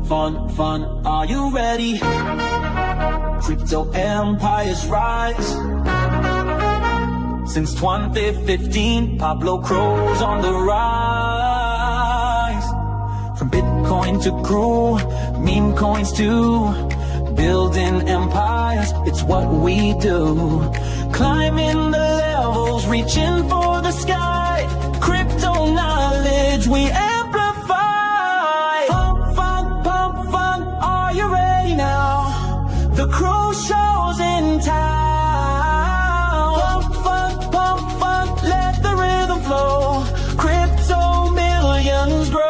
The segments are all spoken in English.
fun, are you ready? Crypto empires rise. Since 2015, Pablo Crow's on the rise. From Bitcoin to crew, meme coins to building empires, it's what we do. Climbing the levels, reaching for the sky. Crypto knowledge we amplify. Pump fun, are you ready now? The CROSHOW's in town. Pump fun, let the rhythm flow. Crypto millions grow.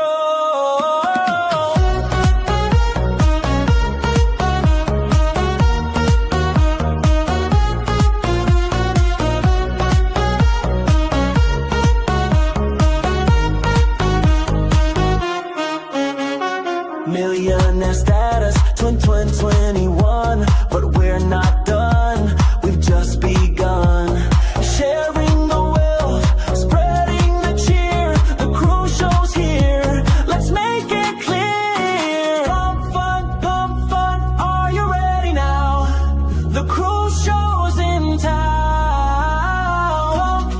Millionaire status, 2021, but we're not done, we've just begun. Sharing the wealth, spreading the cheer, the CROSHOW's here, let's make it clear. Pump fun, are you ready now? The CROSHOW's in town.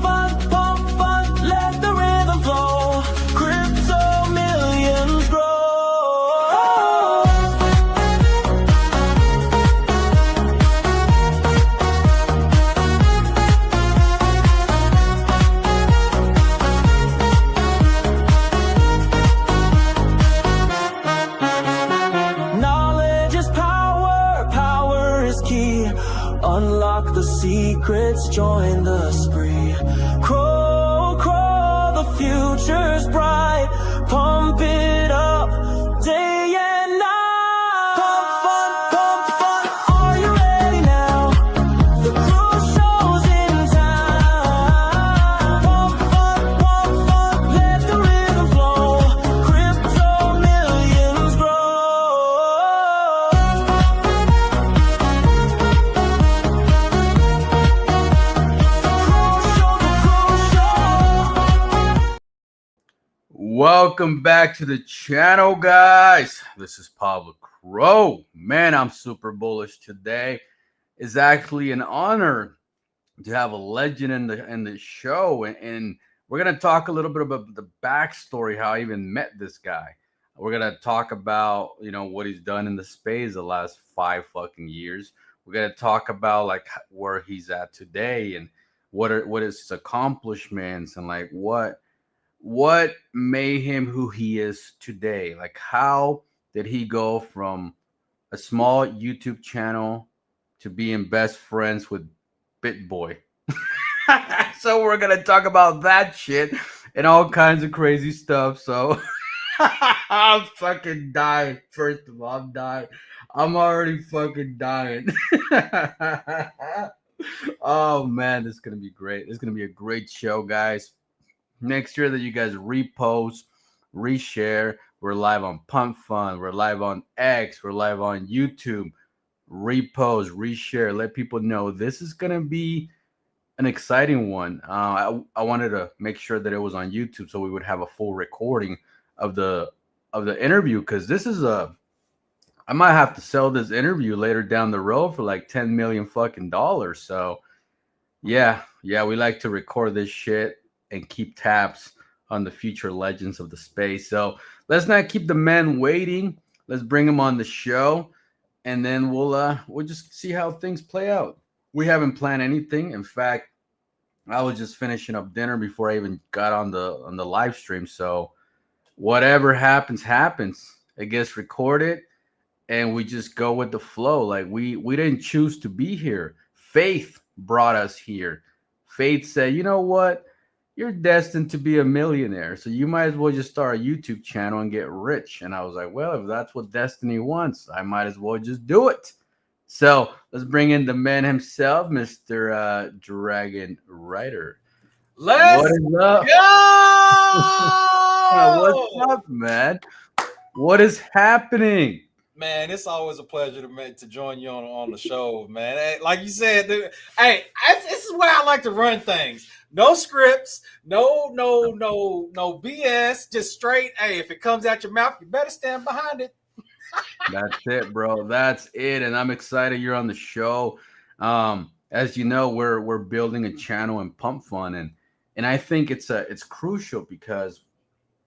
Pump fun, let the rhythm flow. Crypto millions grow. Knowledge is power, power is key. Unlock the secrets, join the spree. Crow, the future's bright. Pump it up, day and night. Pump fun, are you ready now? The CROSHOW's in town. Pump fun, let the rhythm flow. Crypto millions grow. Welcome back to the channel, guys. This is Pablo Crow. Man, I'm super bullish today. It's actually an honor to have a legend in the show, and we're gonna talk a little bit about the backstory, how I even met this guy. We're gonna talk about what he's done in the space the last 5 fucking years. We're gonna talk about like where he's at today and what is his accomplishments and like what made him who he is today. Like, how did he go from a small YouTube channel to being best friends with BitBoy? So we're gonna talk about that shit and all kinds of crazy stuff. So I'm fucking dying. First of all, I'm dying. I'm already fucking dying. Oh man, this is gonna be great. This is gonna be a great show, guys. Make sure that you guys repost, reshare. We're live on Pump Fun. We're live on X. We're live on YouTube. Repost, reshare. Let people know this is gonna be an exciting one. I wanted to make sure that it was on YouTube so we would have a full recording of the interview, because this is I might have to sell this interview later down the road for like 10 million fucking dollars. So yeah, we like to record this shit and keep tabs on the future legends of the space. So let's not keep the men waiting. Let's bring them on the show, and then we'll just see how things play out. We haven't planned anything. In fact, I was just finishing up dinner before I even got on the live stream. So whatever happens. It gets recorded, and we just go with the flow. Like we didn't choose to be here. Faith brought us here. Faith said, you know what? You're destined to be a millionaire, so you might as well just start a YouTube channel and get rich. And I was like, well, if that's what destiny wants, I might as well just do it. So let's bring in the man himself, Mr. DragonRyder. Let's go! What's up, man? What is happening? Man, it's always a pleasure to join you on the show, man. Hey, like you said, this is where I like to run things. No scripts, no BS, just straight. Hey, if it comes out your mouth, you better stand behind it. That's it, bro. That's it. And I'm excited you're on the show. As you know, we're building a channel in Pump Fun, and I think it's crucial because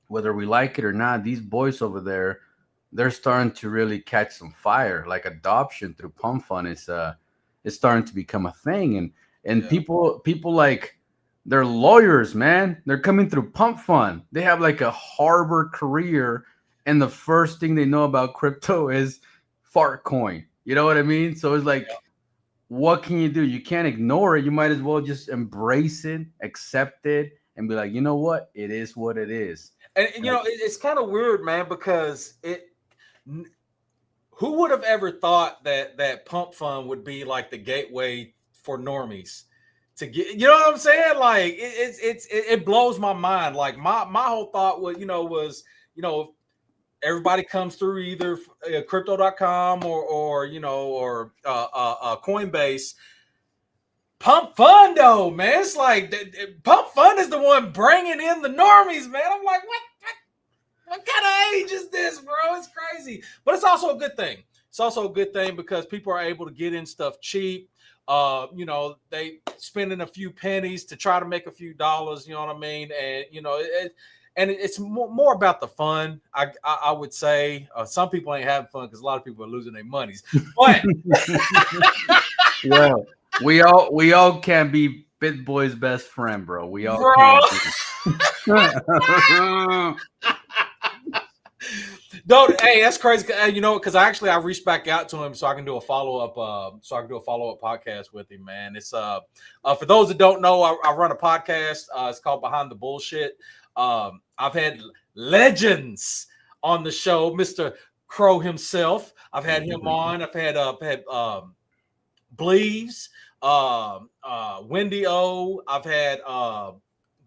whether we like it or not, these boys over there, they're starting to really catch some fire. Like adoption through Pump Fun is starting to become a thing, and Yeah. people like they're lawyers, man. They're coming through Pump Fun. They have like a Harvard career, and the first thing they know about crypto is fart coin. You know what I mean? So it's like, what can you do? You can't ignore it. You might as well just embrace it, accept it, and be like, you know what? It is what it is. And you know, it's kind of weird, man, because who would have ever thought that Pump Fun would be like the gateway for normies to get, you know what I'm saying? Like it blows my mind. Like my whole thought was, you know, everybody comes through either crypto.com or Coinbase. Pump Fun though, man. It's like Pump Fun is the one bringing in the normies, man. I'm like, what kind of age is this, bro? It's crazy. But it's also a good thing. It's also a good thing because people are able to get in stuff cheap. They spending a few pennies to try to make a few dollars, you know what I mean? And it's more about the fun. I would say some people ain't having fun because a lot of people are losing their monies. But Well, we all can be BitBoy's best friend, bro. We all can. Don't, hey, that's crazy. Because I reached back out to him so I can do a follow-up podcast with him, man. It's for those that don't know, I run a podcast. It's called Behind the Bullshit. I've had legends on the show, Mr. Crow himself. I've had him on. I've had Bleaves, Wendy O. I've had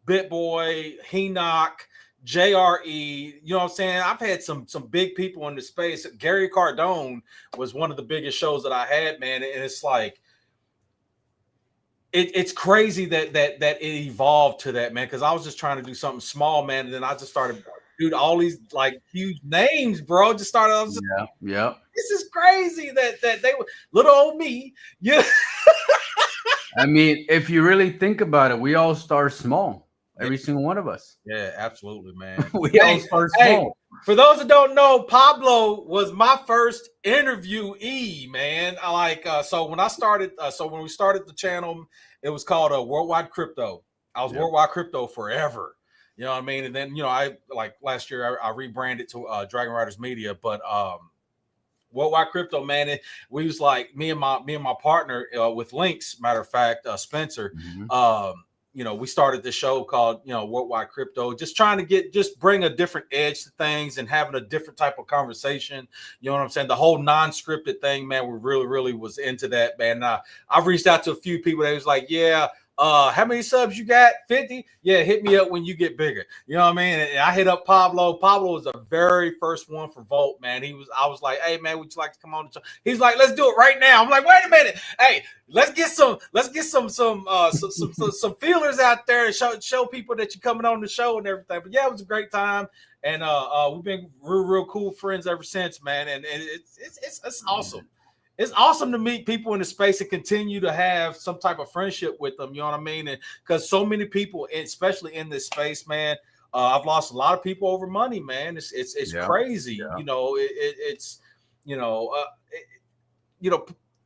BitBoy, Henoch, JRE, you know what I'm saying? I've had some big people in the space. Gary Cardone was one of the biggest shows that I had, man. And it's like, it's crazy that it evolved to that, man. Because I was just trying to do something small, man, and then I just started, dude, all these like huge names, bro. Just started. I was just, yeah. This is crazy that they were little old me. Yeah. I mean, if you really think about it, we all start small. Every single one of us. Yeah, absolutely, man. We all start small. For those that don't know, Pablo was my first interviewee, man. I like so when we started the channel, it was called Worldwide Crypto. I was Worldwide Crypto forever. You know what I mean? And then I like last year I rebranded to DragonRyder's Media, but Worldwide Crypto, man. We was like me and my partner with Links, matter of fact, Spencer. We started this show called, Worldwide Crypto, just trying to bring a different edge to things and having a different type of conversation. You know what I'm saying? The whole non-scripted thing, man, we really, really was into that, man. I've reached out to a few people that was like, yeah, how many subs you got? 50? Yeah, hit me up when you get bigger. You know what I mean? And I hit up Pablo. Pablo was the very first one for Volt, man. I was like, hey man, would you like to come on the show? He's like, let's do it right now. I'm like, wait a minute. Hey, let's get some feelers out there and show people that you're coming on the show and everything. But yeah, it was a great time. And we've been real cool friends ever since, man. And it's awesome. It's awesome to meet people in the space and continue to have some type of friendship with them. You know what I mean? And because so many people, especially in this space, man, I've lost a lot of people over money, man. It's crazy. Yeah.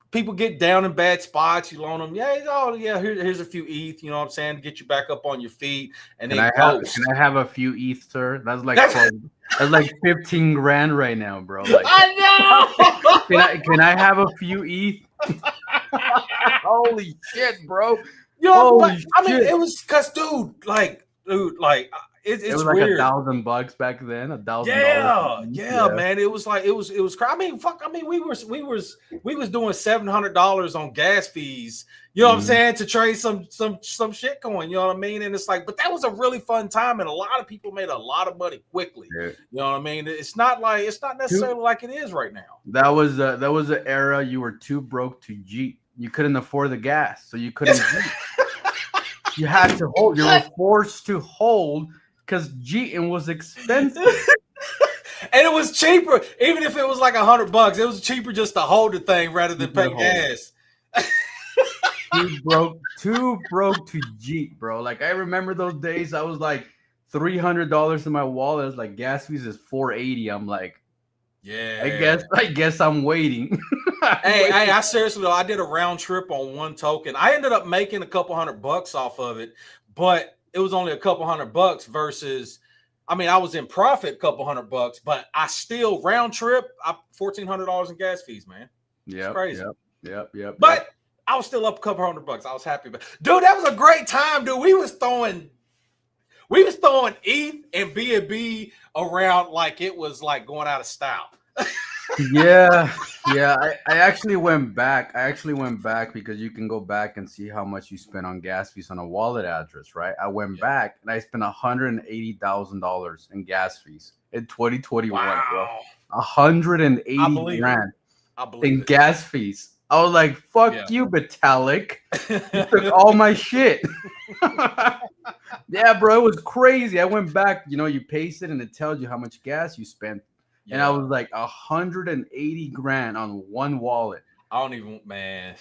People get down in bad spots. You loan them, here's a few ETH. You know what I'm saying, to get you back up on your feet. And then can I have a few ETH, sir? That's like that's like 15 grand right now, bro. Like, I know. Can I have a few ETH? Holy shit, bro. Holy shit. I mean, it was because, dude, it was like weird. $1,000 back then. $1,000. Yeah, man. It was like it was. I mean, fuck. I mean, we was doing $700 on gas fees. You know what I'm saying, to trade some shit coin. You know what I mean? And it's like, but that was a really fun time, and a lot of people made a lot of money quickly. Yeah. You know what I mean? It's not necessarily like it is right now. That was an era you were too broke to Jeep. You couldn't afford the gas, so you couldn't Jeep. You had to hold. You were forced to hold because Jeeting was expensive. And it was cheaper, even if it was like $100. It was cheaper just to hold the thing rather than pay gas. Too broke to Jeep, bro. Like I remember those days. I was like $300 in my wallet. I was like, gas fees is $480. I'm like, yeah. I guess I'm waiting. Hey, I seriously though, I did a round trip on one token. I ended up making a couple $100 off of it, but it was only a couple $100 versus, I mean, I was in profit a couple $100, but I still round trip $1,400 in gas fees, man. Yeah, crazy. Yep. But I was still up a couple $100. I was happy, but dude, that was a great time, dude. We was throwing ETH and BNB around like it was like going out of style. yeah. I actually went back. Because you can go back and see how much you spent on gas fees on a wallet address, right? I went back and I spent $180,000 in gas fees in 2021. Wow. Bro. 180 grand in it. gas fees. I was like, fuck you, Vitalik. You took all my shit. Yeah, bro, it was crazy. I went back, you paste it and it tells you how much gas you spent. Yeah. And I was like 180 grand on one wallet. I don't even, man.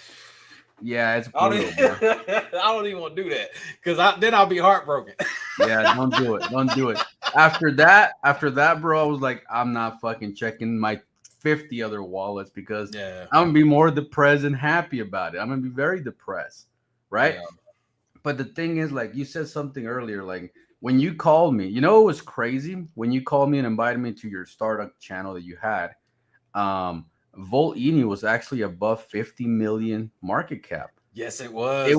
Yeah, it's brutal, I don't even want to do that because then I'll be heartbroken. Yeah, don't do it. Don't do it. After that, bro, I was like, I'm not fucking checking my 50 other wallets because I'm gonna be more depressed than happy about it. I'm gonna be very depressed, right? Yeah. But the thing is, like you said something earlier, like when you called me, it was crazy when you called me and invited me to your startup channel that you had. Volt Eni was actually above 50 million market cap. Yes, it was. It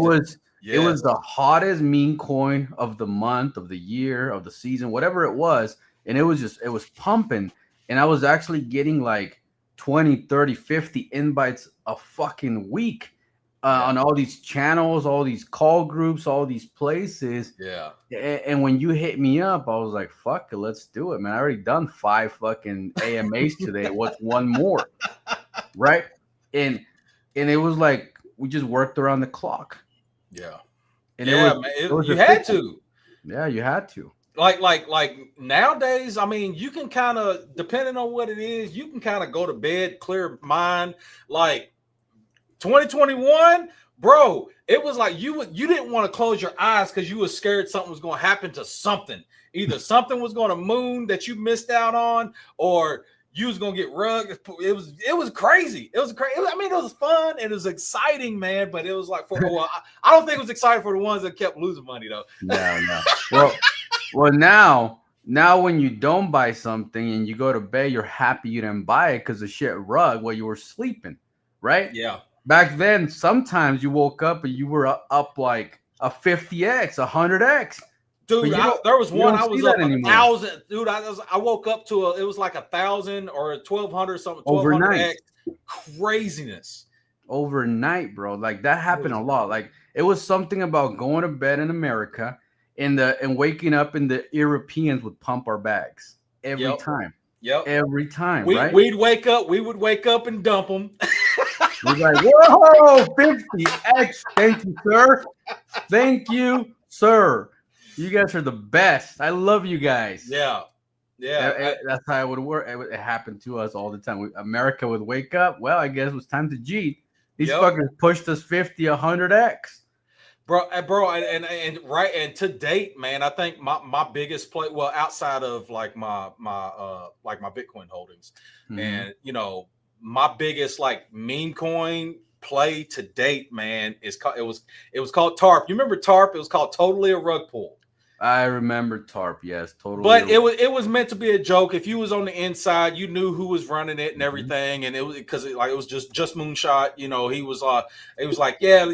was the hottest meme coin of the month, of the year, of the season, whatever it was, and it was pumping. And I was actually getting like 20, 30, 50 invites a fucking week on all these channels, all these call groups, all these places. Yeah. And when you hit me up, I was like, fuck it, let's do it, man. I already done 5 fucking AMAs today. What's one more? Right? And it was like we just worked around the clock. Yeah. And you had to. Yeah, you had to. Like nowadays, I mean, you can kind of, depending on what it is, you can kind of go to bed, clear mind. Like 2021, bro, it was like you didn't want to close your eyes because you were scared something was going to happen to something. Either something was going to moon that you missed out on, or you was going to get rugged. It was crazy. It was crazy. I mean, it was fun and it was exciting, man. But it was like I don't think it was exciting for the ones that kept losing money though. No. Well, now when you don't buy something and you go to bed, you're happy you didn't buy it because the shit rug while you were sleeping, right? Yeah. Back then, sometimes you woke up and you were up like a 50x, 100x. Dude, there was one I was up 1,000. Dude, I woke up to it was like 1,000 or 1,200 something. Overnight. Craziness. Overnight, bro. Like that happened a lot. Like it was something about going to bed in America and waking up and the Europeans would pump our bags every time. Yep. Every time. Right? We would wake up and dump them. We're like, whoa, 50x. Thank you, sir. Thank you, sir. You guys are the best. I love you guys. Yeah. That's how it would work. It happened to us all the time. America would wake up. Well, I guess it was time to G. These fuckers pushed us 50, 100x. Bro, and to date, man, I think my biggest play, well, outside of like my Bitcoin holdings, and my biggest like meme coin play to date, man, it was called TARP. You remember TARP? It was called Totally a Rug Pull. I remember TARP, yes, totally. But it was meant to be a joke. If you was on the inside, you knew who was running it and everything. And it was because it was just moonshot. He was like, yeah,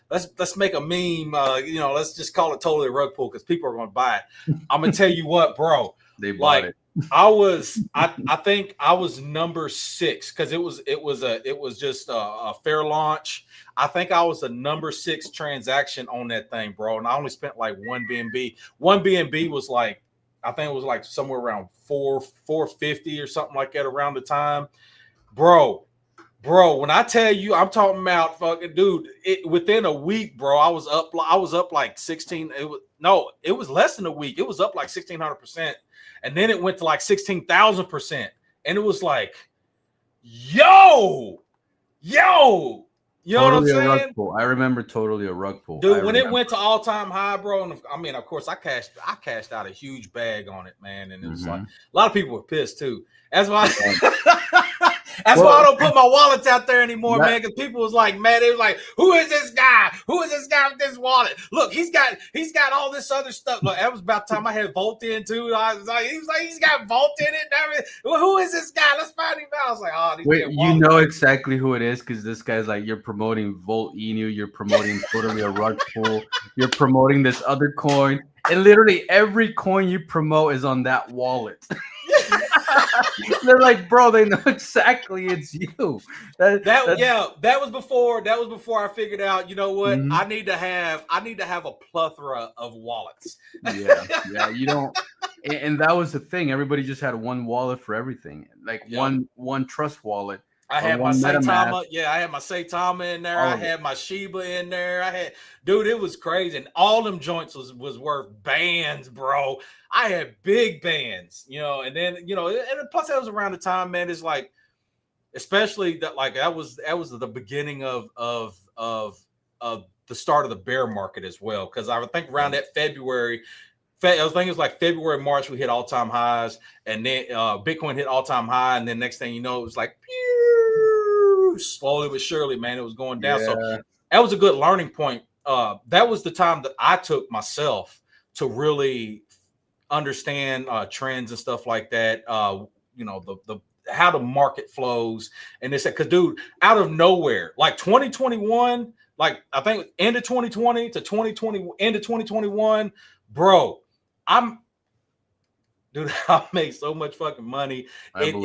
let's make a meme. Let's just call it Totally a Rug Pull because people are going to buy it. I'm gonna tell you what, bro. They bought it. I think I was number 6 because it was just a fair launch. I think I was the number 6 transaction on that thing, bro. And I only spent like 1 BNB. 1 BNB was like, I think it was like somewhere around 450 or something like that around the time. Bro, Bro, when I tell you, I'm talking about fucking dude. Within a week, bro, I was up like 16. It was less than a week. It was up like 1,600%, and then it went to like 16,000%, and it was like, yo, you know Totally what a I'm rug saying? pull. I remember totally a rug pull. Dude, when it went to all-time high, bro, and I mean, of course, I cashed out a huge bag on it, man, and it was like a lot of people were pissed too. That's why. That's why I don't put my wallets out there anymore, man. Because people was like, man, they was like, "Who is this guy? Who is this guy with this wallet? Look, he's got all this other stuff." Look, that was about the time I had Volt in too. I was like, he's got Volt in it and everything. Well, who is this guy? Let's find him out. I was like, oh, wait, you know exactly who it is because this guy's like, you're promoting Volt Inu, you're promoting totally a rug pull, you're promoting this other coin, and literally every coin you promote is on that wallet. They're like, bro, they know exactly it's you. That was before I figured out, you know what? I need to have a plethora of wallets. Yeah, you don't, and that was the thing. Everybody just had one wallet for everything, like one trust wallet. I had my Saitama, I had my Saitama in there. I had my Shiba in there. Dude, it was crazy, and all them joints was worth bands, bro. I had big bands, and then and plus that was around the time, man. It's like, especially that was the beginning of the start of the bear market as well, because I would think around that February. I was thinking it was like February, March, we hit all-time highs, and then Bitcoin hit all-time high, and then next thing you know, it was like slowly but surely, man, it was going down. So that was a good learning point. That was the time that I took myself to really understand trends and stuff like that. The how the market flows, and they said, because dude, out of nowhere, like 2021, like I think end of 2020 to 2020, end of 2021, bro. I make so much fucking money. It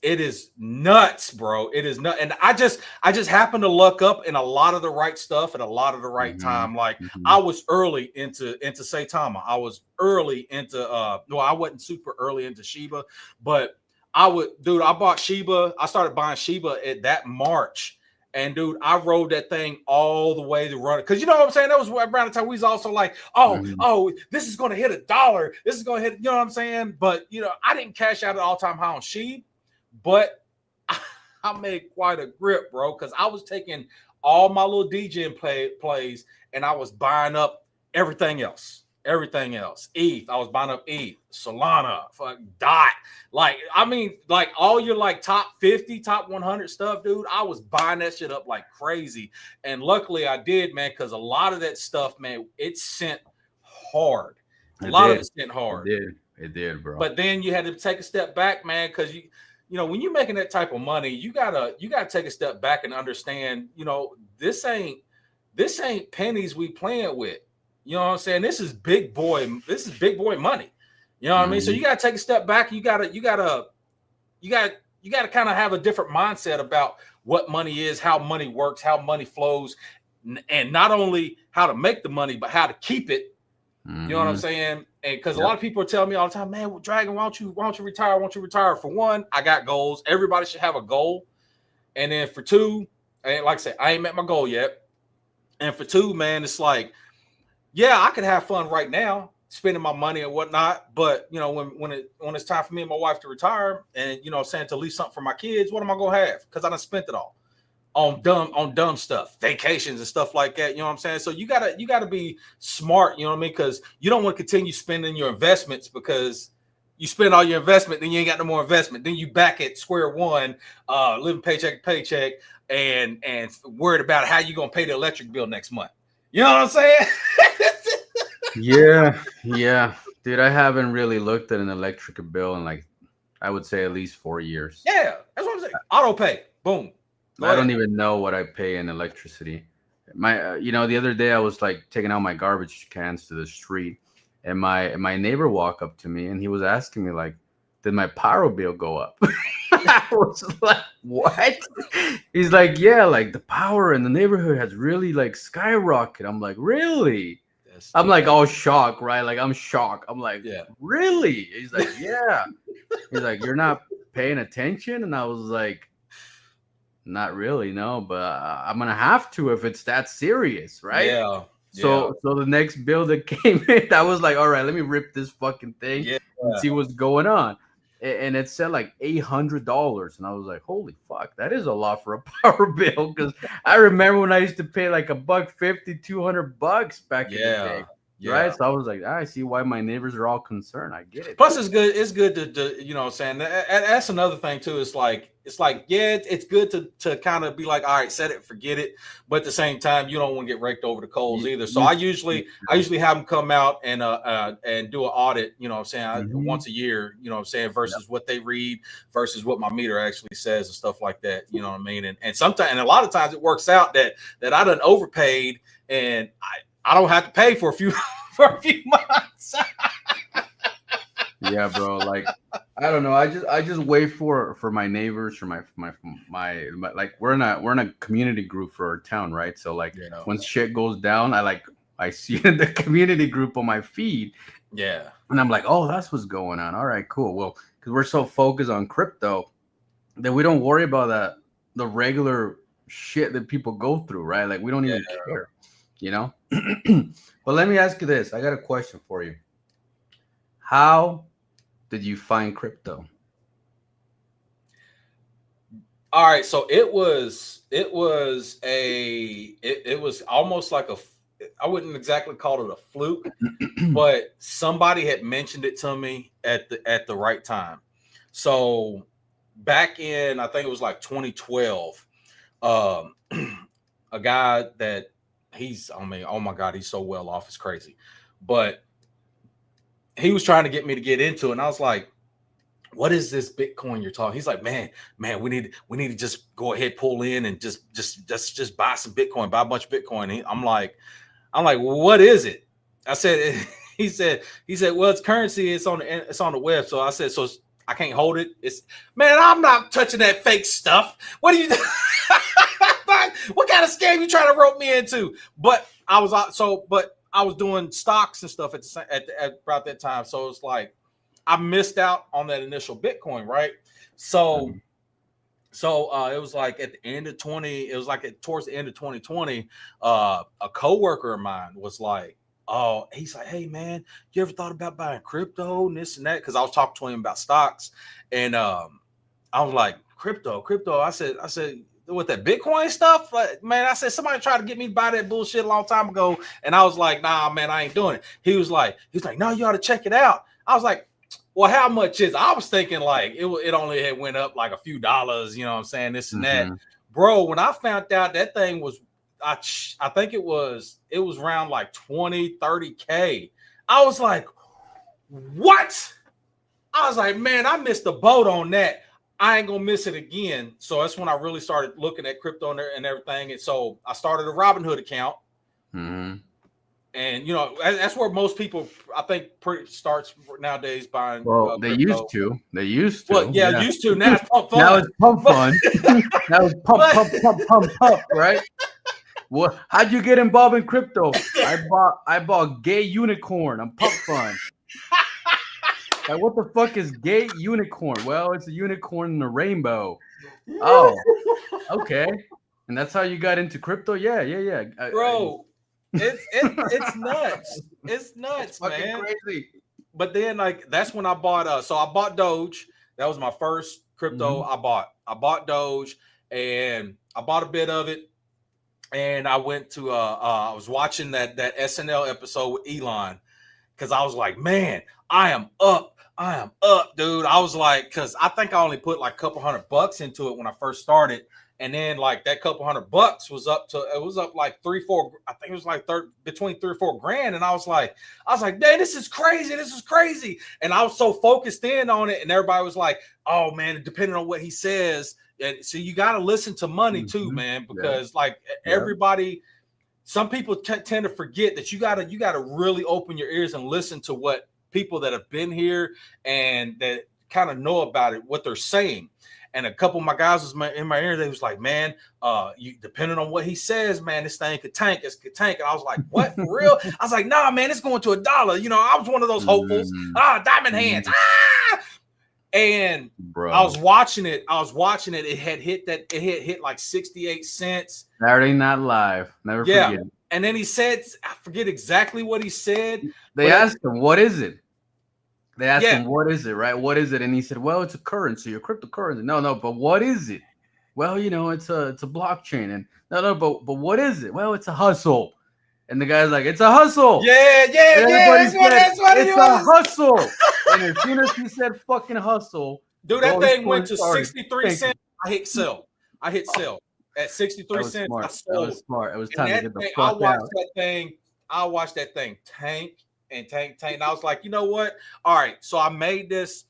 is nuts, bro. It is nuts. And I just happened to luck up in a lot of the right stuff at a lot of the right time. Like I was early into Saitama. I was early into I wasn't super early into Shiba, but I bought Shiba. I started buying Shiba at that March. And dude, I rode that thing all the way to run it. Because you know what I'm saying? That was around the time we was also like, oh, this is going to hit $1. This is going to hit, you know what I'm saying? But, I didn't cash out at all-time high on Sheeb. But I made quite a grip, bro. Because I was taking all my little DJ plays and I was buying up everything else. ETH. I was buying up ETH, Solana, DOT. Like all your like top 50, top 100 stuff, dude. I was buying that shit up like crazy. And luckily I did, man, because a lot of that stuff, man, it sent hard. A lot of it sent hard. It did, bro. But then you had to take a step back, man, because when you're making that type of money, you gotta take a step back and understand, this ain't pennies we playing with. You know what I'm saying? This is big boy money. You know what I mean? So you gotta take a step back. You gotta kind of have a different mindset about what money is, how money works, how money flows, and not only how to make the money, but how to keep it. You know what I'm saying? And because a lot of people are telling me all the time, man, Dragon, why don't you retire? Why don't you retire? For one, I got goals. Everybody should have a goal. And then for two, and like I said, I ain't met my goal yet. And for two, man, it's like, yeah, I could have fun right now, spending my money and whatnot. But when it's time for me and my wife to retire, and saying to leave something for my kids, what am I gonna have? Because I done spent it all on dumb stuff, vacations and stuff like that. You know what I'm saying? So you gotta be smart. You know what I mean? Because you don't want to continue spending your investments, because you spend all your investment, then you ain't got no more investment. Then you back at square one, living paycheck to paycheck, and worried about how you gonna pay the electric bill next month. You know what I'm saying? Yeah. Dude, I haven't really looked at an electric bill in like, I would say at least 4 years. Yeah, that's what I'm saying. Auto pay. Boom. I don't even know what I pay in electricity. My, the other day I was like taking out my garbage cans to the street, and my neighbor walked up to me and he was asking me like, did my power bill go up? I was like, what? He's like, yeah, like the power in the neighborhood has really like skyrocketed. I'm like, really? I'm like all shocked, right? Like I'm shocked. I'm like, yeah, really? He's like, yeah. He's like, you're not paying attention? And I was like, not really, no, but I'm gonna have to if it's that serious, right? Yeah. So the next bill that came in, I was like, all right, let me rip this fucking thing Yeah. and see what's going on. And it said like $800, and I was like, holy fuck, that is a lot for a power bill. Because I remember when I used to pay like $150, $200 back in the day. Yeah. Right. So I was like, I see why my neighbors are all concerned. I get it. Plus, it's good. It's good to you know what I'm saying. That's another thing too. It's like yeah, it's good to kind of be like, all right, set it, forget it. But at the same time, you don't want to get raked over the coals either. So I usually have them come out and do an audit. You know what I'm saying, once a year. You know what I'm saying, versus what they read versus what my meter actually says and stuff like that. You know what I mean. And sometimes, and a lot of times, it works out that I done overpaid and I don't have to pay for a few months. Yeah, bro. Like, I don't know. I just wait for my neighbors, for my like we're in a community group for our town, right? So like when shit goes down, I see it in the community group on my feed. Yeah. And I'm like, oh, that's what's going on. All right, cool. Well, because we're so focused on crypto that we don't worry about the regular shit that people go through, right? Like we don't even care, you know? But let me ask you this. I got a question for you. How did you find crypto? All right, so it was almost like I wouldn't exactly call it a fluke, but somebody had mentioned it to me at the right time. So back in, I think it was like 2012, a guy that oh my God, he's so well off, it's crazy. But he was trying to get me to get into it, and I was like, what is this Bitcoin you're talking? He's like, man, we need to just go ahead, pull in and just buy some Bitcoin, buy a bunch of Bitcoin. I'm like, well, what is it? I said, he said, well, it's currency. It's on the web. So I said, so I can't hold it. Man, I'm not touching that fake stuff. What are you what kind of scam you trying to rope me into? But I was doing stocks and stuff at about that time. So it's like I missed out on that initial Bitcoin, right? So it was like at the end of towards the end of 2020, a coworker of mine was like, oh, he's like, hey man, you ever thought about buying crypto and this and that? Because I was talking to him about stocks, and I was like, crypto. I said, with that Bitcoin stuff, like, man, I said somebody tried to get me to buy that bullshit a long time ago, and I was like, nah, man, I ain't doing it. He was like, no, you ought to check it out. I was like, well, how much is? I was thinking like it only had went up like a few dollars, you know what I'm saying, this and that, bro. When I found out that thing was, I think it was around like 20-30K. I was like, what? I was like, man, I missed the boat on that. I ain't gonna miss it again. So that's when I really started looking at crypto and everything. And so I started a Robinhood account. And you know, that's where most people, I think, starts nowadays buying. Well, they used to. Well, yeah, used to. Now it's pump fun. Now it's pump fun. Now it's pump, right? Well, how'd you get involved in crypto? I bought gay unicorn. I'm pump fun. Like, what the fuck is gay unicorn? Well, it's a unicorn in the rainbow. Oh, okay. And that's how you got into crypto? Yeah. Bro, it's nuts. It's nuts, man. Crazy. But then, like, that's when I bought. So I bought Doge. That was my first crypto I bought. I bought Doge, and I bought a bit of it. And I went to. I was watching that SNL episode with Elon, because I was like, man, I am up, dude. I was like, because I think I only put like a couple $100 into it when I first started. And then like that couple $100 was up like 3-4. I think it was like between 3 or 4 grand. And I was like, man, this is crazy. And I was so focused in on it. And everybody was like, oh man, depending on what he says. And so you got to listen to money too, man, because everybody, some people tend to forget that you gotta really open your ears and listen to what people that have been here and that kind of know about it, what they're saying. And a couple of my guys was in my ear. They was like, man, you depending on what he says, man, this thing could tank. It could tank. And I was like, what, for real? I was like, nah, man, it's going to $1. You know, I was one of those hopefuls. Diamond hands. And Bro, I was watching it. It had hit like 68 cents. Saturday Night Live. Never Yeah. forget it. And then he said, I forget exactly what he said. They asked him, what is it? They asked Yeah. him, what is it, right? What is it? And he said, well, it's a currency, a cryptocurrency. No, but what is it? Well, you know, it's a blockchain. And no, but what is it? Well, it's a hustle. And the guy's like, it's a hustle. Yeah. And everybody said, That's what it's it a was. hustle. And as soon as he said fucking hustle, Dude, that thing went to started 63 cents. I hit sell. At 63 cents. Smart. I sold. That was smart. It was And time to that get the thing, fuck out. I watched that thing tank. And I was like, you know what? All right. So I made this.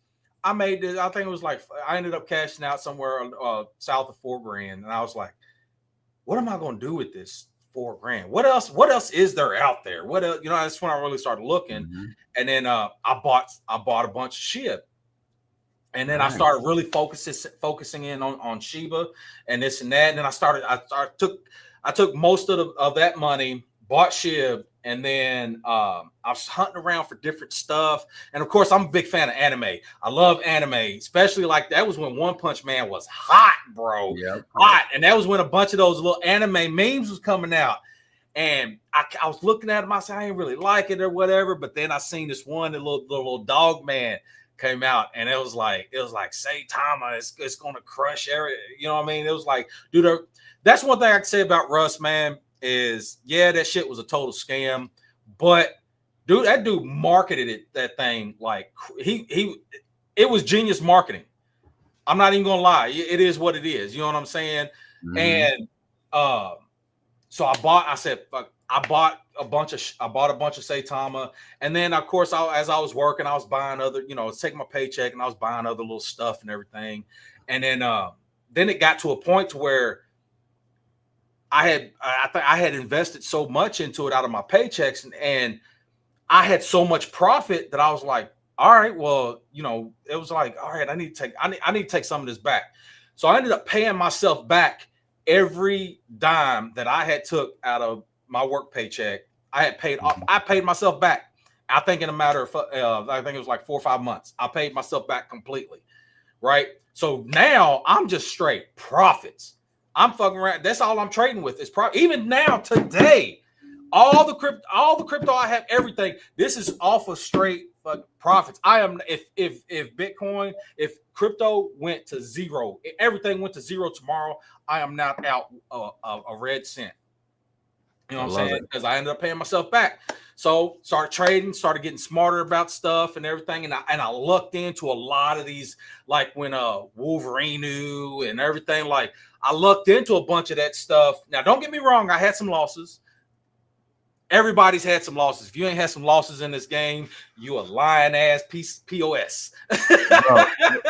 I think it was like, I ended up cashing out somewhere south of $4,000. And I was like, what am I going to do with this $4,000? What else is there out there? What else? You know, that's when I really started looking. Mm-hmm. And then I bought a bunch of SHIB. And then I started really focusing in on Shiba and this and that. And then I took most of that money, bought SHIB, and then I was hunting around for different stuff. And of course, I'm a big fan of anime. I love anime, especially like that was when One Punch Man was hot, bro. Yep. Hot. And that was when a bunch of those little anime memes was coming out. And I was looking at them. I said, I ain't really like it or whatever. But then I seen this one, the little dog man came out, and it was like Saitama, it's gonna crush every, you know what I mean? It was like, dude, that's one thing I can say about Russ, man, is that shit was a total scam, but dude, that dude marketed that thing like it was genius marketing. I'm not even gonna lie, it is what it is, you know what I'm saying? Mm-hmm. And so I bought a bunch of Saitama, and then of course as I was working, I was buying other, I was taking my paycheck and I was buying other little stuff and everything, and then it got to a point to where I had invested so much into it out of my paychecks, and I had so much profit that I was like, all right, well, it was like, all right, I need to take some of this back. So I ended up paying myself back every dime that I had took out of my work paycheck. I paid myself back. I think in a matter of, I think it was like 4 or 5 months, I paid myself back completely. Right. So now I'm just straight profits. I'm fucking around. That's all I'm trading with is profit. Even now today, all the crypto I have, everything. This is off of straight profits. I am, if Bitcoin, if crypto went to zero, if everything went to zero tomorrow, I am not out a red cent. You know what I'm saying? Because I ended up paying myself back. So started trading, started getting smarter about stuff and everything. And I looked into a lot of these, like when Wolverine and everything. Like I looked into a bunch of that stuff. Now, don't get me wrong, I had some losses. Everybody's had some losses. If you ain't had some losses in this game, you a lying ass POS. Bro,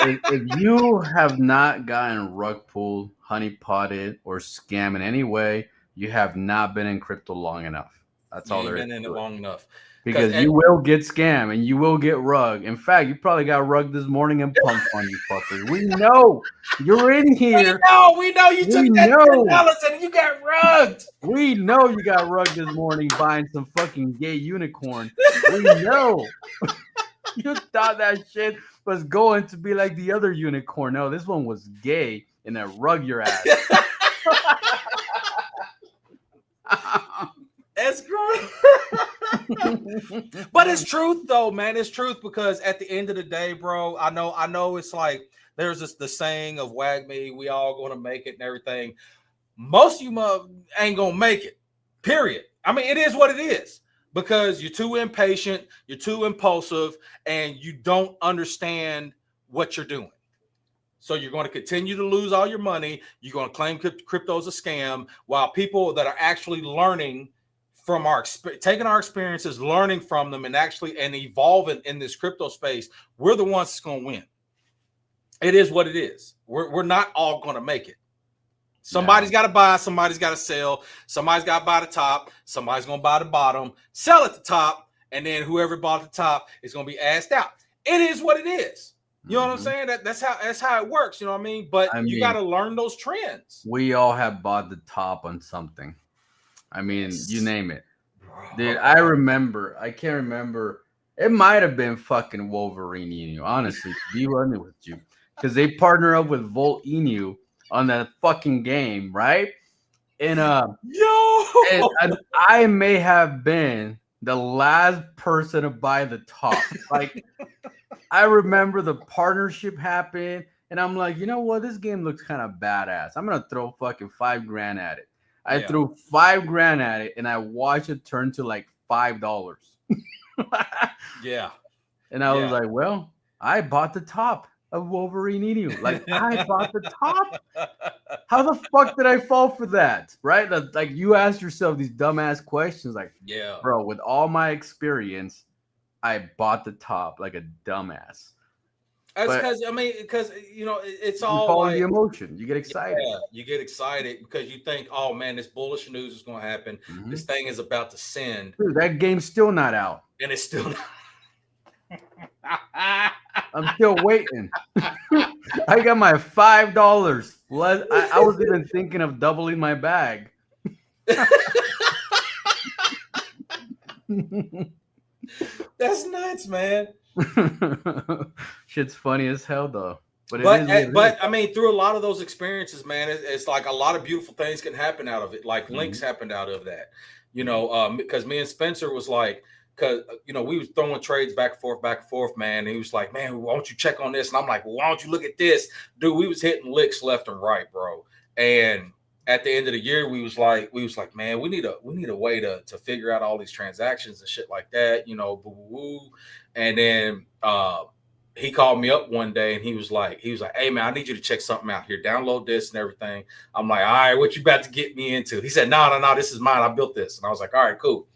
if you have not gotten rug pulled, honey potted, or scammed in any way, you have not been in crypto long enough. That's all there is. Been in it long enough. Because you will get scammed and you will get rug. In fact, you probably got rug this morning and pumped on you fuckers. We know you're in here. We know you took that $10 and you got rugged. We know you got rugged this morning buying some fucking gay unicorn. We know. You thought that shit was going to be like the other unicorn. No, this one was gay and it rug your ass. That's great. But it's truth though, man. It's truth, because at the end of the day, bro, I know it's like there's the saying of wag me, we all gonna make it and everything. Most of you ain't gonna make it, period. I mean, it is what it is, because you're too impatient, you're too impulsive, and you don't understand what you're doing. So you're going to continue to lose all your money. You're going to claim crypto is a scam, while people that are actually learning from taking our experiences, learning from them, and evolving in this crypto space, we're the ones that's going to win. It is what it is. We're not all going to make it. Somebody's got to buy, somebody's got to sell, somebody's got to buy the top, somebody's going to buy the bottom, sell at the top, and then whoever bought the top is going to be asked out. It is what it is. You know what I'm saying? That's how it works. You know what I mean? But you got to learn those trends. We all have bought the top on something. I mean, you name it. Dude, I can't remember. It might have been fucking Wolverine Inu, honestly, to be honest with you. Because they partner up with Volt Inu on that fucking game, right? And and Yo, I may have been the last person to buy the top. Like, I remember the partnership happened, and I'm like, you know what? This game looks kind of badass. I'm gonna throw fucking $5,000 at it. I Yeah. threw $5,000 at it, and I watched it turn to like $5. yeah, And I was Yeah. like, well, I bought the top of Wolverine Inu. Like, I bought the top. How the fuck did I fall for that? Right? Like, you ask yourself these dumbass questions, like, yeah. bro, with all my experience, I bought the top like a dumbass. That's But because you know it's you all follow like the emotion. You get excited. yeah, you get excited because you think, oh man, this bullish news is going to happen. Mhm. This thing is about to send, Dude, that game's still not out. and it's still. I'm still waiting. I got my $5. I was even thinking of doubling my bag. That's nuts, man. Shit's funny as hell, though. But I mean, through a lot of those experiences, man, it's like a lot of beautiful things can happen out of it. Like links happened out of that, you know, because me and Spencer was like, because you know, we was throwing trades back and forth, man. And he was like, man, why don't you check on this? And I'm like, well, why don't you look at this, dude? We was hitting licks left and right, bro. And at the end of the year, we was like, man, we need a way to figure out all these transactions and shit like that, you know, boo boo woo. And then he called me up one day and he was like, hey man, I need you to check something out here. Download this and everything. I'm like, all right, what you about to get me into? He said, no, this is mine. I built this. And I was like, all right, cool.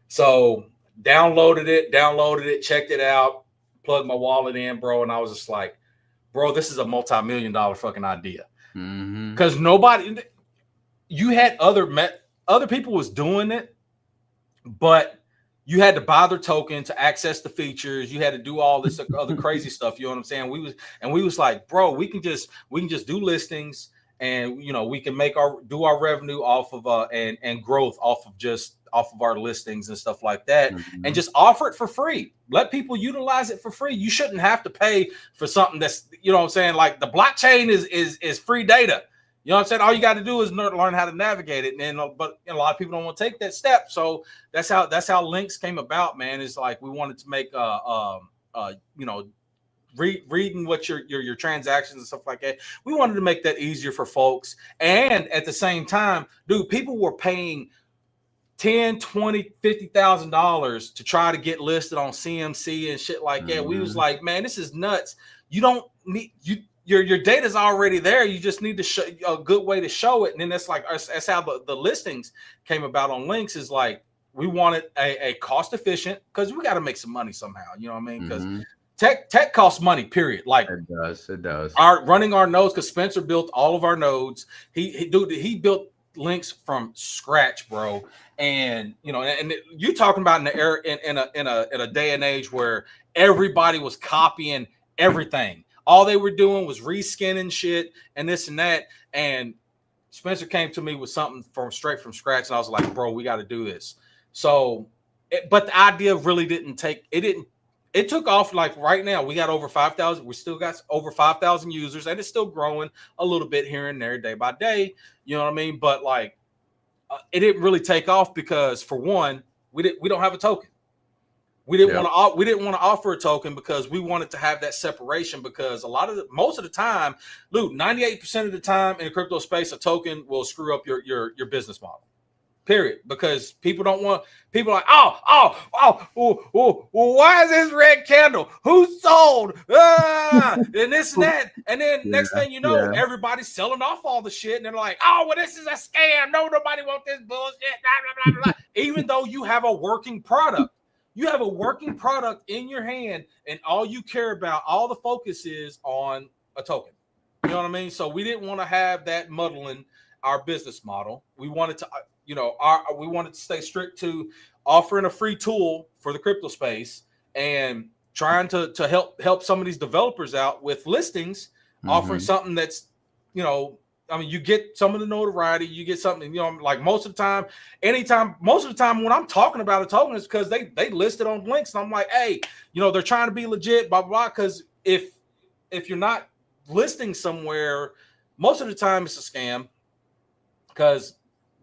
So downloaded it, checked it out, plugged my wallet in, bro. And I was just like, bro, this is a multi-million-dollar fucking idea. Because you had other people was doing it, but you had to buy their token to access the features. You had to do all this other crazy stuff. You know what I'm saying? We was like, bro, we can just do listings, and you know, we can do our revenue off of and growth off of our listings and stuff like that, and just offer it for free. Let people utilize it for free. You shouldn't have to pay for something that's, you know what I'm saying? Like the blockchain is free data. You know what I'm saying? All you got to do is learn how to navigate it. And but a lot of people don't want to take that step. So that's how links came about, man. It's like we wanted to make you know, reading what your transactions and stuff like that. We wanted to make that easier for folks. And at the same time, dude, people were paying $10,000, $20,000, $50,000 to try to get listed on CMC and shit like that. We was like, man, this is nuts. You don't need your data's already there. You just need to show a good way to show it. And then that's how the listings came about on links. Is like we wanted a cost efficient, because we got to make some money somehow. You know what I mean? Because tech costs money, period. Like it does. Running our nodes, because Spencer built all of our nodes. He built links from scratch, bro. And you know, and you're talking about in the era in a day and age where everybody was copying everything. All they were doing was reskinning shit and this and that. And Spencer came to me with something straight from scratch, and I was like, bro, we got to do this. So, but the idea really it took off. Like right now, we got over 5,000. We still got over 5,000 users, and it's still growing a little bit here and there, day by day. You know what I mean? But like, it didn't really take off because, for one, we don't have a token. We didn't want to offer a token because we wanted to have that separation, because most of the time, Luke, 98% of the time in the crypto space, a token will screw up your business model. Period. Because people are like, why is this red candle? Who sold? And this and that. And then next thing you know, everybody's selling off all the shit. And they're like, oh, well, this is a scam. No, nobody wants this bullshit. Blah, blah, blah, blah. Even though you have a working product. You have a working product in your hand, and all you care about, all the focus is on a token. You know what I mean? So we didn't want to have that muddling our business model. We wanted to, you know, we wanted to stay strict to offering a free tool for the crypto space and trying to help some of these developers out with listings, offering something that's, you know, I mean, you get some of the notoriety, you get something, you know, like most of the time when I'm talking about a token, it's because they list it on links, and I'm like, hey, you know, they're trying to be legit, blah blah blah. Because if you're not listing somewhere, most of the time it's a scam. Because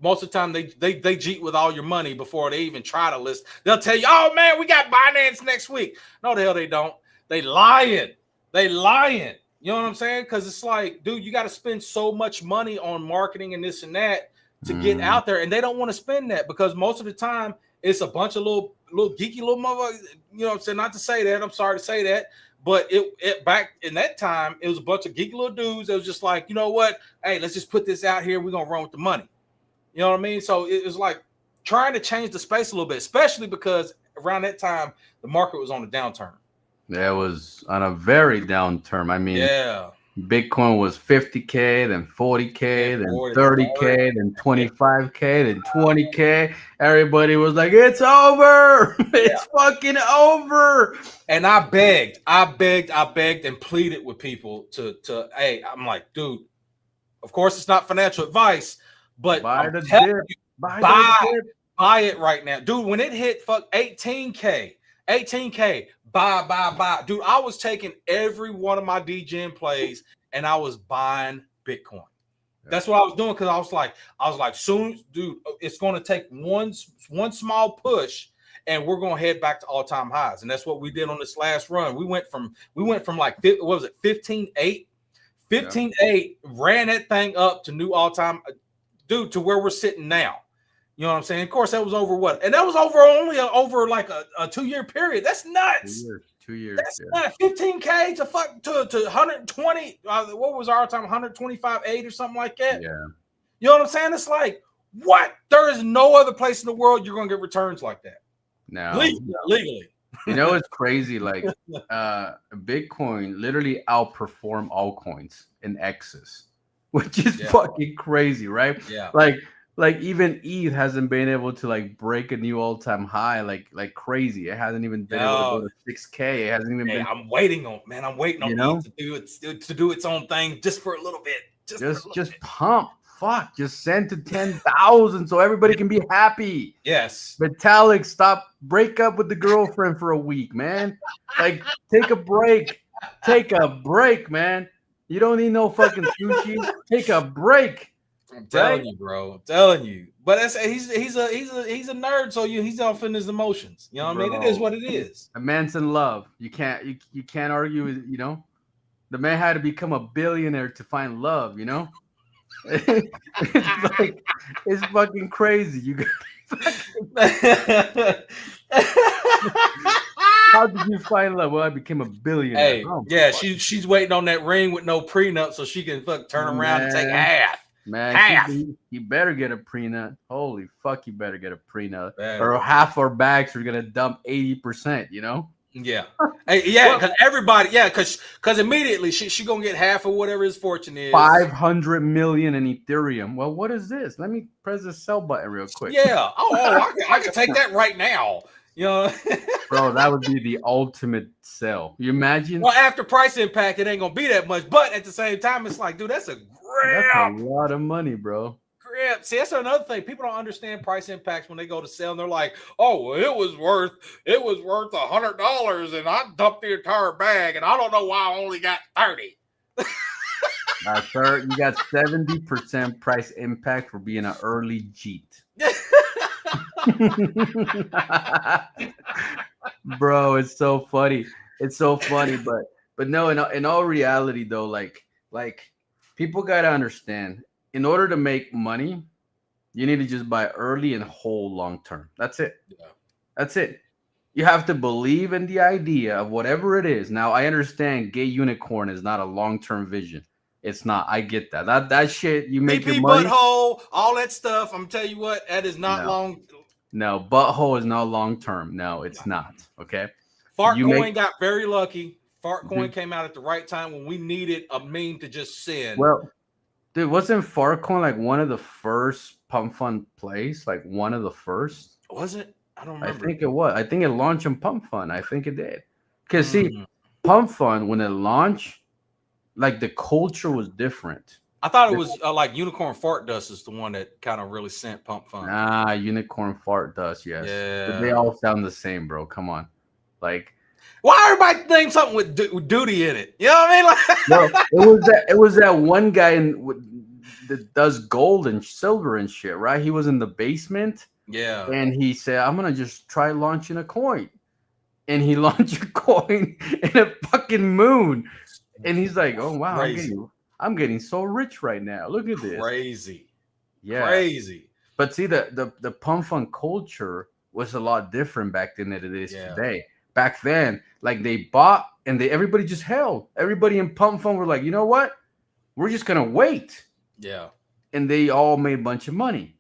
most of the time they cheat with all your money before they even try to list. They'll tell you, oh man, we got Binance next week. No, the hell they don't. They lying. You know what I'm saying? Because it's like, dude, you got to spend so much money on marketing and this and that to get out there, and they don't want to spend that because most of the time it's a bunch of little geeky little motherfuckers. You know what I'm saying? Not to say that. I'm sorry to say that. But it back in that time, it was a bunch of geeky little dudes that was just like, you know what? Hey, let's just put this out here. We're gonna run with the money. You know what I mean? So it was like trying to change the space a little bit, especially because around that time the market was on a downturn. Yeah, it was on a very downturn. I mean, yeah, Bitcoin was 50K, then 40K, then 30K, then 25K, then 20K. Everybody was like, it's over. It's fucking over. And I begged and pleaded with people to hey, I'm like, dude, of course it's not financial advice, but buy the dip. Buy it right now. Dude, when it hit 18K, buy. Dude, I was taking every one of my DGen plays and I was buying Bitcoin. That's what I was doing, because I was like, soon, dude, it's going to take one small push and we're going to head back to all-time highs. And that's what we did on this last run. We went from like, what was it, 15.8? 15.8, ran that thing up to new all-time, dude, to where we're sitting now. You know what I'm saying? Of course, that was over what? And that was over like a 2-year period. That's nuts. 2 years. That's nuts. 15K to 120. What was our time? 125.8 or something like that. Yeah. You know what I'm saying? It's like, what? There is no other place in the world you're going to get returns like that. No. Legally. You know, it's crazy. Like Bitcoin literally outperformed altcoins in X's, which is fucking crazy, right? Yeah. Like even ETH hasn't been able to like break a new all-time high like crazy. It hasn't even been able to go to 6K. It hasn't even been. I'm waiting on ETH to do its own thing just for a little bit. Just pump. Fuck. Just send to 10,000 so everybody can be happy. Yes. Vitalik, break up with the girlfriend for a week, man. Like, take a break. Take a break, man. You don't need no fucking sushi. Take a break. I'm telling you, bro. I'm telling you. But he's a nerd, so he's off in his emotions. You know what I mean? It is what it is. A man's in love. You can't argue with, you know. The man had to become a billionaire to find love, you know? It's fucking crazy. You How did you find love? Well, I became a billionaire. Hey, she's waiting on that ring with no prenup so she can turn around and take half. Man, half. You better get a prenup. Holy fuck, you better get a prenup. Or half our bags are gonna dump 80%, you know? Yeah. Because everybody, because immediately she gonna get half of whatever his fortune is. 500 million in Ethereum. Well, what is this? Let me press the sell button real quick. Yeah. I can take that right now. You know, bro, that would be the ultimate sell. You imagine? Well, after price impact, it ain't gonna be that much, but at the same time, it's like, dude, that's a lot of money, bro. Grip. See, that's another thing. People don't understand price impacts when they go to sell, and they're like, "Oh, well, it was worth $100, and I dumped the entire bag, and I don't know why I only got 30." Sir, you got 70% price impact for being an early cheat. Bro, it's so funny. But no, in all reality though, like people gotta understand, in order to make money, you need to just buy early and hold long term. That's it. Yeah. That's it. You have to believe in the idea of whatever it is. Now, I understand gay unicorn is not a long-term vision. It's not. I get that. That shit, you make your money. Butthole, all that stuff. I'm telling you what, that is not long. No, butthole is not long-term. No, it's not. Okay. Fartcoin got very lucky. Fartcoin came out at the right time when we needed a meme to just send. Well, dude, wasn't Fartcoin like one of the first pump fund plays? Like one of the first? Was it? I don't remember. I think it was. I think it launched on Pump Fund. I think it did. Because see, Pump Fund, when it launched, like the culture was different. I thought it was like Unicorn Fart Dust is the one that kind of really sent Pump Fun. Nah, Unicorn Fart Dust, yes. Yeah. But they all sound the same, bro. Come on. Like, why everybody name something with duty in it? You know what I mean? Like, no, it was that one guy that does gold and silver and shit, right? He was in the basement. Yeah. And he said, I'm gonna just try launching a coin. And he launched a coin in a fucking moon. And he's like, oh wow, I'm getting so rich right now. Look at this. Crazy. Yeah. Crazy. But see, the pump fund culture was a lot different back then than it is today. Back then, like they bought and everybody just held. Everybody in pump fund were like, you know what? We're just gonna wait. Yeah. And they all made a bunch of money.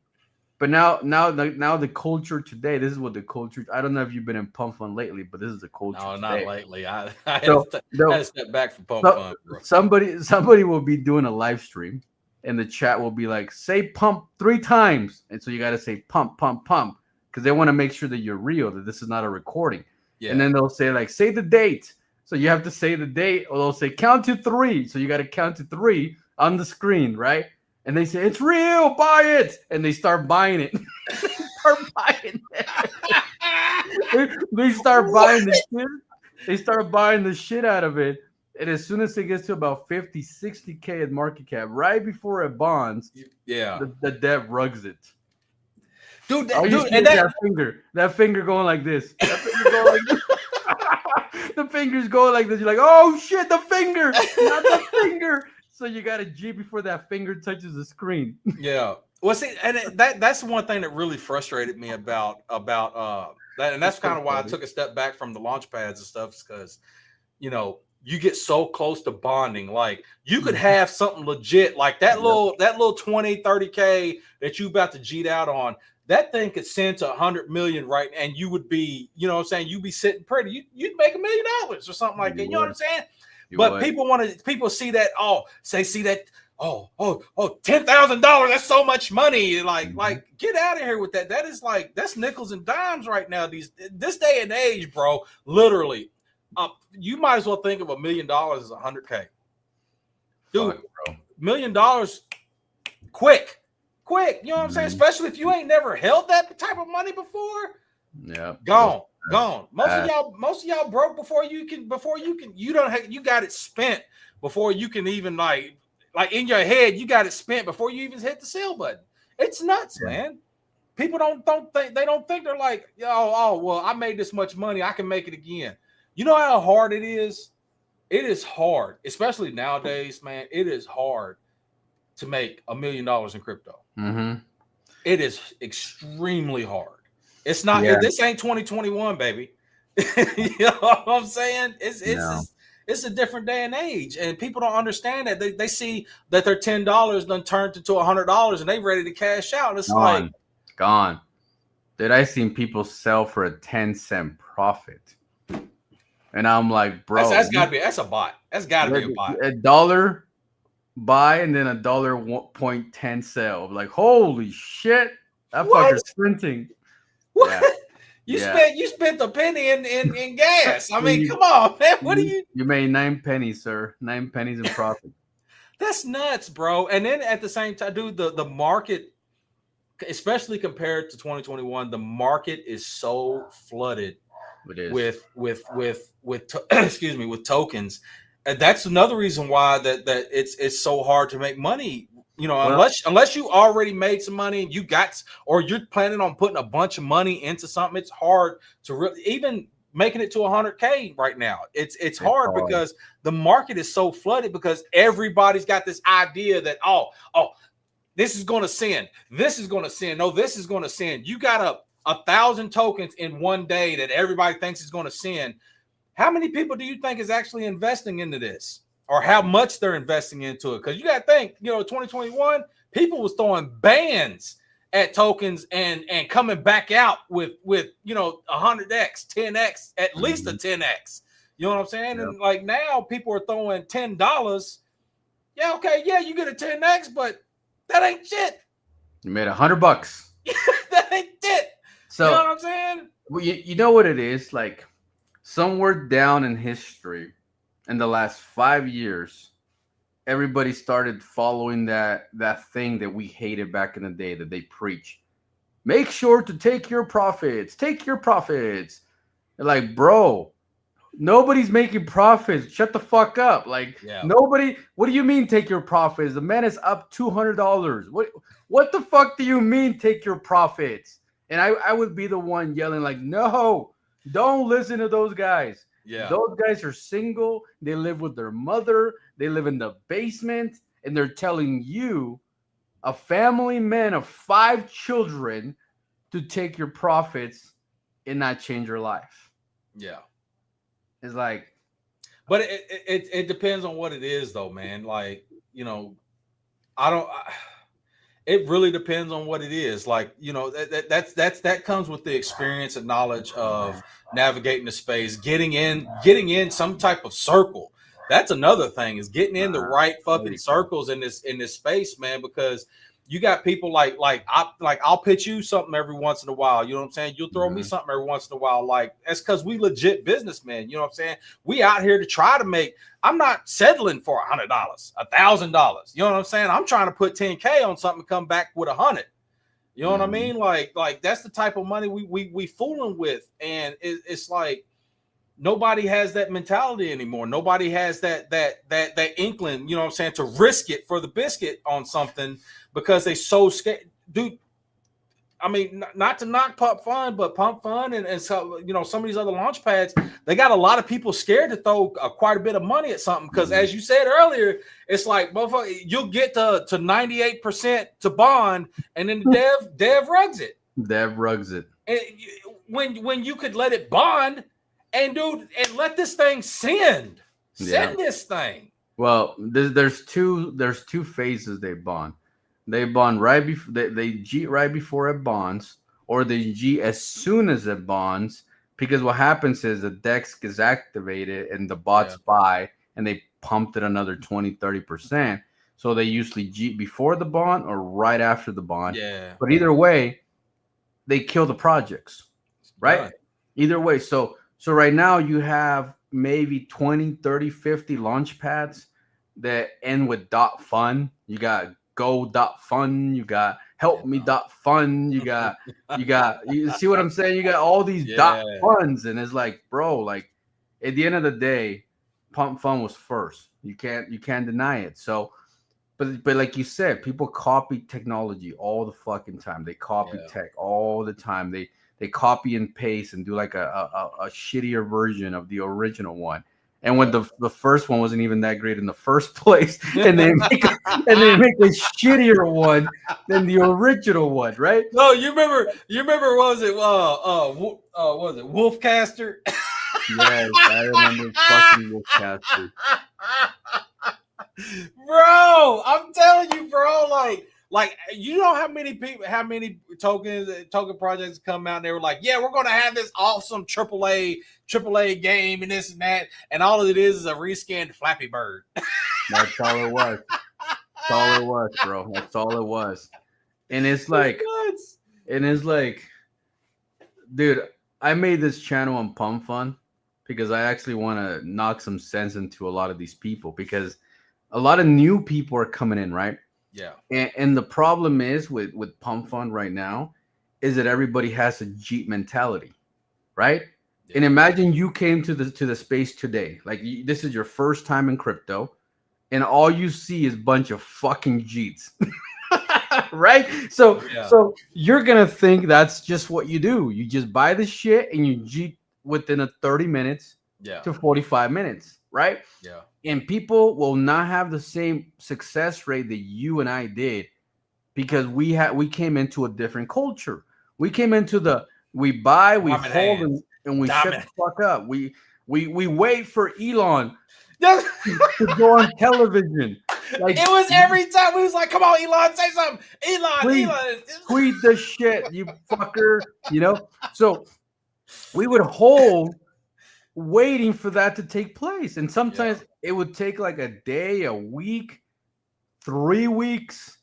But now the culture today, this is what the culture. I don't know if you've been in pump fund lately, but this is the culture. No, today. not lately. I had to step back from pump fund. Bro. Somebody will be doing a live stream, and the chat will be like, "Say pump 3 times," and so you got to say pump, pump, pump, because they want to make sure that you're real, that this is not a recording. Yeah. And then they'll say like, "Say the date," so you have to say the date, or they'll say count to 3, so you got to count to 3 on the screen, right? And they say, it's real, buy it. And they start buying it. They start buying the shit. They start buying the shit out of it. And as soon as it gets to about 50, 60K at market cap, right before it bonds, the debt rugs it. Dude, and that finger going like this. That finger going like this. The finger's going like this. You're like, oh shit, the finger, not the finger. So you got to G before that finger touches the screen. Yeah. Well, see, and that's one thing that really frustrated me about that, and that's kind of why I took a step back from the launch pads and stuff, is because, you know, you get so close to bonding. Like you could have something legit, like that little 20, 30K that you about to G'd out on. That thing could send to 100 million, right? And you would be, you know what I'm saying? You'd be sitting pretty. You'd make $1 million or something like that. You know what I'm saying? But people see that, $10,000, that's so much money. Like get out of here with that. That is like, that's nickels and dimes right now. This day and age, bro, literally, you might as well think of $1 million as 100K. Dude, $1 million quick. You know what I'm saying? Especially if you ain't never held that type of money before. Yeah. Gone. Most of y'all broke before you got it spent before you can even like in your head, you got it spent before you even hit the sell button. It's nuts, man. People don't think they're like, well, I made this much money, I can make it again. You know how hard it is? It is hard, especially nowadays, man. It is hard to make $1 million in crypto. Mm-hmm. It is extremely hard. It's not. This ain't 2021, baby. You know what I'm saying? It's a different day and age, and people don't understand that. They see that their $10 done turned into $100, and they ready to cash out. And it's gone. Dude, I seen people sell for a 10-cent profit, and I'm like, bro, that's gotta be. That's a bot. That's gotta be a bot. $1 buy and then $1.10 sell. Like, holy shit, that fucker's printing. What? Yeah. You spent a penny in gas. I mean, come on, man. What do you? You made 9 pennies, sir. 9 pennies in profit. That's nuts, bro. And then at the same time, dude, the market, especially compared to 2021, the market is so flooded with tokens. And that's another reason why that it's so hard to make money. You know, unless you already made some money and you're planning on putting a bunch of money into something, it's hard to really even making it to 100K right now. It's hard because the market is so flooded because everybody's got this idea that this is going to send. This is going to send. No, this is going to send. You got 1,000 tokens in one day that everybody thinks is going to send. How many people do you think is actually investing into this? Or how much they're investing into it? Because you got to think, 2021, people was throwing bans at tokens and coming back out with 100x, 10x, at least a 10x. You know what I'm saying? Yep. And like now, people are throwing $10. Yeah, okay, yeah, you get a 10x, but that ain't shit. You made $100. That ain't it. So you know what I'm saying? Well, you know what it is? Like somewhere down in history, in the last 5 years, everybody started following that thing that we hated back in the day that they preach. Make sure to take your profits. Take your profits. They're like, bro, nobody's making profits. Shut the fuck up. Like Yeah. nobody. What do you mean take your profits? The man is up $200. What the fuck do you mean take your profits? And I would be the one yelling like, no, don't listen to those guys. Yeah. Those guys are single. They live with their mother. They live in the basement, and they're telling you, a family man of 5 children, to take your profits and not change your life. Yeah. It's like, but it depends on what it is, though, man. Like, you know, it really depends on what it is. Like, you know, that comes with the experience and knowledge of navigating the space, getting in some type of circle. That's another thing, is getting in the right fucking circles in this space, man, because you got people like I'll pitch you something every once in a while. You know what I'm saying? You'll throw me something every once in a while. Like, that's because we legit businessmen. You know what I'm saying? We out here to try to make. I'm not settling for $100, $1,000. You know what I'm saying? I'm trying to put 10K on something and come back with 100. You know what I mean? Like that's the type of money we fooling with, and it's like nobody has that mentality anymore. Nobody has that inkling. You know what I'm saying? To risk it for the biscuit on something. Because they so scared, dude. I mean, not to knock Pump Fun, but Pump Fun and so, you know, some of these other launch pads, they got a lot of people scared to throw quite a bit of money at something. Because as you said earlier, it's like, motherfucker, you'll get to 98% to bond, and then the dev rugs it. Dev rugs it. And when you could let it bond, and dude, and let this thing send this thing. Well, there's two phases they bond. They bond right before they G right before it bonds, or they G as soon as it bonds. Because what happens is the DEX gets activated and the bots buy, and they pumped it another 20-30%. So they usually G before the bond or right after the bond. Yeah. But either way, they kill the projects, right? Right. Either way. So right now you have maybe 20, 30, 50 launch pads that end with .fun. You got go.fun, you got helpme.fun, you see what I'm saying? You got all these .funs, and it's like, bro, like at the end of the day, Pump Fun was first. You can't deny it. So but like you said, people copy technology all the fucking time. They copy tech all the time. They copy and paste and do like a shittier version of the original one. And when the first one wasn't even that great in the first place, and they make a shittier one than the original one, right? No, you remember what was it Wolfcaster? Yes, I remember fucking Wolfcaster. Bro, I'm telling you, bro, like you know how many token projects come out and they were like, yeah, we're gonna have this awesome AAA game and this and that, and all of it is a rescanned Flappy Bird. That's all it was. That's all it was, bro. That's all it was. And it's like, dude, I made this channel on Pump Fun because I actually want to knock some sense into a lot of these people, because a lot of new people are coming in, right? Yeah. And the problem is with Pump Fun right now is that everybody has a Jeep mentality, right? Yeah. And imagine you came to the space today, like this is your first time in crypto, and all you see is a bunch of fucking Jeets, right? So you're gonna think that's just what you do. You just buy the shit and you Jeep within a 30 minutes to 45 minutes, right? Yeah. And people will not have the same success rate that you and I did, because we came into a different culture. We came into we buy, we hold, and we shut the fuck up. We wait for Elon to go on television. Like, it was every time we was like, come on, Elon, say something. Elon. Tweet the shit, you fucker. You know? So we would hold waiting for that to take place. And sometimes it would take like a day, a week, 3 weeks,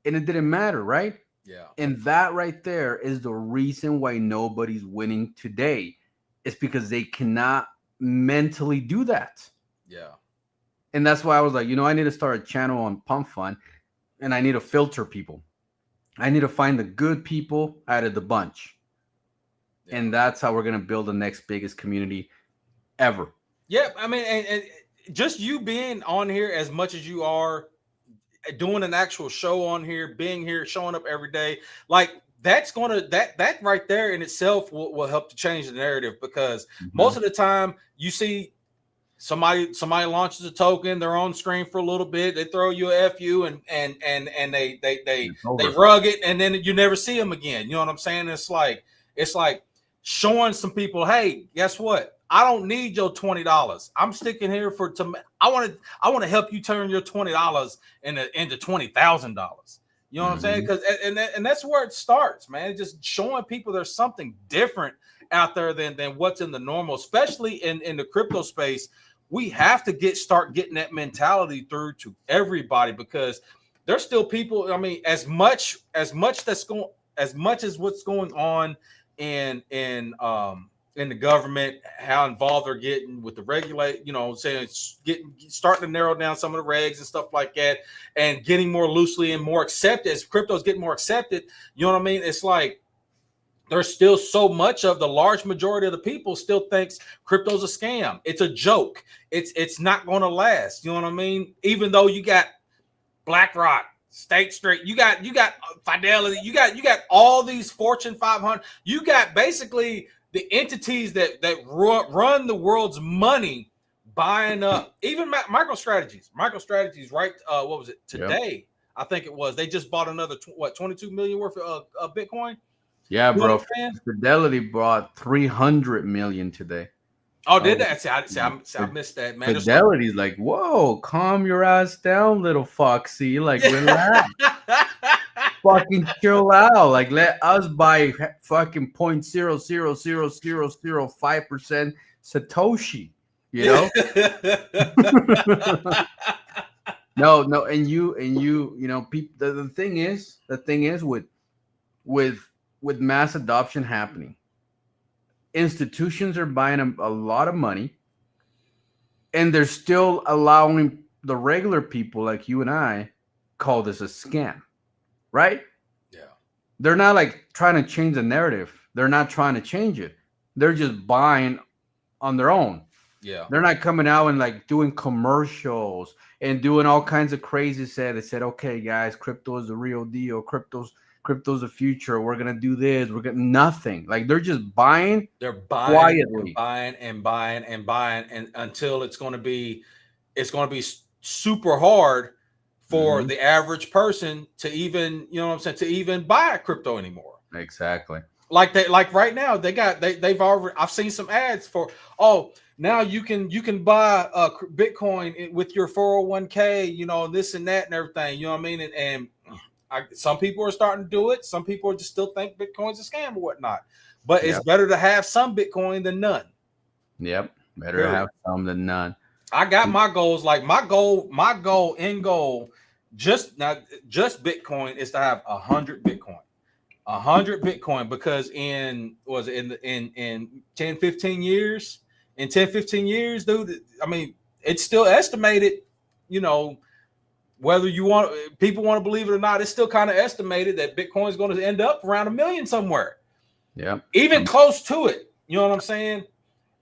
and it didn't matter, right? Yeah. And that right there is the reason why nobody's winning today. It's because they cannot mentally do that. Yeah. And that's why I was like, I need to start a channel on Pump Fun, and I need to filter people. I need to find the good people out of the bunch. Yeah. And that's how we're going to build the next biggest community ever. Yeah, I mean, and just you being on here as much as you are, doing an actual show on here, being here, showing up every day, like that's gonna that right there in itself will help to change the narrative, because most of the time you see somebody launches a token, they're on screen for a little bit, they throw you a FU and they rug it, and then you never see them again. You know what I'm saying? It's like showing some people, hey, guess what? I don't need your $20. I'm sticking here I want to help you turn your $20 into $20,000. You know what I'm saying? Because and that's where it starts, man. Just showing people there's something different out there than what's in the normal, especially in the crypto space. We have to start getting that mentality through to everybody, because there's still people. I mean, as much as what's going on in the government, how involved they're getting with the regulate, starting to narrow down some of the regs and stuff like that, and getting more loosely and more accepted as crypto's getting more accepted. You know what I mean? It's like there's still so much of the large majority of the people still thinks crypto's a scam. It's a joke. It's not going to last. You know what I mean? Even though you got BlackRock, State Street, you got Fidelity, you got all these Fortune 500, you got basically the entities that run the world's money buying up, even MicroStrategies, right? What was it today? Yep. I think it was. They just bought another 22 million worth of Bitcoin. Yeah, bro. Fidelity bought 300 million today. Oh, did that? I missed that, man. Fidelity's like, whoa, calm your ass down, little foxy. Like, relax. Fucking chill out. Like, let us buy fucking 0.00005% Satoshi. You know? No, and you people. The thing is, with mass adoption happening, institutions are buying a lot of money, and they're still allowing the regular people like you and I call this a scam. Right? Yeah. They're not like trying to change the narrative. They're not trying to change it. They're just buying on their own. Yeah. They're not coming out and like doing commercials and doing all kinds of crazy stuff. They said, okay, guys, crypto is the real deal. Crypto's the future. We're gonna do this. We're gonna nothing. Like they're just buying. They're buying quietly. And buying and until it's gonna be super hard for the average person to even, to even buy crypto anymore. Exactly. Like right now, they've already, I've seen some ads for, now you can buy Bitcoin with your 401k, this and that and everything. You know what I mean? And some people are starting to do it. Some people just still think Bitcoin's a scam or whatnot. But it's better to have some Bitcoin than none. Yep. Better to have some than none. I got my goals. Like my end goal, just Bitcoin is to have 100 Bitcoin. 100 Bitcoin, because in 10, 15 years, dude, I mean, it's still estimated, whether people want to believe it or not, it's still kind of estimated that Bitcoin is going to end up around 1 million somewhere. Yeah. Even close to it. You know what I'm saying?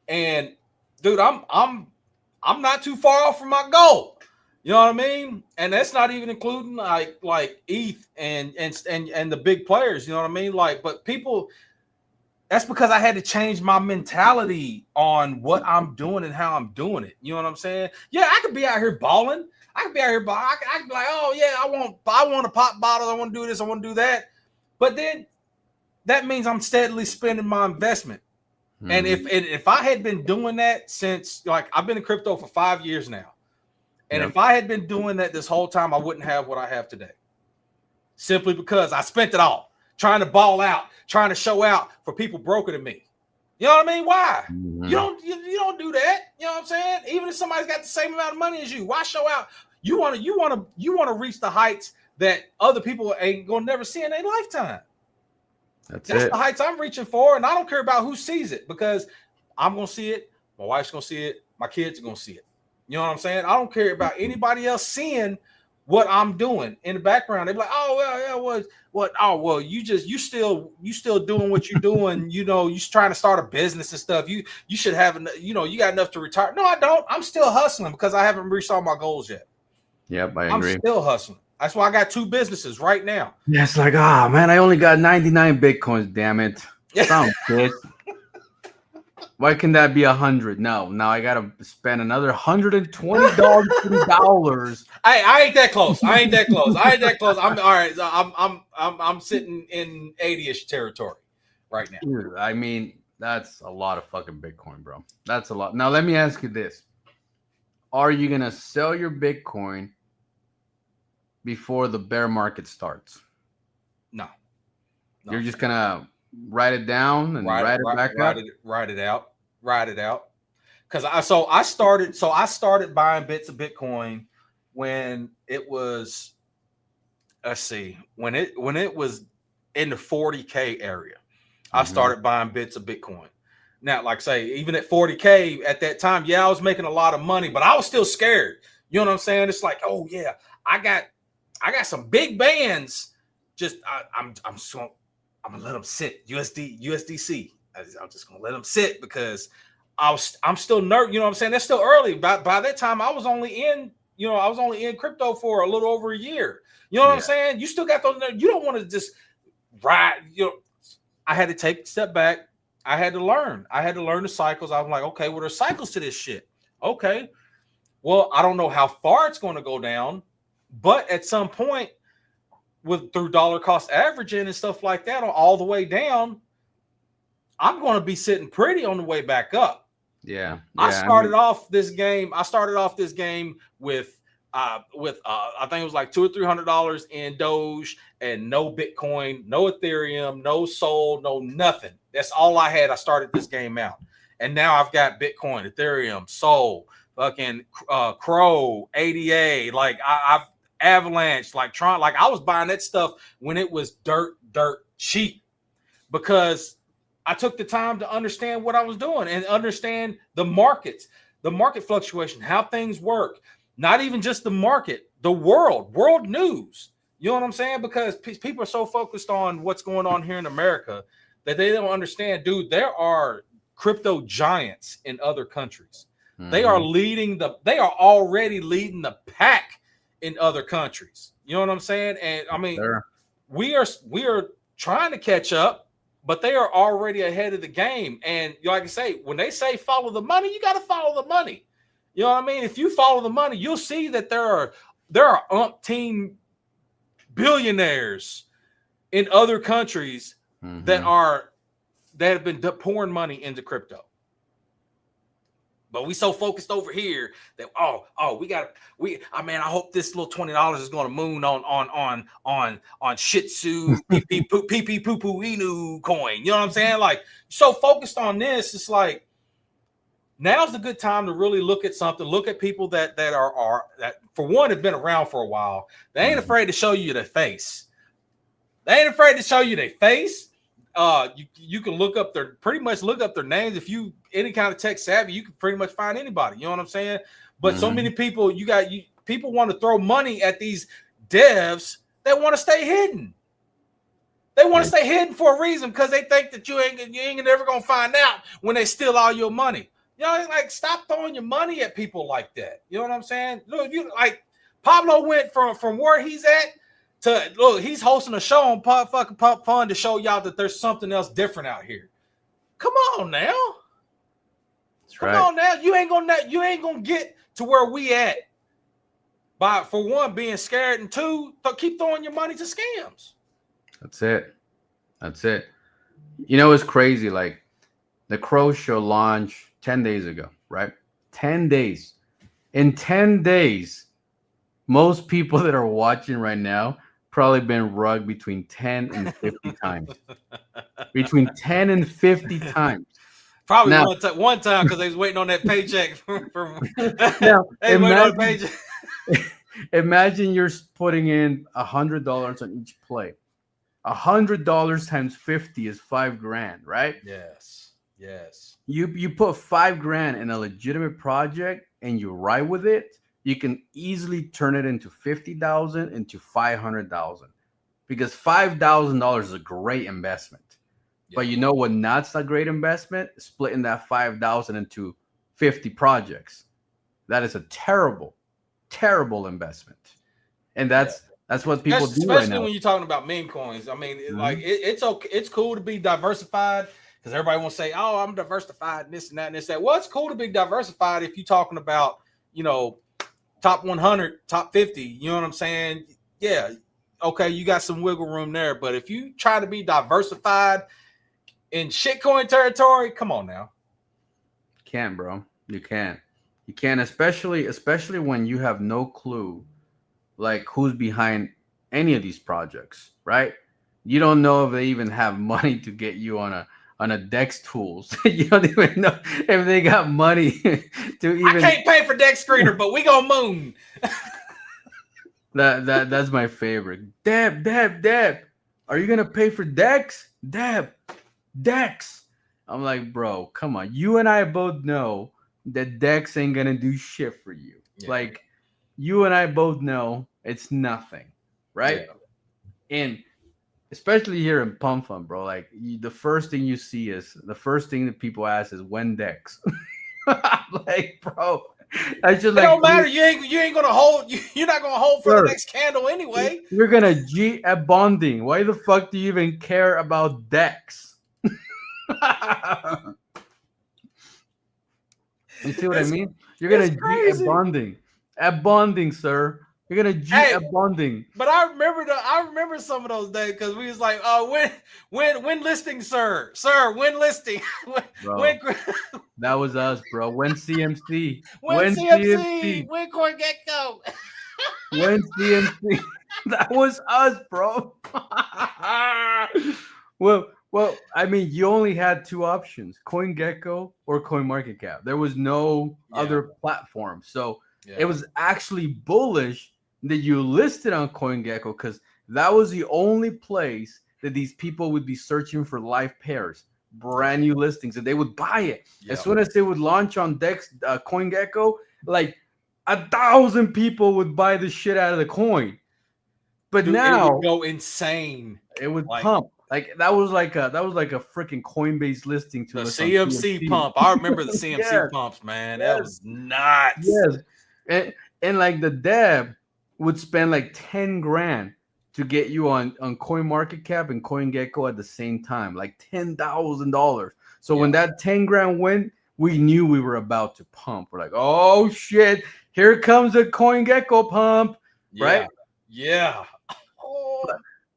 And dude, I'm not too far off from my goal. You know what I mean? And that's not even including like ETH and the big players. You know what I mean? Like, but people, that's because I had to change my mentality on what I'm doing and how I'm doing it. You know what I'm saying? Yeah, I could be out here balling. I could be I could be like, oh yeah, I want to pop bottles. I want to do this. I want to do that. But then that means I'm steadily spending my investment. And if I had been doing that since, like, I've been in crypto for 5 years now, and if I had been doing that this whole time, I wouldn't have what I have today. Simply because I spent it all trying to ball out, trying to show out for people broker than me. You know what I mean? Why? You don't do that. You know what I'm saying? Even if somebody's got the same amount of money as you, why show out? You want to reach the heights that other people ain't gonna never see in their lifetime. That's the heights I'm reaching for, and I don't care about who sees it, because I'm gonna see it, my wife's gonna see it, my kids are gonna see it. You know what I'm saying? I don't care about anybody else seeing what I'm doing in the background. They're like, oh well, yeah, what? Oh well, you still doing what you're doing. You know, you trying to start a business and stuff. You should have, you know, you got enough to retire. No, I don't. I'm still hustling because I haven't reached all my goals yet. Yep, I agree. I'm still hustling. That's why I got 2 businesses right now. Yeah, it's like, oh man, I only got 99 Bitcoins. Damn it. Sounds good. Why can that be 100? No, now I gotta spend another $120. I ain't that close. I ain't that close. I'm all right. So I'm sitting in 80ish territory right now. Dude, I mean, that's a lot of fucking Bitcoin, bro. That's a lot. Now let me ask you this: are you gonna sell your Bitcoin before the bear market starts? No. You're just gonna write it down and write it back up. Write it out. Because I started buying bits of Bitcoin when it was, let's see, when it was in the 40K area. I started buying bits of Bitcoin. Now, like I say, even at 40K at that time, yeah, I was making a lot of money, but I was still scared. You know what I'm saying? It's like, oh yeah, I got some big bands. Just I'm gonna let them sit. USDC. I'm just gonna let them sit because I'm still nervous. You know what I'm saying? That's still early. By that time, I was only in crypto for a little over a year. You know what I'm saying? You still got those. You don't want to just ride. You know, I had to take a step back. I had to learn. The cycles. I'm like, okay, well, there's cycles to this shit. Okay, well, I don't know how far it's going to go down, but at some point, through dollar cost averaging and stuff like that, all the way down, I'm going to be sitting pretty on the way back up. Yeah. I started off this game with I think it was like $200 or $300 in Doge and no Bitcoin, no Ethereum, no Sol, no nothing. That's all I had. I started this game out, and now I've got Bitcoin, Ethereum, Sol, fucking CRO, ADA. Like I've Avalanche, like Tron. Like I was buying that stuff when it was dirt cheap because I took the time to understand what I was doing and understand the markets, the market fluctuation, how things work. Not even just the market, the world news. You know what I'm saying? Because people are so focused on what's going on here in America that they don't understand, dude, there are crypto giants in other countries. They are already leading the pack in other countries. You know what I'm saying? And I mean, we are trying to catch up, but they are already ahead of the game. And like I say, when they say follow the money, you got to follow the money. You know what I mean? If you follow the money, you'll see that there are umpteen billionaires in other countries that have been pouring money into crypto. But we so focused over here that I hope this little $20 is going to moon on Shih Tzu pee poo inu coin. You know what I'm saying? Like so focused on this, it's like now's a good time to really look at something. Look at people that for one have been around for a while. They ain't afraid to show you their face. You can pretty much look up their names. If you any kind of tech savvy, you can pretty much find anybody. You know what I'm saying? But so many people, people want to throw money at these devs that want to stay hidden. They want to stay hidden for a reason because they think that you ain't never gonna find out when they steal all your money. You know, like stop throwing your money at people like that. You know what I'm saying? Look, like Pablo went from where he's at to look, he's hosting a show on Pop Fun to show y'all that there's something else different out here. Come on now. Come on now. You ain't gonna get to where we at by for one being scared and two, keep throwing your money to scams. That's it. You know, it's crazy. Like the CROSHOW launched 10 days ago, right? 10 days. In 10 days, most people that are watching right now probably been rugged between 10 and 50 times. Between 10 and 50 times. Probably now, one time because they was waiting on that paycheck from now, imagine you're putting in $100 on each play. $100 times 50 is $5,000, right? Yes. Yes. You put $5,000 in a legitimate project and you ride with it, you can easily turn it into 50,000 into 500,000 because $5,000 is a great investment. Yeah. But you know what? Not a great investment. Splitting that 5,000 into 50 projects. That is a terrible, terrible investment. And that's what people do right especially now. when you're talking about meme coins. I mean, Mhm. it's okay. It's cool to be diversified because everybody wants to say, "Oh, I'm diversified," and this and that and this that. Well, it's cool to be diversified if you're talking about, you know, top 100, top 50. You know what I'm saying? Yeah, okay, you got some wiggle room there. But if you try to be diversified in shitcoin territory, come on now. Can't, bro. You can't. You can't, especially when you have no clue like who's behind any of these projects, right? You don't know if they even have money to get you on a Dex tools. You don't even know if they got money to even. I can't pay for Dex Screener, but we gonna moon. That's my favorite. Deb. Are you gonna pay for Dex? Dex. I'm like, bro, come on. You and I both know that Dex ain't gonna do shit for you. Yeah. Like, you and I both know it's nothing, right? Yeah. And especially here in Pump Fun, bro. Like, the first thing you see is the first thing that people ask is when Dex. Like, bro, I just It like. don't matter. You ain't gonna hold. You're not gonna hold for Sure. the next candle anyway. You're gonna G at bonding. Why the fuck do you even care about Dex? You see what I mean? You're gonna G crazy. at bonding. At bonding, sir. You're gonna G Hey, at bonding. But I remember some of those days because we was like, oh, when listing, sir, when listing, Bro, when that was us, bro. When CMC. when CMC, when CoinGecko. When CMC. That was us, bro. Well, I mean, you only had two options: CoinGecko or CoinMarketCap. There was no other platform, so it was actually bullish that you listed on CoinGecko because that was the only place that these people would be searching for live pairs, brand new listings, and they would buy it as soon as they would launch on Dex CoinGecko. Like 1,000 people would buy the shit out of the coin. But Dude, now it would go insane. It would pump. Like that was like a freaking Coinbase listing to the list CMC pump. I remember the CMC pumps, man. That was nuts. Yes. And like the dev would spend like 10 grand to get you on CoinMarketCap and CoinGecko at the same time, like $10,000. So when that 10 grand went, we knew we were about to pump. We're like, oh shit, here comes a CoinGecko pump, right? Yeah.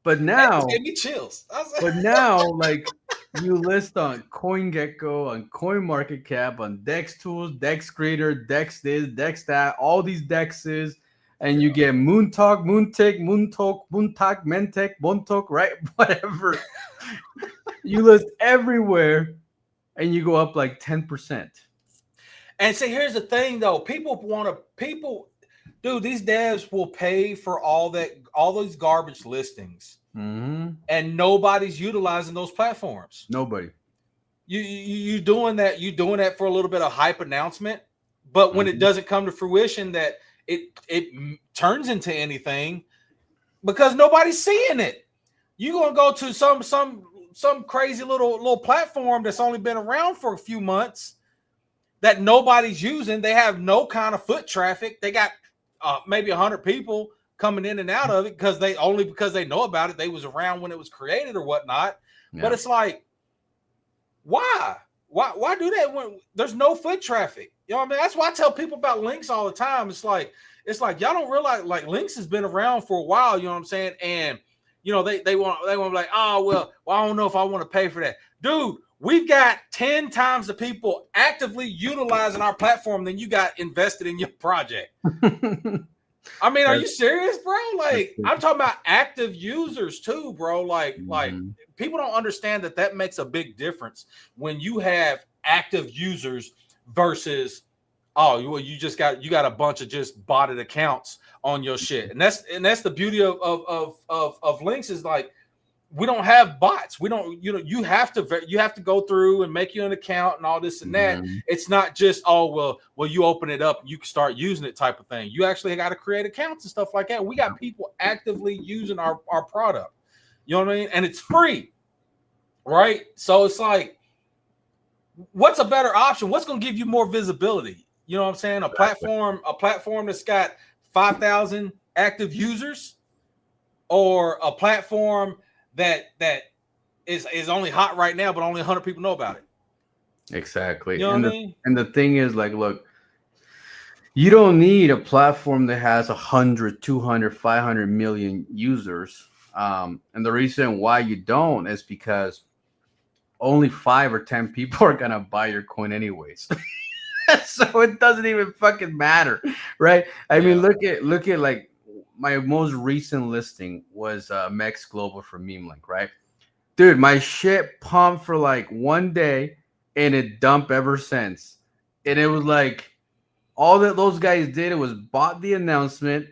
But now, that gave me chills. But now, like, you list on CoinGecko, on CoinMarketCap, on Dex Tools, Dex Creator, Dex this, Dex that, all these Dexes, and you get Moontalk, Moontick, Mentek, Montok, right? Whatever. You list everywhere, and you go up like 10%. And see, here's the thing, though. Dude, these devs will pay for all those garbage listings, and nobody's utilizing those platforms. Nobody. You doing that? You doing that for a little bit of hype announcement, but when it doesn't come to fruition, that it turns into anything because nobody's seeing it. You gonna go to some crazy little platform that's only been around for a few months that nobody's using. They have no kind of foot traffic. They got maybe 100 people coming in and out of it because they know about it. They was around when it was created or whatnot. Yeah. But it's like, why do that when there's no foot traffic? You know what I mean? That's why I tell people about links all the time. It's like y'all don't realize like links has been around for a while. You know what I'm saying? And you know they want to be like, oh well, I don't know if I want to pay for that, dude. We've got 10 times the people actively utilizing our platform than you got invested in your project. I mean, are you serious, bro? Like, I'm talking about active users too, bro. Like people don't understand that makes a big difference when you have active users versus you got a bunch of just botted accounts on your shit. And that's the beauty of links is like we don't have bots. We don't, you have to go through and make you an account and all this and that. It's not just, well, you open it up and you can start using it type of thing. You actually got to create accounts and stuff like that. We got people actively using our product. You know what I mean? And it's free, right? So it's like, what's a better option? What's going to give you more visibility? You know what I'm saying? A platform that's got 5,000 active users, or a platform that is only hot right now, but only 100 people know about it. Exactly. You know what I mean? And the thing is, like, look, you don't need a platform that has 100, 200, 500 million users. And the reason why you don't is because only 5 or 10 people are gonna buy your coin anyways. So it doesn't even fucking matter, right? I mean, look at like my most recent listing was Mex Global for Meme Link, right? Dude, my shit pumped for like one day and it dumped ever since. And it was like all that those guys did was bought the announcement,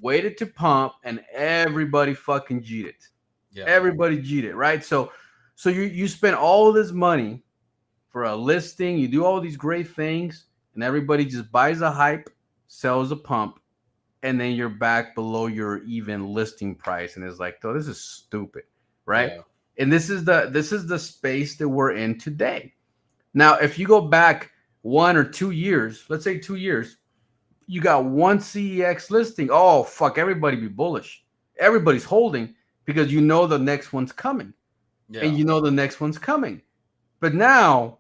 waited to pump, and everybody fucking G'd it. Yeah. Everybody G'd it, right? So you spend all this money for a listing, you do all these great things, and everybody just buys a hype, sells a pump, and then you're back below your even listing price, and it's like, oh, this is stupid, right? Yeah. And this is the space that we're in today. Now, if you go back 1 or 2 years, let's say 2 years, you got one CEX listing. Oh, fuck, everybody be bullish. Everybody's holding because you know the next one's coming. Yeah. And you know the next one's coming. But now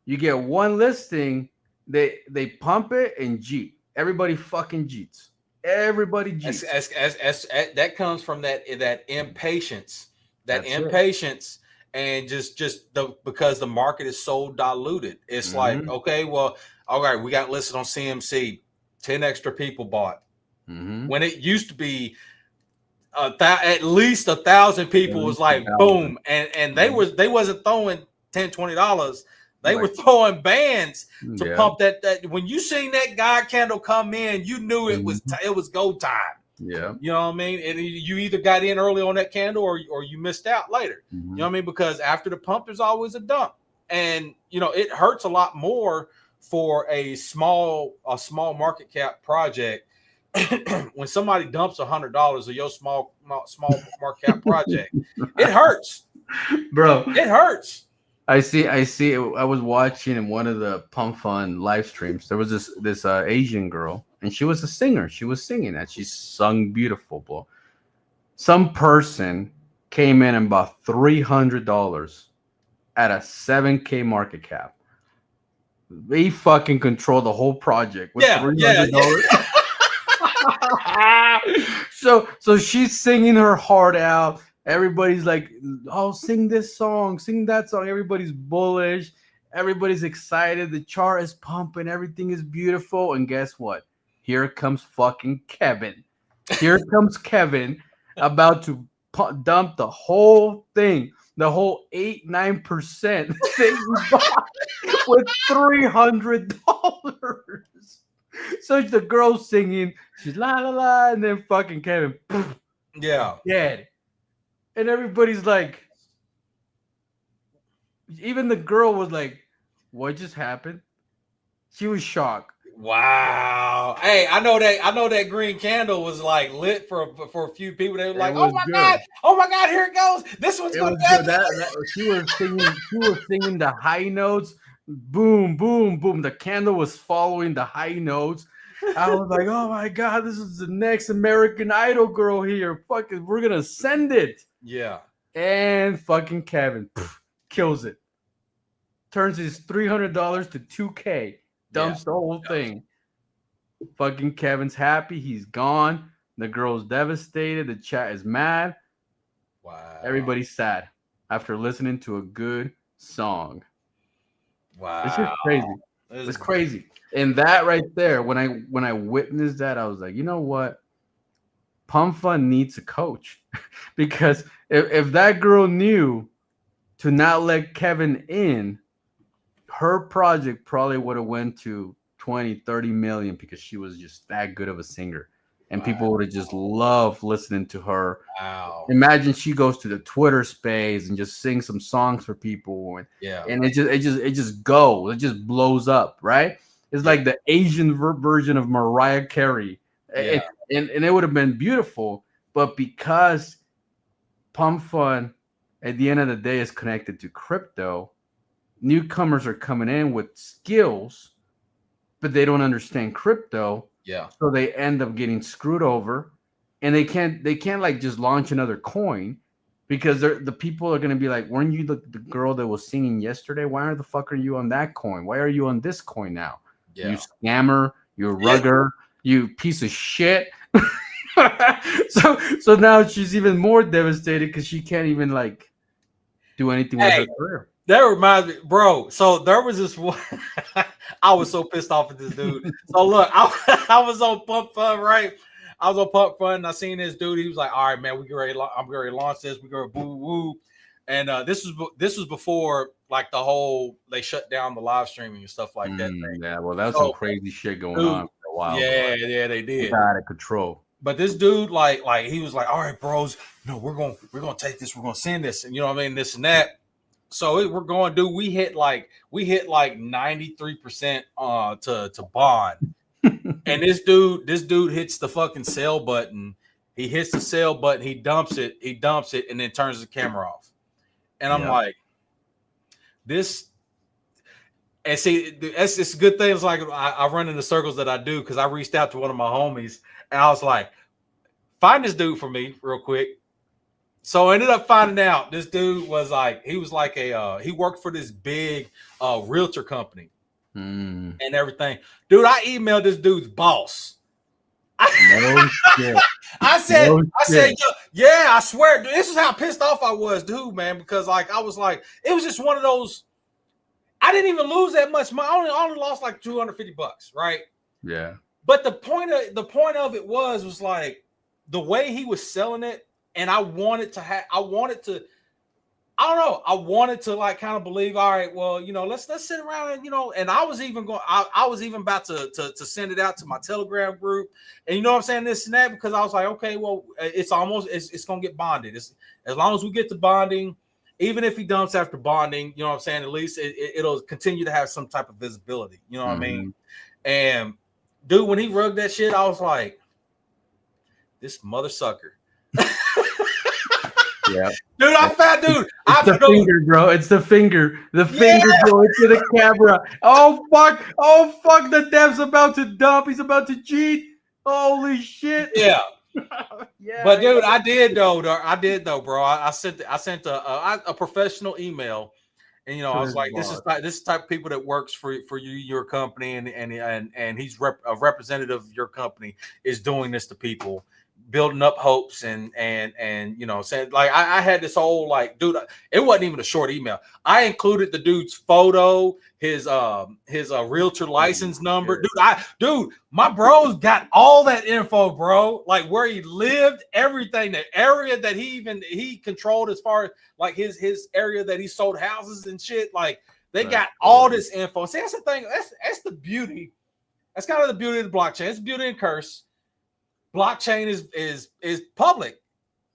you get one listing, they pump it and Jeet. Everybody fucking Jeets. Everybody Jeets. As that comes from that impatience. That That's impatience it. And just because the market is so diluted. It's like, okay, well, all right, we got listed on CMC, 10 extra people bought. When it used to be at least 1,000 people was like boom, and they wasn't throwing $10-$20. They were throwing bands to pump that. When you seen that God candle come in, you knew it was go time. Yeah, you know what I mean. And you either got in early on that candle or you missed out later. You know what I mean? Because after the pump, there's always a dump, and it hurts a lot more for a small market cap project. When somebody dumps $100 of your small market cap project, it hurts, bro. It hurts. I see. I was watching in one of the Pump Fun live streams. There was this Asian girl, and she was a singer. She was singing, and she sung beautiful, bro. Some person came in and bought $300 at a 7K market cap. They fucking control the whole project with $300. So she's singing her heart out. Everybody's like, oh, sing this song, sing that song. Everybody's bullish. Everybody's excited. The chart is pumping. Everything is beautiful. And guess what? Here comes fucking Kevin. Here comes Kevin about to dump the whole thing, the whole 8-9% thing with $300. So the girl's singing, she's la la la, and then fucking Kevin, dead. And everybody's like, even the girl was like, what just happened? She was shocked. Wow. Hey, I know that green candle was like lit for a few people. They were like, oh my God, here it goes. This one's gonna be she was singing the high notes. Boom, boom, boom. The candle was following the high notes. I was like, oh my God, this is the next American Idol girl here. Fucking, we're gonna send it. Yeah. And fucking Kevin kills it. Turns his $300 to $2K. Dumps the whole thing. Fucking Kevin's happy. He's gone. The girl's devastated. The chat is mad. Wow. Everybody's sad after listening to a good song. Wow. It's just crazy. It's crazy. And that right there, when I witnessed that, I was like, you know what? Pump Fun needs a coach. Because if that girl knew to not let Kevin in, her project probably would have went to 20, 30 million because she was just that good of a singer. and people would have just loved listening to her. Wow. Imagine she goes to the Twitter space and just sings some songs for people, and it just goes, it just blows up, right? It's like the Asian version of Mariah Carey, and it would have been beautiful, but because Pump Fun at the end of the day is connected to crypto, newcomers are coming in with skills, but they don't understand crypto. Yeah. So they end up getting screwed over, and they can't like just launch another coin because the people are going to be like, weren't you the girl that was singing yesterday? Why the fuck are you on that coin? Why are you on this coin now? Yeah. You scammer, you rugger, you piece of shit. so now she's even more devastated because she can't even like do anything with her career. That reminds me, bro. So there was this one. I was so pissed off at this dude. So look, I was on Pump Fun, right? I was on Pump Fun, and I seen this dude. He was like, "All right, man, I'm ready to launch this. We go boo woo." And this was before like the whole they shut down the live streaming and stuff like that. Yeah, well, that was some crazy shit going on for a while. Yeah, they did. Out of control. But this dude, like he was like, "All right, bros, no, we're gonna take this. We're gonna send this, and you know what I mean, this and that." So we're going, dude. We hit like 93% to bond, and this dude hits the fucking sell button. He hits the sell button. He dumps it, and then turns the camera off. And I'm like, this. And see, it's good things like I run in the circles that I do because I reached out to one of my homies and I was like, find this dude for me real quick. So I ended up finding out this dude was like, he worked for this big realtor company and everything. Dude, I emailed this dude's boss. No shit. I said, yeah, I swear, dude, this is how pissed off I was, dude, man, because like I was like, it was just one of those. I didn't even lose that much money. I only lost like $250, right? Yeah. But the point of it was like the way he was selling it. And I wanted to like kind of believe, all right, well, you know, let's sit around and, you know, and I was even about to send it out to my Telegram group. And you know what I'm saying, this and that, because I was like, okay, well, it's going to get bonded. As long as we get to bonding, even if he dumps after bonding, you know what I'm saying, at least it'll continue to have some type of visibility. You know what I mean? And dude, when he rugged that shit, I was like, this mother sucker. Yeah, dude, It's the finger, bro. It's the finger. The finger going to the camera. Oh fuck! The dev's about to dump. He's about to cheat. Holy shit! Yeah, yeah. But dude, I did though, bro. I sent a professional email, and you know, I was like, this is the type of people that works for you, your company, and he's a representative of your company is doing this to people. Building up hopes and you know, saying like I had this whole like, dude, it wasn't even a short email. I included the dude's photo, his realtor license number. Dude, my bros got all that info, bro. Like where he lived, everything, the area that he controlled as far as like his area that he sold houses and shit. Like they got all this info. See, that's the thing. That's the beauty. That's kind of the beauty of the blockchain. It's the beauty and curse. Blockchain is public.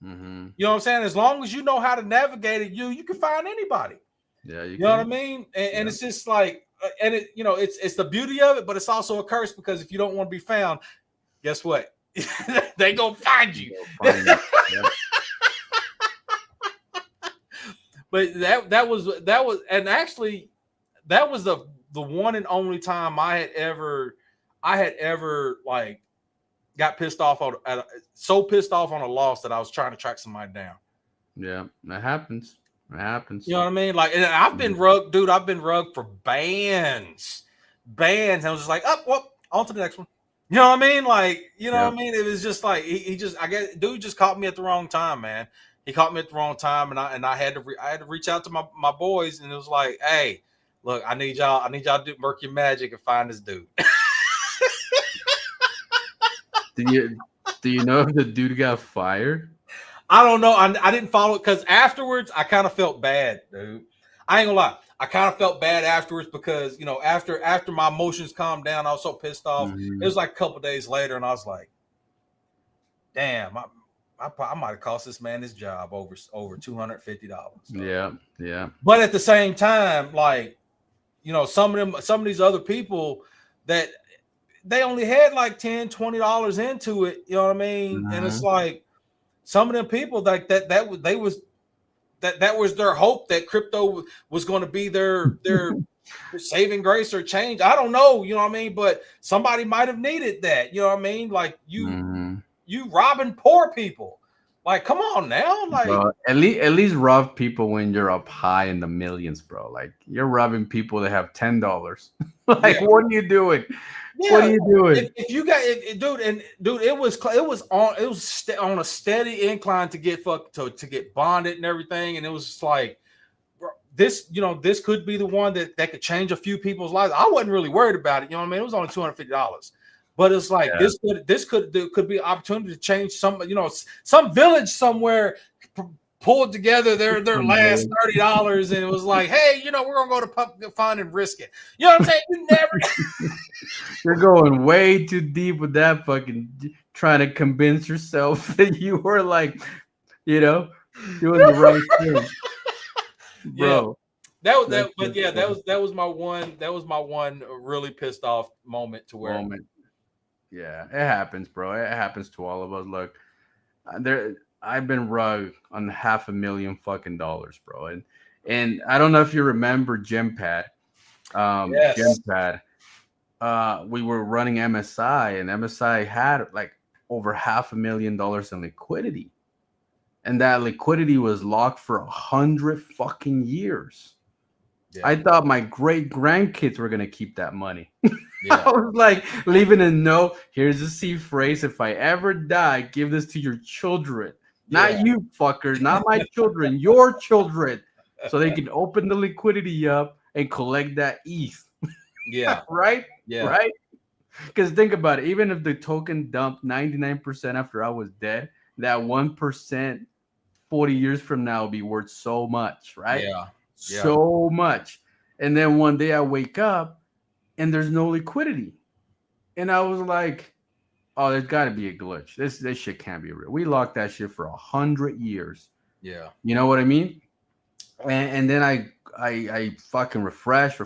You know what I'm saying? As long as you know how to navigate it, you can find anybody. Yeah, you know what I mean? And it's just like, and it, you know, it's the beauty of it, but it's also a curse because if you don't want to be found, guess what? They gonna find you. But that was, and actually, that was the one and only time I had ever like got pissed off so pissed off on a loss that I was trying to track somebody down. Yeah, that happens. It happens. You know what I mean? Like, and I've been rugged, dude. I've been rugged for bands. And I was just like, oh, well, on to the next one. You know what I mean? Like, you know what I mean? It was just like he just, I guess, dude just caught me at the wrong time, man. He caught me at the wrong time, and I had to reach out to my boys, and it was like, hey, look, I need y'all to do work your magic and find this dude. Do you know if the dude got fired? I don't know. I didn't follow it because afterwards I kind of felt bad, dude. I ain't gonna lie. I kind of felt bad afterwards because, you know, after my emotions calmed down, I was so pissed off. It was like a couple days later, and I was like, damn, I might have cost this man his job over $250. Yeah, yeah. But at the same time, like, you know, some of these other people that they only had like $10-20 into it, you know what I mean? And it's like some of them people like that was their hope that crypto was going to be their saving grace or change. I don't know, you know what I mean? But somebody might have needed that, you know what I mean? Like you robbing poor people. Like, come on now. Like, bro, at least rob people when you're up high in the millions, bro. Like you're robbing people that have $10. Like, what are you doing? yeah, What are you doing? If you got dude, it was on a steady incline to get to get bonded and everything, and it was just like, bro, this could be the one that could change a few people's lives. I wasn't really worried about it, you know what I mean? It was only $250. But it's like this could be an opportunity to change some, some village somewhere pulled together their last $30, and it was like, hey, we're gonna go to public fund and risk it. You know what I'm saying? You never. You're going way too deep with that fucking trying to convince yourself that you were like, doing the right thing, bro. Yeah. That was my one really pissed off moment to where. Yeah, it happens, bro. It happens to all of us. Look, I've been rugged on $500,000 fucking dollars, bro. And I don't know if you remember GemPad. Yes. GemPad. We were running MSI, and MSI had like over $500,000 in liquidity, and that liquidity was locked for 100 fucking years. Yeah. I thought my great grandkids were gonna keep that money. Yeah. I was like, leaving a note. Here's a C phrase. If I ever die, give this to your children, not you fuckers, not my children, your children, so they can open the liquidity up and collect that ETH. Yeah. Right? Yeah. Right? Because think about it. Even if the token dumped 99% after I was dead, that 1% 40 years from now will be worth so much, right? Yeah. So much. And then one day I wake up and there's no liquidity. And I was like, oh, there's got to be a glitch. This shit can't be real. We locked that shit for 100 years. Yeah. You know what I mean? And then I fucking refresh.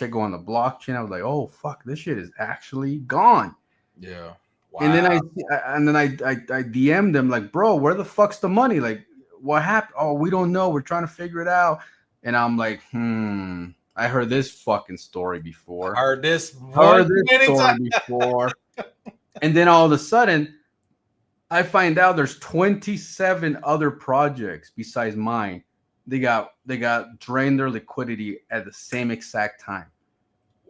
I go on the blockchain. I was like, oh fuck, this shit is actually gone. Yeah. Wow. And then I DM'd them like, bro, where the fuck's the money? Like, what happened? Oh, we don't know. We're trying to figure it out. And I'm like, I heard this fucking story before. Heard this story before. And then all of a sudden, I find out there's 27 other projects besides mine. They got drained their liquidity at the same exact time.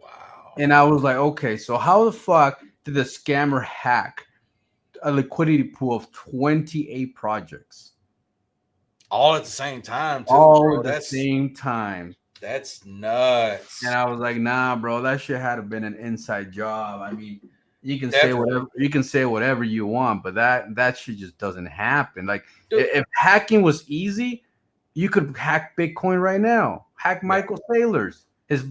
Wow. And I was like, okay, so how the fuck did the scammer hack a liquidity pool of 28 projects? All at the same time, too. All at the same time. That's nuts. And I was like, nah, bro, that shit had to been an inside job. I mean, you can say whatever you want, but that shit just doesn't happen. Like, if hacking was easy, you could hack Bitcoin right now. Hack Michael Saylor's. His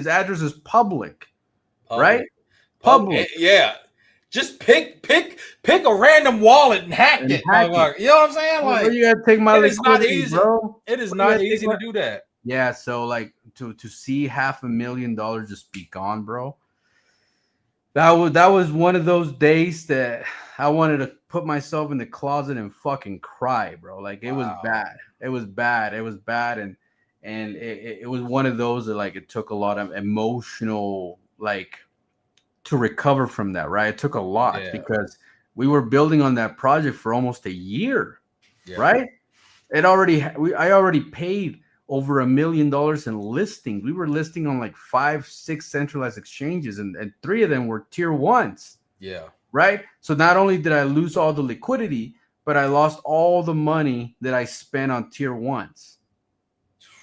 address is public. Right? Public. Yeah. Just pick a random wallet and hack it. You know what I'm saying? Like, you gotta take my liquidity, bro. It is not easy to do that. Yeah, so like to see $500,000 just be gone, bro. That was one of those days that I wanted to put myself in the closet and fucking cry, bro. Like, it was bad. It was bad. And it was one of those that, like, it took a lot of emotional, like, to recover from that, right? It took a lot because we were building on that project for almost a year, right? I already paid over $1 million in listings. We were listing on like 5-6 centralized exchanges, and 3 of them were tier 1s. Yeah. Right? So not only did I lose all the liquidity, but I lost all the money that I spent on tier 1s.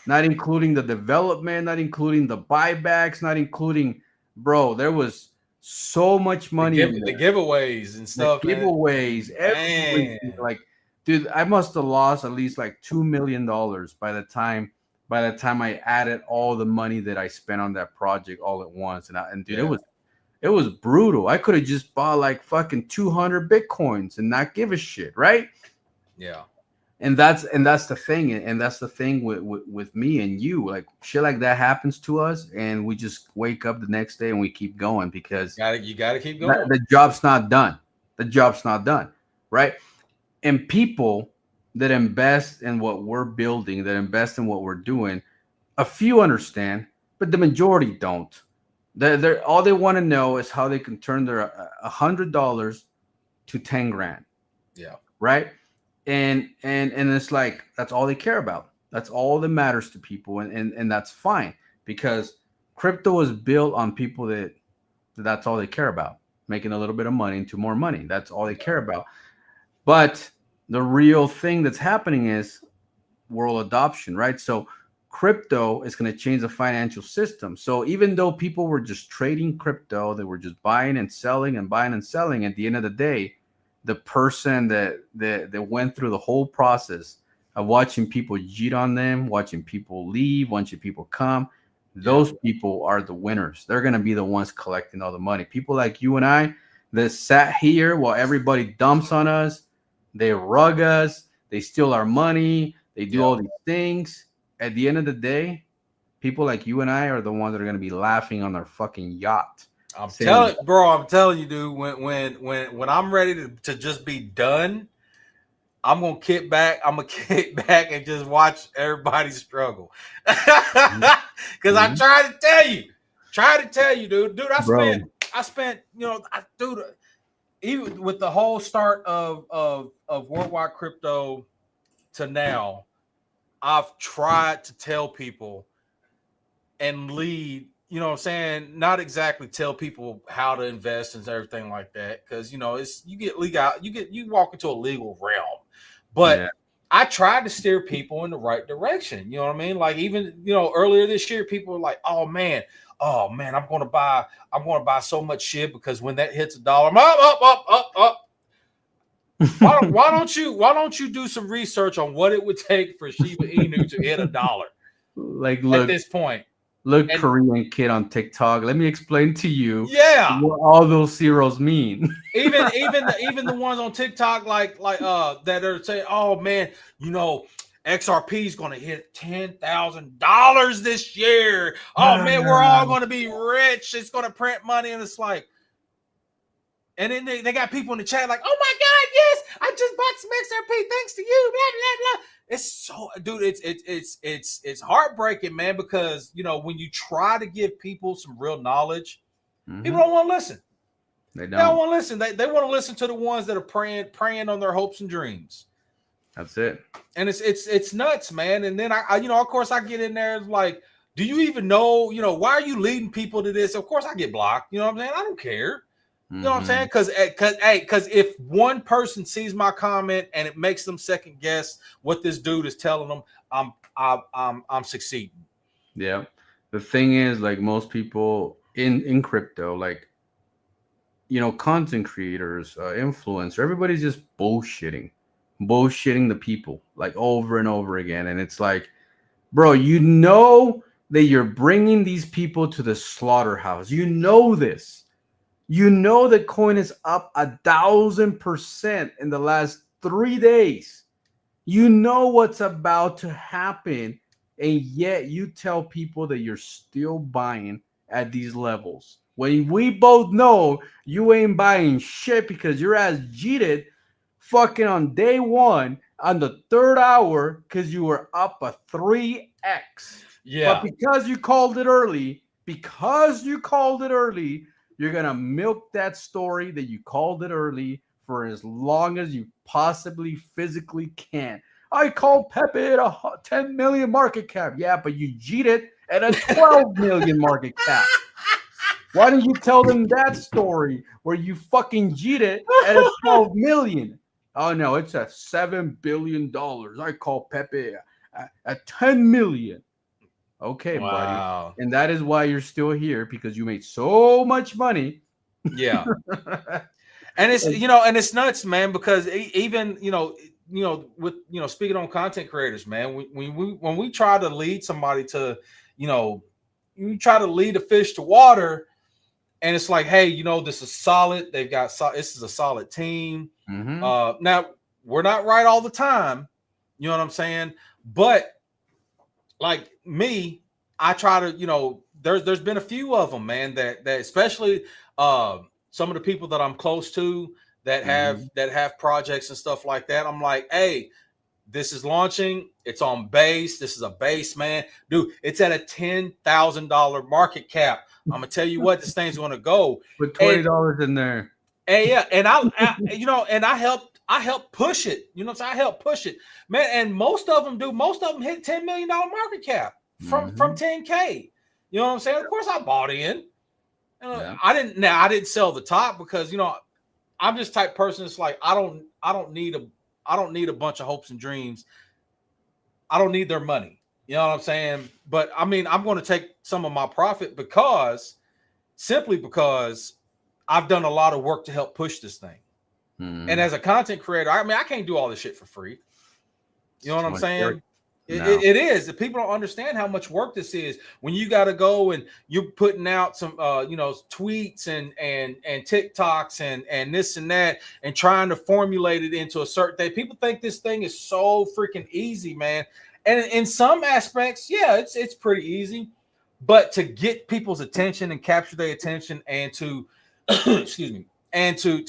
Not including the development, not including the buybacks, not including, bro, there was so much money. The giveaways and stuff. The giveaways, everything. Like, dude, I must have lost at least like $2 million by the time I added all the money that I spent on that project all at once. And dude, It was brutal. I could have just bought like fucking 200 Bitcoins and not give a shit, right? Yeah. And that's the thing, and that's the thing with me and you. Like shit like that happens to us, and we just wake up the next day and we keep going because You gotta keep going. the job's not done. The job's not done, right? And people that invest in what we're building, that invest in what we're doing, a few understand, but the majority don't. They're all they want to know is how they can turn their $100 to 10 grand. Yeah. Right. And it's like that's all they care about. That's all that matters to people, and that's fine because crypto is built on people that's all they care about, making a little bit of money into more money. That's all they care about. But the real thing that's happening is world adoption, right? So crypto is going to change the financial system. So even though people were just trading crypto, they were just buying and selling and buying and selling, at the end of the day, the person that went through the whole process of watching people cheat on them, watching people leave, watching people come, those people are the winners. They're going to be the ones collecting all the money. People like you and I that sat here while everybody dumps on us, they rug us, they steal our money, they do all these things. At the end of the day, people like you and I are the ones that are going to be laughing on their fucking yacht. I'm telling you, dude, when I'm ready to just be done, I'm gonna kick back and just watch everybody struggle. Because I tried to tell you, dude. I spent, even with the whole start of worldwide crypto to now, I've tried to tell people and lead, you know what I'm saying? Not exactly tell people how to invest and everything like that. Cause you walk into a legal realm, but I tried to steer people in the right direction. You know what I mean? Like even, earlier this year, people were like, oh man, I'm going to buy so much shit because when that hits $1, I'm up. Why don't you do some research on what it would take for Shiba Inu to hit $1? Like, look, at this point. Look, Korean kid on TikTok. Let me explain to you what all those zeros mean. even the ones on TikTok like that are saying, oh man, XRP is gonna hit $10,000 this year. Oh man, we're all gonna be rich. It's gonna print money, and it's like, and then they got people in the chat like, oh my god, yes, I just bought some XRP thanks to you. Blah blah blah. It's so, dude, it's heartbreaking, man, because when you try to give people some real knowledge, people don't want to listen. They don't want to listen. They want to listen to the ones that are preying on their hopes and dreams. That's it. And it's nuts, man. And then I of course I get in there like, do you even know, why are you leading people to this? Of course I get blocked. You know what I'm saying? I don't care. You know what I'm saying? Because if one person sees my comment and it makes them second guess what this dude is telling them, I'm succeeding. Yeah. The thing is, like most people in crypto, like content creators, influencers, everybody's just bullshitting the people like over and over again, and it's like, bro, that you're bringing these people to the slaughterhouse. This. The coin is up 1,000% in the last 3 days. What's about to happen, and yet you tell people that you're still buying at these levels. When we both know you ain't buying shit because your ass cheated fucking on day one on the 3rd hour because you were up a 3x. Yeah. But because you called it early, you're going to milk that story that you called it early for as long as you possibly physically can. I called Pepe at a 10 million market cap. Yeah, but you cheated at a 12 million market cap. Why didn't you tell them that story where you fucking cheated at a 12 million? Oh, no, it's a $7 billion. I call Pepe at 10 million. Okay, buddy. And that is why you're still here, because you made so much money. Yeah. And it's, and it's nuts, man, because even, with, speaking on content creators, man, when we try to lead somebody to, you try to lead a fish to water, and it's like, hey, you know, this is solid. They've got this is a solid team. Now we're not right all the time, you know what I'm saying? But like me, I try to, you know, there's been a few of them, man, that especially some of the people that I'm close to that have projects and stuff like that. I'm like, hey, this is launching. It's on base. This is a base, man. Dude, it's at a $10,000 market cap. I'm gonna tell you what, this thing's gonna go. Put $20 in there. And yeah, and I you know, and I helped push it. You know what I'm saying? I helped push it, man. And most of them hit $10 million market cap from 10K. You know what I'm saying? Of course, I bought in. I didn't sell the top because, you know, I'm just type person. It's like I don't need a bunch of hopes and dreams. I don't need their money. You know what I'm saying? But I mean, I'm going to take some of my profit simply because I've done a lot of work to help push this thing. And as a content creator, I mean, I can't do all this shit for free. You know what I'm saying? It is. If people don't understand how much work this is, when you got to go and you're putting out some, you know, tweets and TikToks and this and that, and trying to formulate it into a certain thing. People think this thing is so freaking easy, man. And in some aspects, yeah, it's pretty easy. But to get people's attention and capture their attention, and to excuse me, and to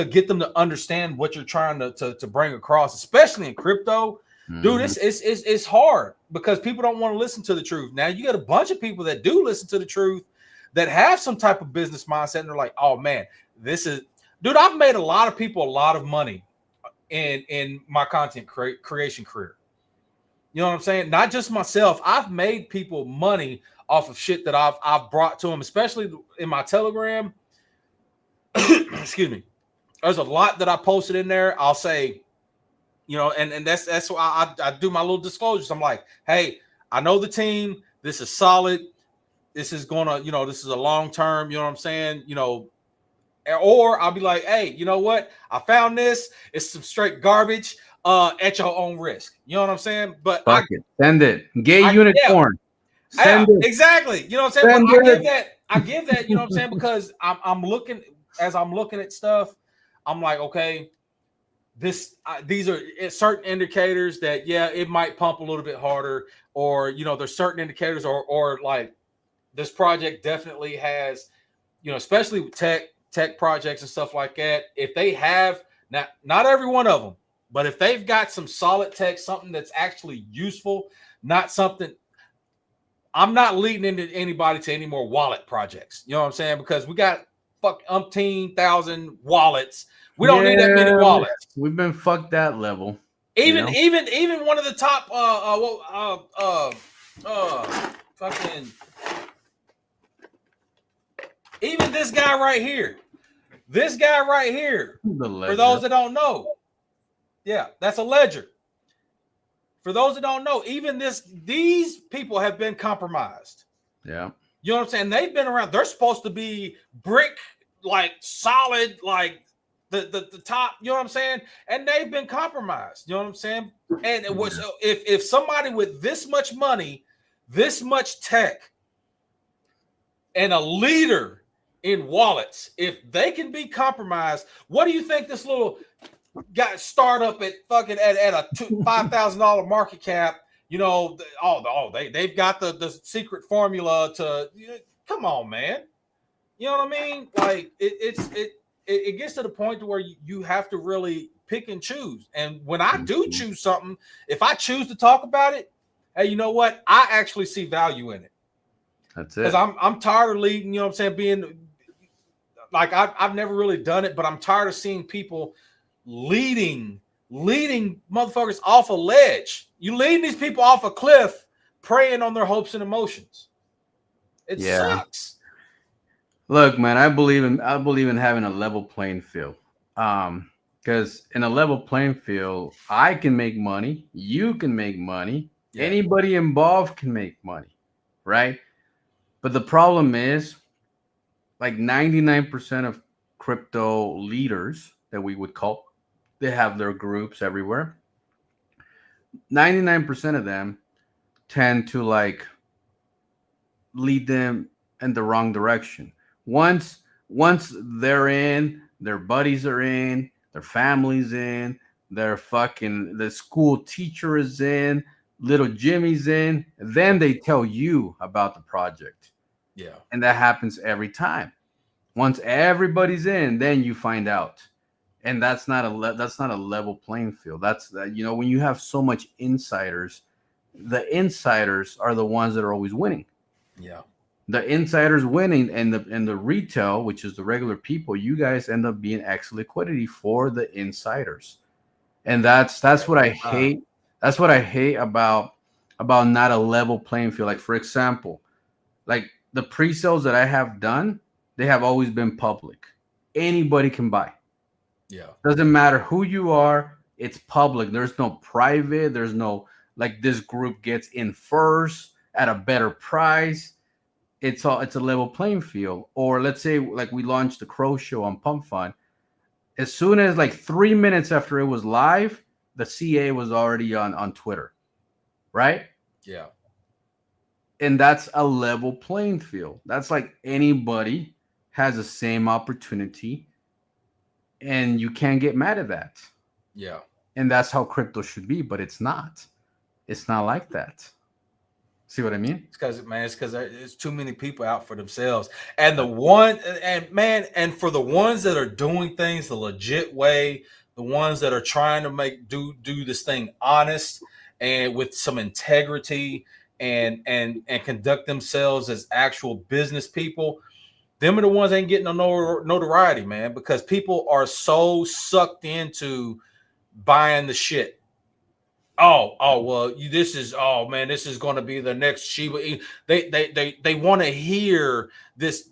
get them to understand what you're trying to bring across, especially in crypto. Dude, it's hard because people don't want to listen to the truth. Now you got a bunch of people that do listen to the truth, that have some type of business mindset, and they're like, oh man, this is, dude, I've made a lot of people a lot of money in my content creation career. You know what I'm saying? Not just myself. I've made people money off of shit that I've brought to them, especially in my Telegram. Excuse me. There's a lot that I posted in there. I'll say, you know, and that's why I do my little disclosures. I'm like, hey, I know the team. This is solid. This is gonna, you know, this is a long term. You know what I'm saying? You know, or I'll be like, hey, you know what? I found this. It's some straight garbage. At your own risk. You know what I'm saying? But Send it. Gay unicorn. Send it. Exactly. You know what I'm saying? But I give that, you know what I'm saying? Because I'm looking at stuff, I'm like, okay, these are certain indicators that, yeah, it might pump a little bit harder, or, you know, there's certain indicators, or like this project definitely has, you know, especially with tech projects and stuff like that. If they have, not every one of them, but if they've got some solid tech, something that's actually useful, not something, I'm not leading into anybody to any more wallet projects. You know what I'm saying? Because we got umpteen thousand wallets. We don't need that many wallets. We've been fucked that level. Even one of the top fucking, even this guy right here. This guy right here. For those that don't know. Yeah, that's a ledger. For those that don't know, even these people have been compromised. Yeah. You know what I'm saying? They've been around. They're supposed to be brick, like solid, like the top, you know what I'm saying? And they've been compromised. You know what I'm saying? And it was, if somebody with this much money, this much tech, and a leader in wallets, if they can be compromised, what do you think this little got startup at fucking at a $5,000 market cap? You know, they've got the secret formula to, come on, man. You know what I mean? Like it gets to the point to where you have to really pick and choose. And when I do choose something, if I choose to talk about it, hey, you know what? I actually see value in it. That's it. Because I'm tired of leading, you know what I'm saying, being like, I've never really done it, but I'm tired of seeing people leading motherfuckers off a ledge. You leading these people off a cliff, preying on their hopes and emotions. It sucks. Look, man, I believe in having a level playing field. Because in a level playing field, I can make money, you can make money, anybody involved can make money, right? But the problem is, like 99% of crypto leaders that we would call, they have their groups everywhere. 99% of them tend to like lead them in the wrong direction. Once they're in, their buddies are in, their families in, the school teacher is in, little Jimmy's in, then they tell you about the project. Yeah. And that happens every time. Once everybody's in, then you find out. And that's not a level playing field. That's when you have so much insiders, the insiders are the ones that are always winning. Yeah. The insiders winning, and the retail, which is the regular people, you guys end up being X liquidity for the insiders. And that's what I hate. That's what I hate about not a level playing field. Like, for example, like the pre-sales that I have done, they have always been public. Anybody can buy. Yeah. Doesn't matter who you are, it's public. There's no private, there's no like this group gets in first at a better price. It's a level playing field. Or let's say like we launched the CROSHOW on Pump Fund. As soon as like 3 minutes after it was live, the CA was already on Twitter. Right? Yeah. And that's a level playing field. That's like anybody has the same opportunity, and you can't get mad at that. Yeah. And that's how crypto should be, but it's not. It's not like that. See what I mean? It's because there's too many people out for themselves. And for the ones that are doing things the legit way, the ones that are trying to do this thing honest and with some integrity and conduct themselves as actual business people, them are the ones that ain't getting no notoriety, man, because people are so sucked into buying the shit. This is going to be the next Shiba. They want to hear this,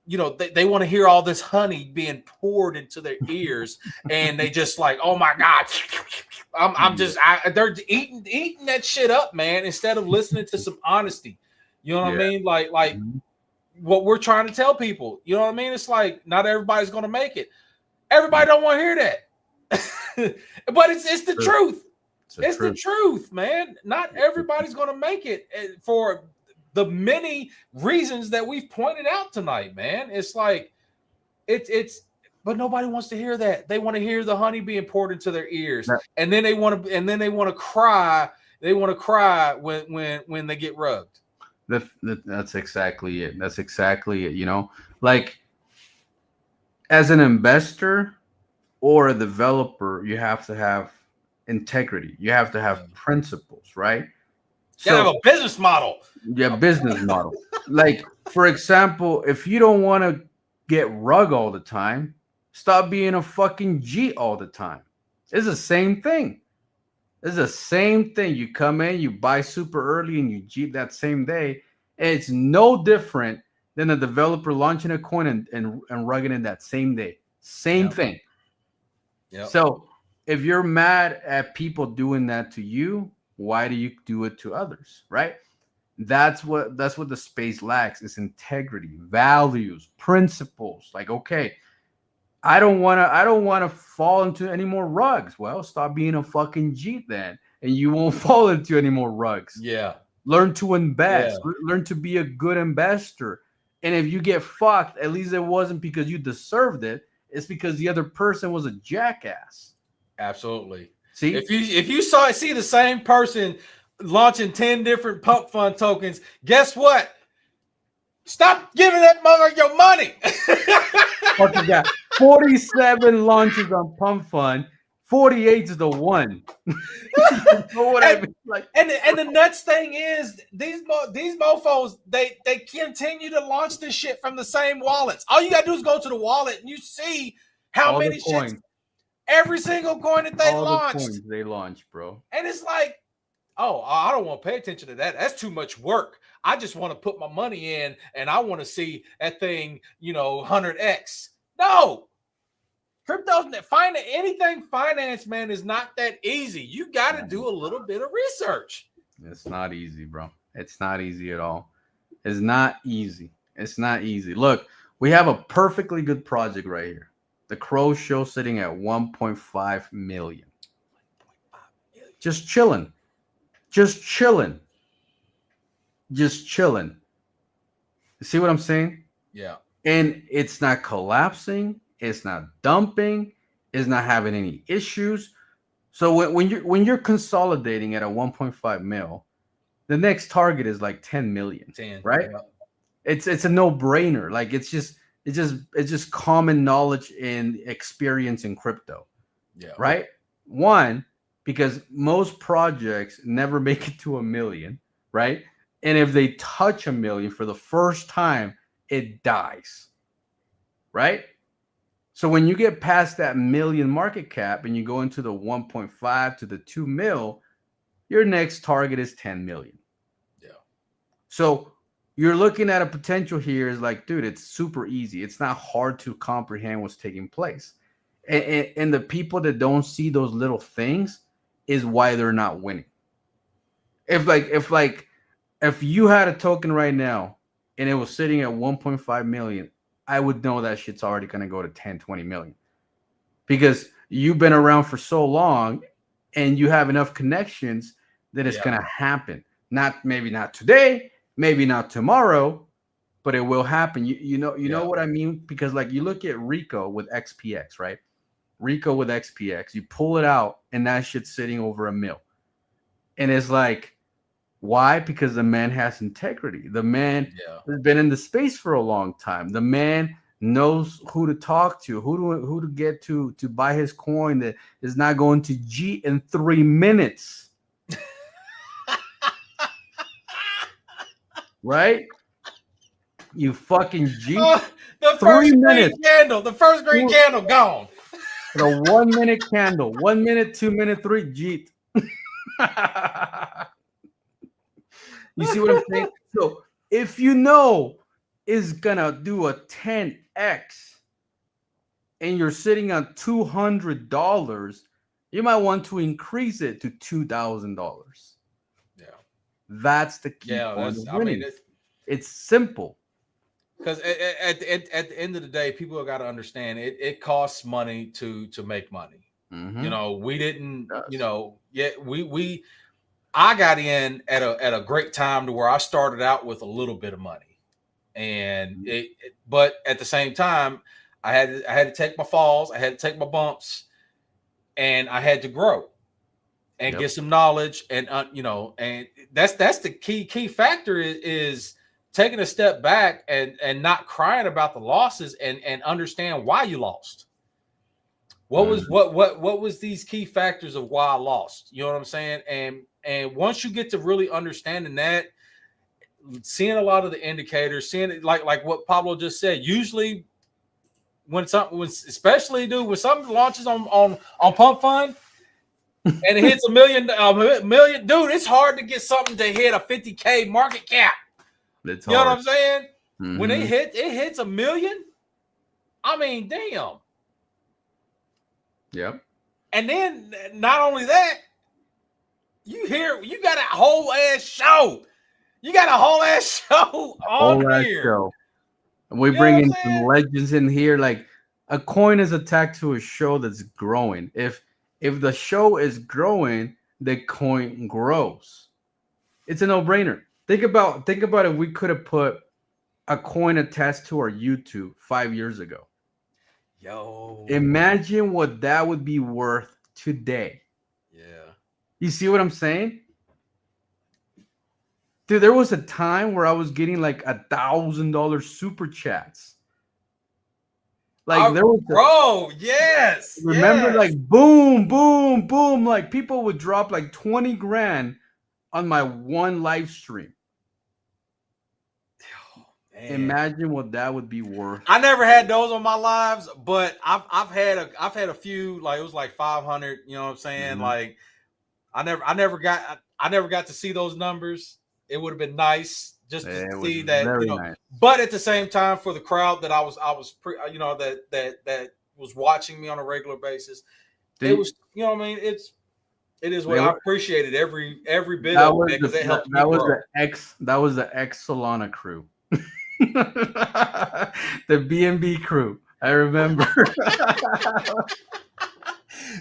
they want to hear all this honey being poured into their ears, and they just like, oh my God, they're eating that shit up, man, instead of listening to some honesty. You know what I mean? Like what we're trying to tell people, you know what I mean? It's like, not everybody's going to make it. Everybody don't want to hear that, but it's the truth. It's the truth, man. Not everybody's going to make it for the many reasons that we've pointed out tonight, man. It's like but nobody wants to hear that. They want to hear the honey being poured into their ears, and then they want to cry. They want to cry when they get rugged. That's exactly it. That's exactly it. Like, as an investor or a developer, you have to have integrity. You have to have principles, right? You have a business model. Yeah, business model. Like, for example, if you don't want to get rug all the time, stop being a fucking G all the time. It's the same thing. It's the same thing. You come in, you buy super early, and you G that same day. It's no different than a developer launching a coin and rugging in that same day. Same thing. Yeah. So if you're mad at people doing that to you, why do you do it to others, right? That's what the space lacks, is integrity, values, principles. Like, okay, I don't want to fall into any more rugs. Well, stop being a fucking G then, and you won't fall into any more rugs. Yeah. Learn to invest. Yeah. Learn to be a good investor. And if you get fucked, at least it wasn't because you deserved it. It's because the other person was a jackass. Absolutely. See, if you see the same person launching 10 different pump fund tokens, guess what? Stop giving that mother your money. Fucking got 47 launches on pump fund. 48 is the one. And the nuts thing is, these mofos, they continue to launch this shit from the same wallets. All you gotta do is go to the wallet and you see how all many shits. Every single coin that they launched, bro. And it's like, oh, I don't want to pay attention to that. That's too much work. I just want to put my money in, and I want to see that thing, 100x. No, crypto's anything finance, man, is not that easy. You got to do a little bit of research. It's not easy, bro. It's not easy at all. It's not easy. It's not easy. Look, we have a perfectly good project right here. The CROSHOW sitting at 1.5 million. Just chilling. Just chilling. Just chilling. You see what I'm saying? Yeah. and it's not collapsing, it's not dumping, it's not having any issues. So when you're consolidating at a 1.5 mil, the next target is like 10 million, 10. right? Yeah. It's a no-brainer. Like it's just common knowledge and experience in crypto, Yeah. right? One, because most projects never make it to a million, right? And if they touch a million for the first time, it dies, right? So when you get past that million market cap and you go into the 1.5 to the 2 mil, your next target is 10 million. Yeah. So you're looking at a potential here is like, dude, it's super easy. It's not hard to comprehend what's taking place. And the people that don't see those little things is why they're not winning. If you had a token right now and it was sitting at 1.5 million, I would know that shit's already going to go to 10, 20 million. Because you've been around for so long and you have enough connections that it's going to happen. Maybe not today, maybe not tomorrow, but it will happen. You know what I mean? Because like you look at Rico with XPX, right? Rico with XPX, you pull it out and that shit's sitting over a mil. And it's like, why? Because the man has integrity. The man has been in the space for a long time. The man knows who to talk to, who to get to buy his coin that is not going to G in 3 minutes. Right? You fucking G. The 3 first minutes. green candle. The first green candle gone. The 1 minute candle. 1 minute, 2 minute, 3 G. You see what I'm saying? So if you know is gonna do a 10x and you're sitting on $200, you might want to increase it to $2,000. Yeah, that's the key point of winning. It's simple. Because at the end of the day, people have got to understand it costs money to make money. Mm-hmm. You know, we didn't. You know, I got in at a great time to where I started out with a little bit of money, and but at the same time, I had to take my falls, I had to take my bumps, and I had to grow and get some knowledge, and and that's the key factor is taking a step back and not crying about the losses and understand why you lost. What was these key factors of why I lost? You know what I'm saying? And once you get to really understanding that, seeing a lot of the indicators, seeing it like what Pablo just said, usually when something when something launches on Pump Fund and it hits a million, dude, it's hard to get something to hit a 50K market cap. It's you know what I'm saying? Mm-hmm. When it hits a million, I mean, damn. Yep. And then not only that, you got a whole ass show. You got a whole ass show on here. Show. We bring in some legends in here. Like a coin is attached to a show that's growing. If the show is growing, the coin grows. It's a no-brainer. Think about if we could have put a coin attached to our YouTube 5 years ago. Yo. Imagine what that would be worth today. Yeah. You see what I'm saying? Dude, there was a time where I was getting like $1,000 super chats. Like there was yes. Remember, like boom, boom, boom. Like people would drop like 20 grand on my one live stream. Imagine what that would be worth. I never had those on my lives, but I've had a few, like it was like 500, you know what I'm saying? Mm-hmm. Like I never got to see those numbers. It would have been nice just to see that, nice. But at the same time, for the crowd that I was that was watching me on a regular basis, it was, you know what I mean? It is what I appreciated every bit of it because it helped me grow. That was the ex Solana crew. The BNB crew. I remember.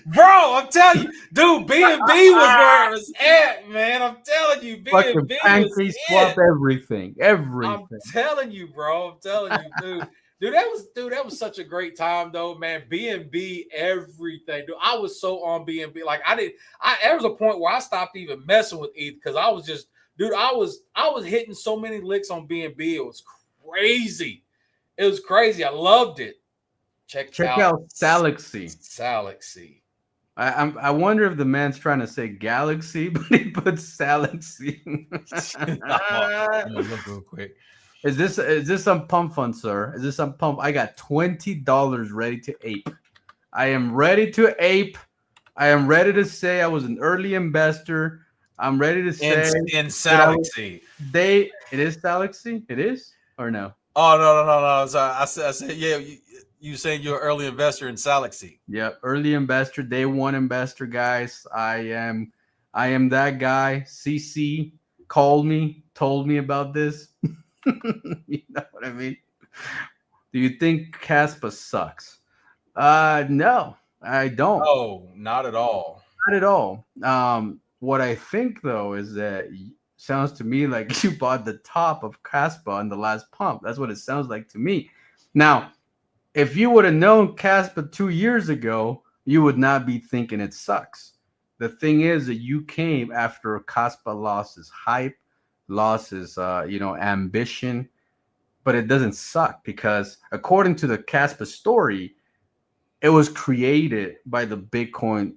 Bro, I'm telling you, dude, BNB was where it was at, man. I'm telling you, BNB was swap everything. I'm telling you, bro. I'm telling you, dude. That was such a great time though, man. B&B, everything. Dude, I was so on B&B. Like there was a point where I stopped even messing with ETH because I was just, dude, I was hitting so many licks on B&B. It was crazy. It was crazy. I loved it. Check out Salaxy. Salaxy. I wonder if the man's trying to say Galaxy, but he put Salaxy. I'm gonna look real quick. Is this some pump fun, sir? Is this some pump? I got $20 ready to ape. I am ready to ape. I am ready to say I was an early investor. I'm ready to say in Salaxy. It is Salaxy? It is or no? Oh no. So I said yeah. You saying you're an early investor in Salaxy? Yeah, early investor, day one investor, guys. I am that guy. CC called me, told me about this. You know what I mean? Do you think Caspa sucks? No, I don't. Oh, not at all. Not at all. What I think though is that sounds to me like you bought the top of Caspa on the last pump. That's what it sounds like to me. Now, if you would have known Caspa 2 years ago, you would not be thinking it sucks. The thing is that you came after Caspa lost his hype, lost his ambition, but it doesn't suck because according to the Caspa story, it was created by the Bitcoin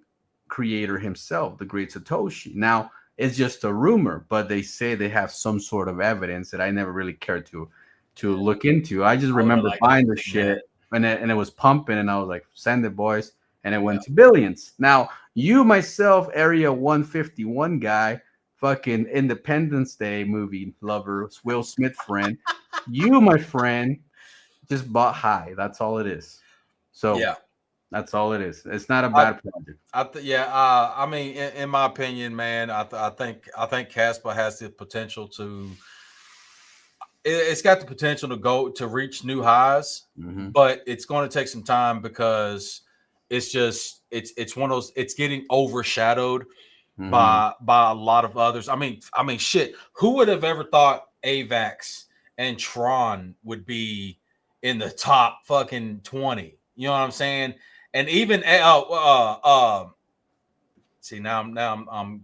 creator himself, the great Satoshi. Now it's just a rumor, but they say they have some sort of evidence that I never really cared to look into. I just remember buying the shit and it was pumping, and I was like, send it, boys, and it went to billions. Now you, myself, Area 151 guy, fucking Independence Day movie lover, Will Smith friend, you, my friend, just bought high. That's all it is. So yeah. That's all it is. It's not a bad project. I mean, in my opinion, man, I think Caspa has the potential to. It's got the potential to reach new highs, but it's going to take some time because it's one of those. It's getting overshadowed by a lot of others. I mean, shit. Who would have ever thought AVAX and Tron would be in the top fucking 20? You know what I'm saying? And even see now I'm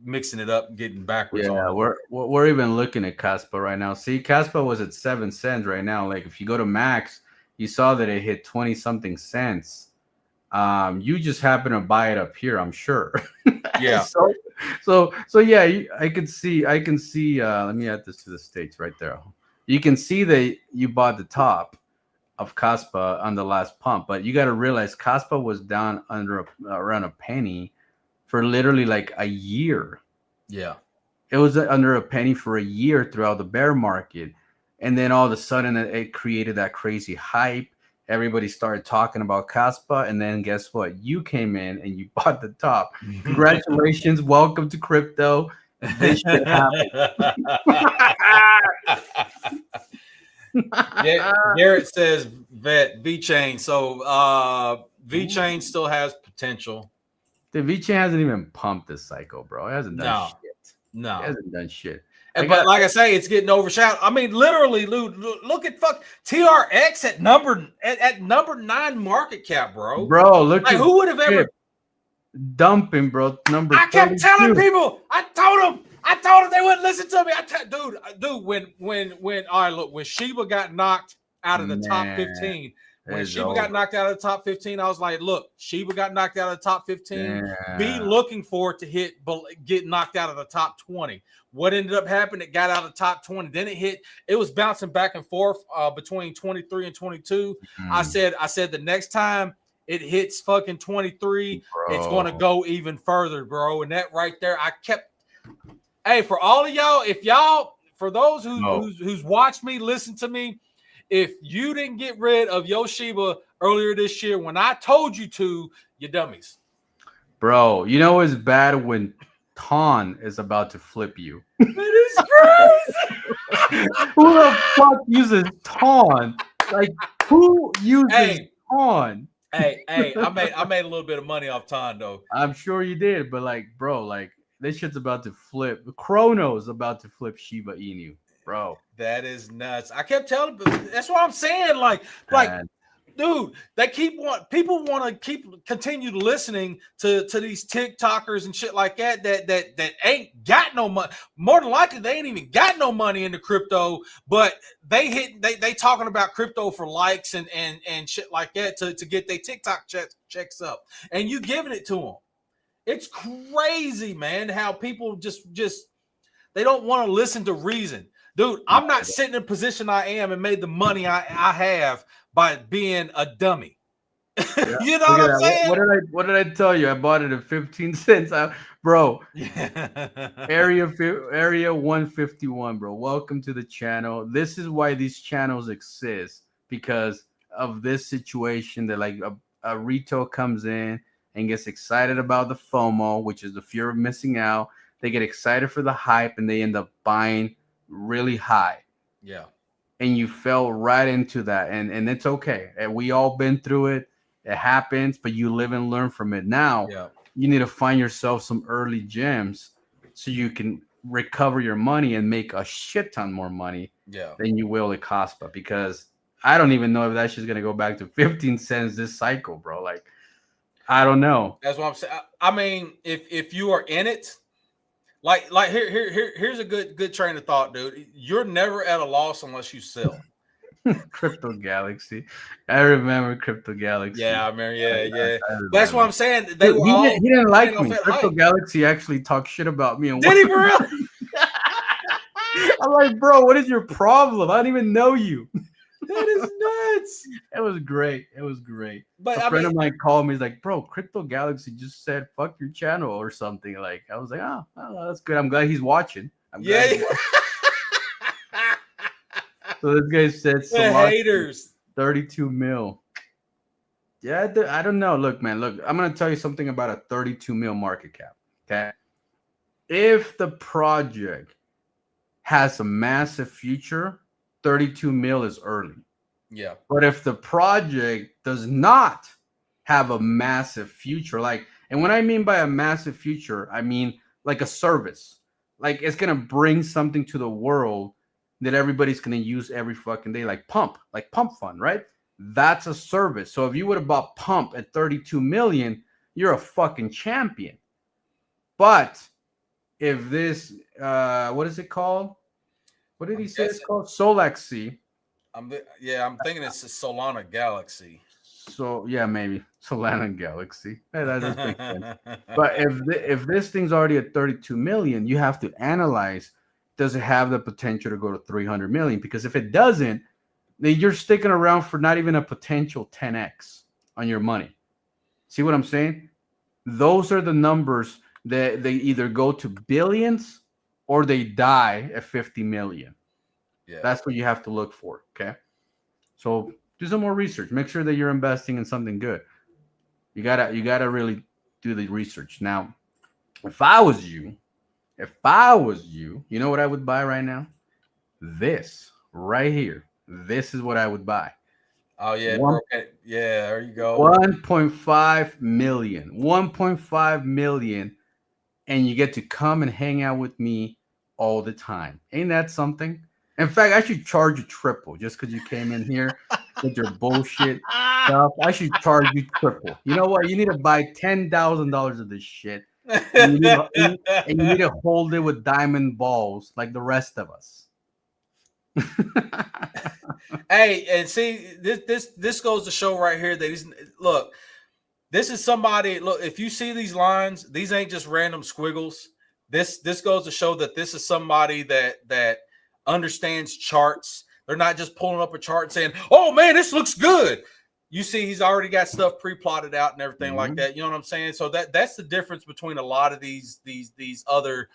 mixing it up, getting backwards. Yeah, we're even looking at Caspa right now. See, Caspa was at 7 cents right now. Like if you go to Max, you saw that it hit 20 something cents. You just happen to buy it up here, I'm sure. Yeah. so yeah, I can see. Let me add this to the States right there. You can see that you bought the top of Caspa on the last pump, but you got to realize Caspa was down around a penny for literally like a year. Yeah, it was under a penny for a year throughout the bear market, and then all of a sudden it created that crazy hype. Everybody started talking about Caspa, and then guess what? You came in and you bought the top. Congratulations, welcome to crypto. This shit happened. Garrett says VeChain. So VeChain still has potential. The VeChain hasn't even pumped this cycle, bro. It hasn't done shit. No, it hasn't done shit. But like I say, it's getting overshadowed. I mean, literally, look at TRX at number 9 market cap, bro. Bro, look like who would have ever dumping, bro? Number I kept 32. Telling people. I told them they wouldn't listen to me. Dude, when all right, look, when Shiba got knocked out of the top 15. When Shiba got knocked out of the top 15, I was like, look, Shiba got knocked out of the top 15. Be looking for it to get knocked out of the top 20. What ended up happening, it got out of the top 20. Then it was bouncing back and forth between 23 and 22. I said the next time it hits fucking 23, it's going to go even further, bro. And that right there, hey, for all of y'all, for those who's watched me, listen to me, if you didn't get rid of your Shiba earlier this year when I told you to, you dummies. Bro, you know it's bad when Ton is about to flip you. It is crazy. Who the fuck uses Ton? Like, who uses Ton? Hey, I made a little bit of money off Ton, though. I'm sure you did, but like, bro, like, this shit's about to flip. Chrono's about to flip Shiba Inu. bro. That is nuts. I kept telling, that's what I'm saying. Like, Man. dude, they people want to continue listening to these TikTokers and shit like that ain't got no money. More than likely, they ain't even got no money into crypto, but they talking about crypto for likes and shit like that to get their TikTok checks up, and you giving it to them. It's crazy, man, how people just they don't want to listen to reason. Dude, I'm not sitting in the position I am and made the money I have by being a dummy. Yeah. You know what I'm saying? What did I tell you? I bought it at 15 cents. Bro, area 151, bro. Welcome to the channel. This is why these channels exist, because of this situation that like a retail comes in and gets excited about the FOMO, which is the fear of missing out. They get excited for the hype and they end up buying really high. Yeah. And you fell right into that. And it's okay. And we all been through it. It happens, but you live and learn from it. Now, you need to find yourself some early gems so you can recover your money and make a shit ton more money than you will at Cospa, because I don't even know if that shit's going to go back to 15 cents this cycle, bro. Like, I don't know. That's what I'm saying. I mean, if you are in it, like here's a good train of thought, dude. You're never at a loss unless you sell. Crypto Galaxy. I remember Crypto Galaxy. Yeah, I remember. Yeah. That's what I'm saying. They Dude, were all. He didn't like me. Crypto Galaxy actually talked shit about me. And did he, bro? I'm like, bro, what is your problem? I don't even know you. That is nuts. It was great. It was great. But a friend of mine called me. He's like, bro, Crypto Galaxy just said fuck your channel or something. Like, I was like, oh, that's good. I'm glad he's watching. So this guy said the haters 32 mil. Yeah, I don't know. Look, man, I'm gonna tell you something about a 32 mil market cap. Okay. If the project has a massive future, 32 mil is early. Yeah. But if the project does not have a massive future, like, and when I mean by a massive future, I mean like a service. Like, it's gonna bring something to the world that everybody's gonna use every fucking day, like Pump Fund, right? That's a service. So if you would have bought Pump at 32 million, you're a fucking champion. But if this, what is it called? What did he say it's called? Solaxy. I'm thinking it's a Solana Galaxy. So yeah, maybe Solana Galaxy. Hey, that does make sense. But if this thing's already at 32 million, you have to analyze, does it have the potential to go to 300 million? Because if it doesn't, then you're sticking around for not even a potential 10x on your money. See what I'm saying? Those are the numbers that they either go to billions or they die at 50 million. Yeah. That's what you have to look for. Okay. So do some more research. Make sure that you're investing in something good. You gotta really do the research. Now, if I was you, you know what I would buy right now? This right here. This is what I would buy. Oh yeah, yeah. There you go. 1.5 million. 1.5 million, and you get to come and hang out with me all the time. Ain't that something? In fact, I should charge you triple just because you came in here with your bullshit stuff. I should charge you triple. You know what? You need to buy $10,000 of this shit. And you need to hold it with diamond balls like the rest of us. Hey, and see, this goes to show right here that this is somebody. Look, if you see these lines, these ain't just random squiggles. This goes to show that this is somebody that understands charts. They're not just pulling up a chart and saying, "Oh man, this looks good." You see, he's already got stuff pre-plotted out and everything like that. You know what I'm saying? So that's the difference between a lot of these other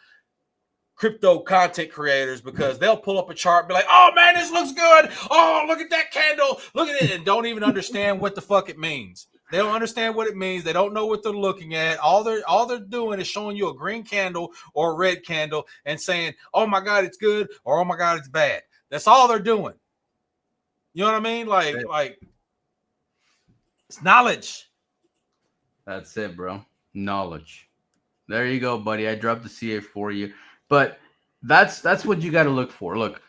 crypto content creators, because they'll pull up a chart and be like, "Oh man, this looks good. Oh, look at that candle. Look at it," and don't even understand what the fuck it means. They don't understand what it means. They don't know what they're looking at. All they're doing is showing you a green candle or a red candle and saying, "Oh my God, it's good," or "Oh my God, it's bad." That's all they're doing. You know what I mean? Like it's knowledge. That's it, bro. Knowledge. There you go, buddy. I dropped the CA for you. But that's what you got to look for. Look,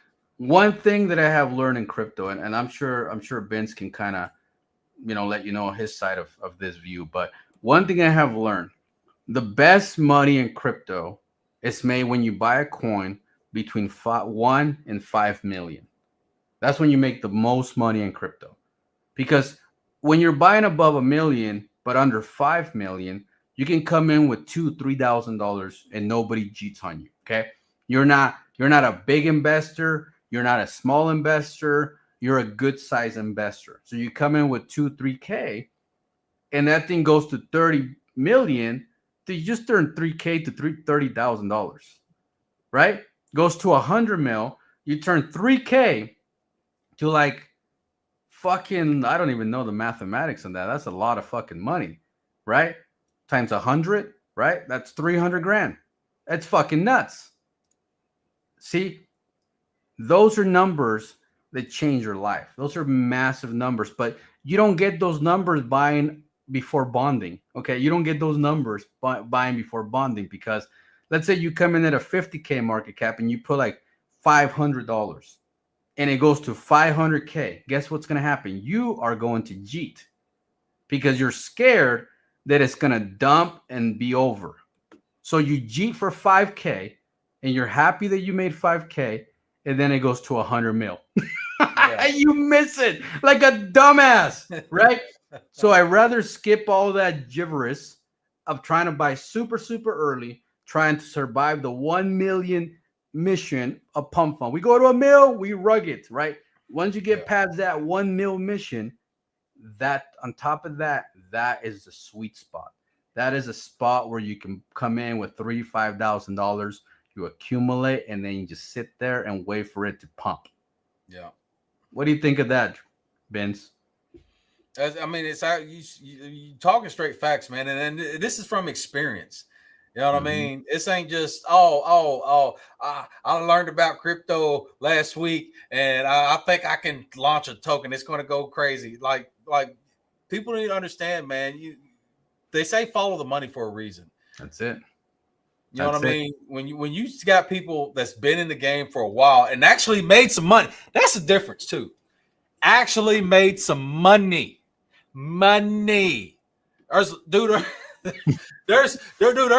one thing that I have learned in crypto, and I'm sure Vince can kind of, let you know his side of this view. But one thing I have learned, the best money in crypto is made when you buy a coin between 1 and 5 million. That's when you make the most money in crypto. Because when you're buying above a million but under 5 million, you can come in with $2,000-$3,000 and nobody cheats on you. Okay, you're not a big investor, you're not a small investor, you're a good size investor. So you come in with 2-3K, and that thing goes to 30 million. So you just turn 3K to $30,000, right? Goes to 100 mil, you turn 3K to like fucking, I don't even know the mathematics on that. That's a lot of fucking money, right? Times 100, right? That's 300 grand. That's fucking nuts. See, those are numbers that change your life. Those are massive numbers, but you don't get those numbers buying before bonding. Okay, you don't get those numbers buying before bonding, because let's say you come in at a 50K market cap and you put like $500 and it goes to 500K. Guess what's going to happen? You are going to jeet because you're scared that it's going to dump and be over. So you jeet for 5K and you're happy that you made 5K, and then it goes to 100 mil. Yeah. You miss it like a dumbass, right? So I rather skip all that gibberish of trying to buy super, super early, trying to survive the 1 million mission of pump fund. We go to a mil, we rug it, right? Once you get past that 1 mil mission, that on top of that, that is the sweet spot. That is a spot where you can come in with $3,000-$5,000, you accumulate, and then you just sit there and wait for it to pump. Yeah. What do you think of that, Vince? I mean, it's you talking straight facts, man, and this is from experience. You know what I mean? This ain't just I learned about crypto last week, and I think I can launch a token. It's going to go crazy. Like people need to understand, man. They say follow the money for a reason. That's it. You know what I mean? When you got people that's been in the game for a while and actually made some money, that's the difference too. Actually made some money. There's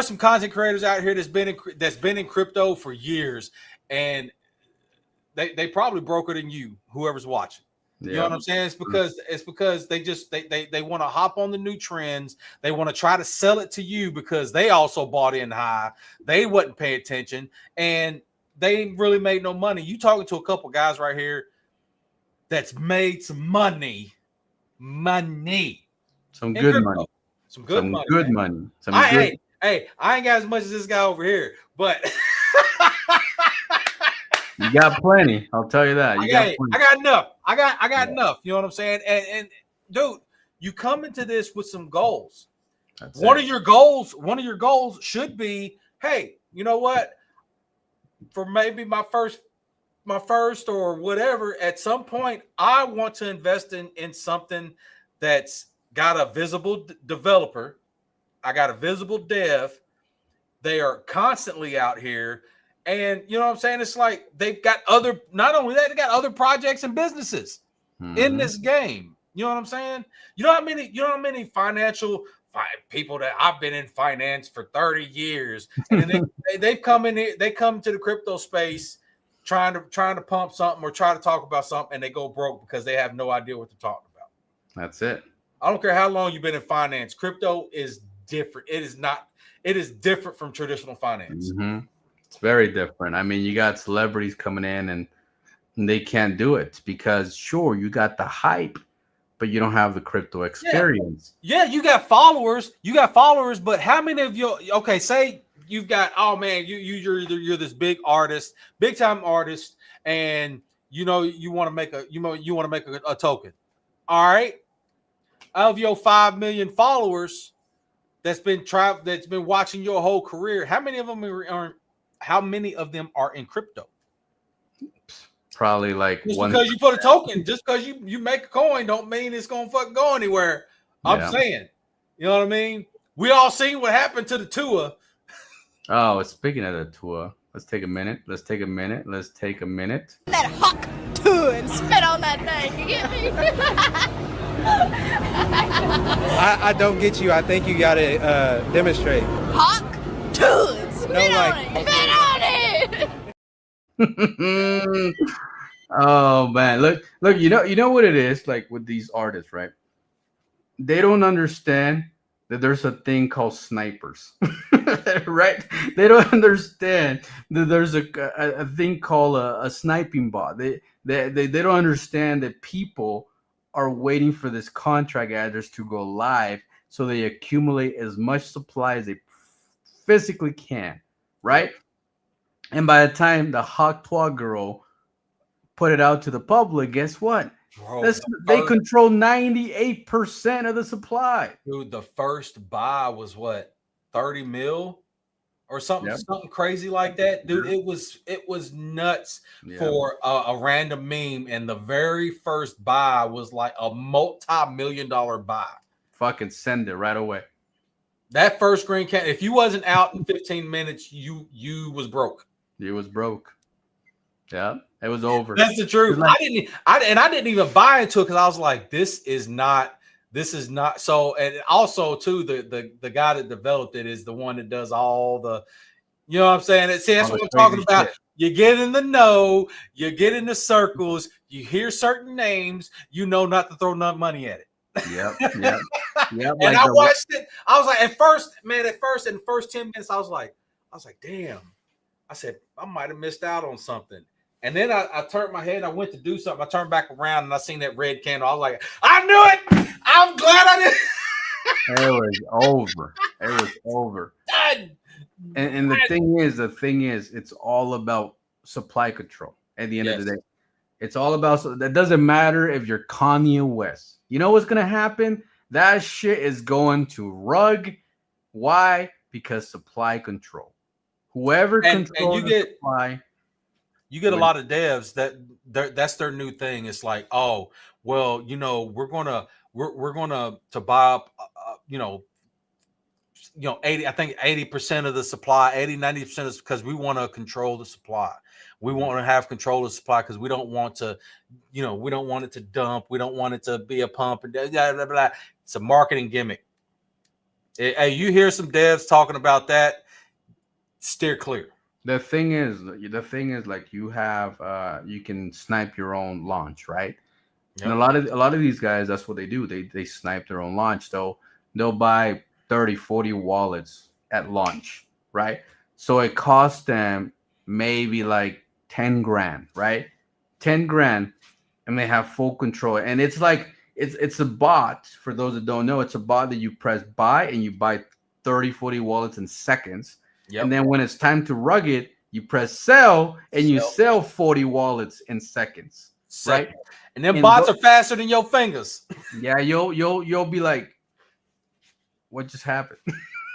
some content creators out here that's been in crypto for years, and they probably broker than you, whoever's watching. You know what I'm saying? It's because they want to hop on the new trends. They want to try to sell it to you because they also bought in high. They wasn't paying attention, and they ain't really made no money. You talking to a couple guys right here that's made some money. Some good money. Some good money. Hey, I ain't got as much as this guy over here, but you got plenty. I'll tell you that. I got enough. I got enough. You know what I'm saying? And dude, you come into this with some goals. One of your goals should be, hey, you know what? For maybe my first or whatever, at some point, I want to invest in something that's got a visible developer. I got a visible dev. They are constantly out here. And you know what I'm saying? It's like they've got not only that, they got other projects and businesses in this game. You know what I'm saying? You know how many financial people that I've been in finance for 30 years. And then they've come in here, they come to the crypto space trying to pump something or try to talk about something, and they go broke because they have no idea what they're talking about. That's it. I don't care how long you've been in finance. Crypto is different. It is different from traditional finance. It's very different. I mean, you got celebrities coming in and they can't do it because, sure, you got the hype, but you don't have the crypto experience. Yeah, you got followers. But how many of your say you've got, oh man, you're this big artist, big time artist, and you want to make a token. All right, of your 5 million followers that's been watching your whole career, how many of them are in crypto? Probably like just one. Because you put a token, just because you make a coin, don't mean it's gonna fucking go anywhere. I'm saying, you know what I mean? We all seen what happened to the Tua. Oh, speaking of the Tua, Let's take a minute. Let's take a minute. Let's take a minute. That hawk too and spit on that thing. You get me? I don't get you. I think you gotta demonstrate. Hawk too and spit No, like- on it. Spit on it. Oh man, look, you know what it is like with these artists, right? They don't understand that there's a thing called snipers, right? They don't understand that there's a thing called a sniping bot. They don't understand that people are waiting for this contract address to go live so they accumulate as much supply as they physically can, right? And by the time the Hawk Twa girl put it out to the public, guess what? Bro, They control 98% of the supply. dude, the first buy was what, 30 mil or something, Yep. something crazy like that, dude. It was nuts Yeah. for a random meme, and the very first buy was like a multi-million-dollar buy. Fucking send it right away. That first green cat, if you wasn't out in 15 minutes, you was broke. It was broke. Yeah, it was over. That's the truth. Like- I didn't even buy into it because I was like, this is not so. And also too, the guy that developed it is the one that does all the, you know what I'm saying? See, that's All what the I'm talking crazy about. shit. You get in the know, you get in the circles, you hear certain names, you know not to throw no money at it. Yep. And Like I the- watched it. I was like, in the first 10 minutes, I was like, damn. I said, I might have missed out on something. And then I turned my head. I went to do something. I turned back around and I seen that red candle. I was like, I knew it. I'm glad I did. It was over. It was over. And the thing is, it's all about supply control at the end of the day. It's all about, so that doesn't matter if you're Kanye West. You know what's gonna happen? That shit is going to rug. Why? Because supply control. Whoever controls you the get- supply. You get a lot of devs that's their new thing. It's like, oh, well, you know, we're gonna to buy up, 80, I think 80% of the supply, 90% is because we want to control the supply. We want to have control of the supply because we don't want to, we don't want it to dump. We don't want it to be a pump and blah, blah, blah. It's a marketing gimmick. Hey, you hear some devs talking about that, steer clear. The thing is, like you have, you can snipe your own launch, right? Yep. And a lot of these guys, that's what they do. They snipe their own launch. They'll buy 30, 40 wallets at launch, right? So it costs them maybe like 10 grand, right? 10 grand, and they have full control. And it's like it's a bot. For those that don't know, it's a bot that you press buy and you buy 30, 40 wallets in seconds. Yep. And then when it's time to rug it, you press sell and you sell 40 wallets in seconds, right? And then bots are faster than your fingers. Yeah, you'll be like, what just happened?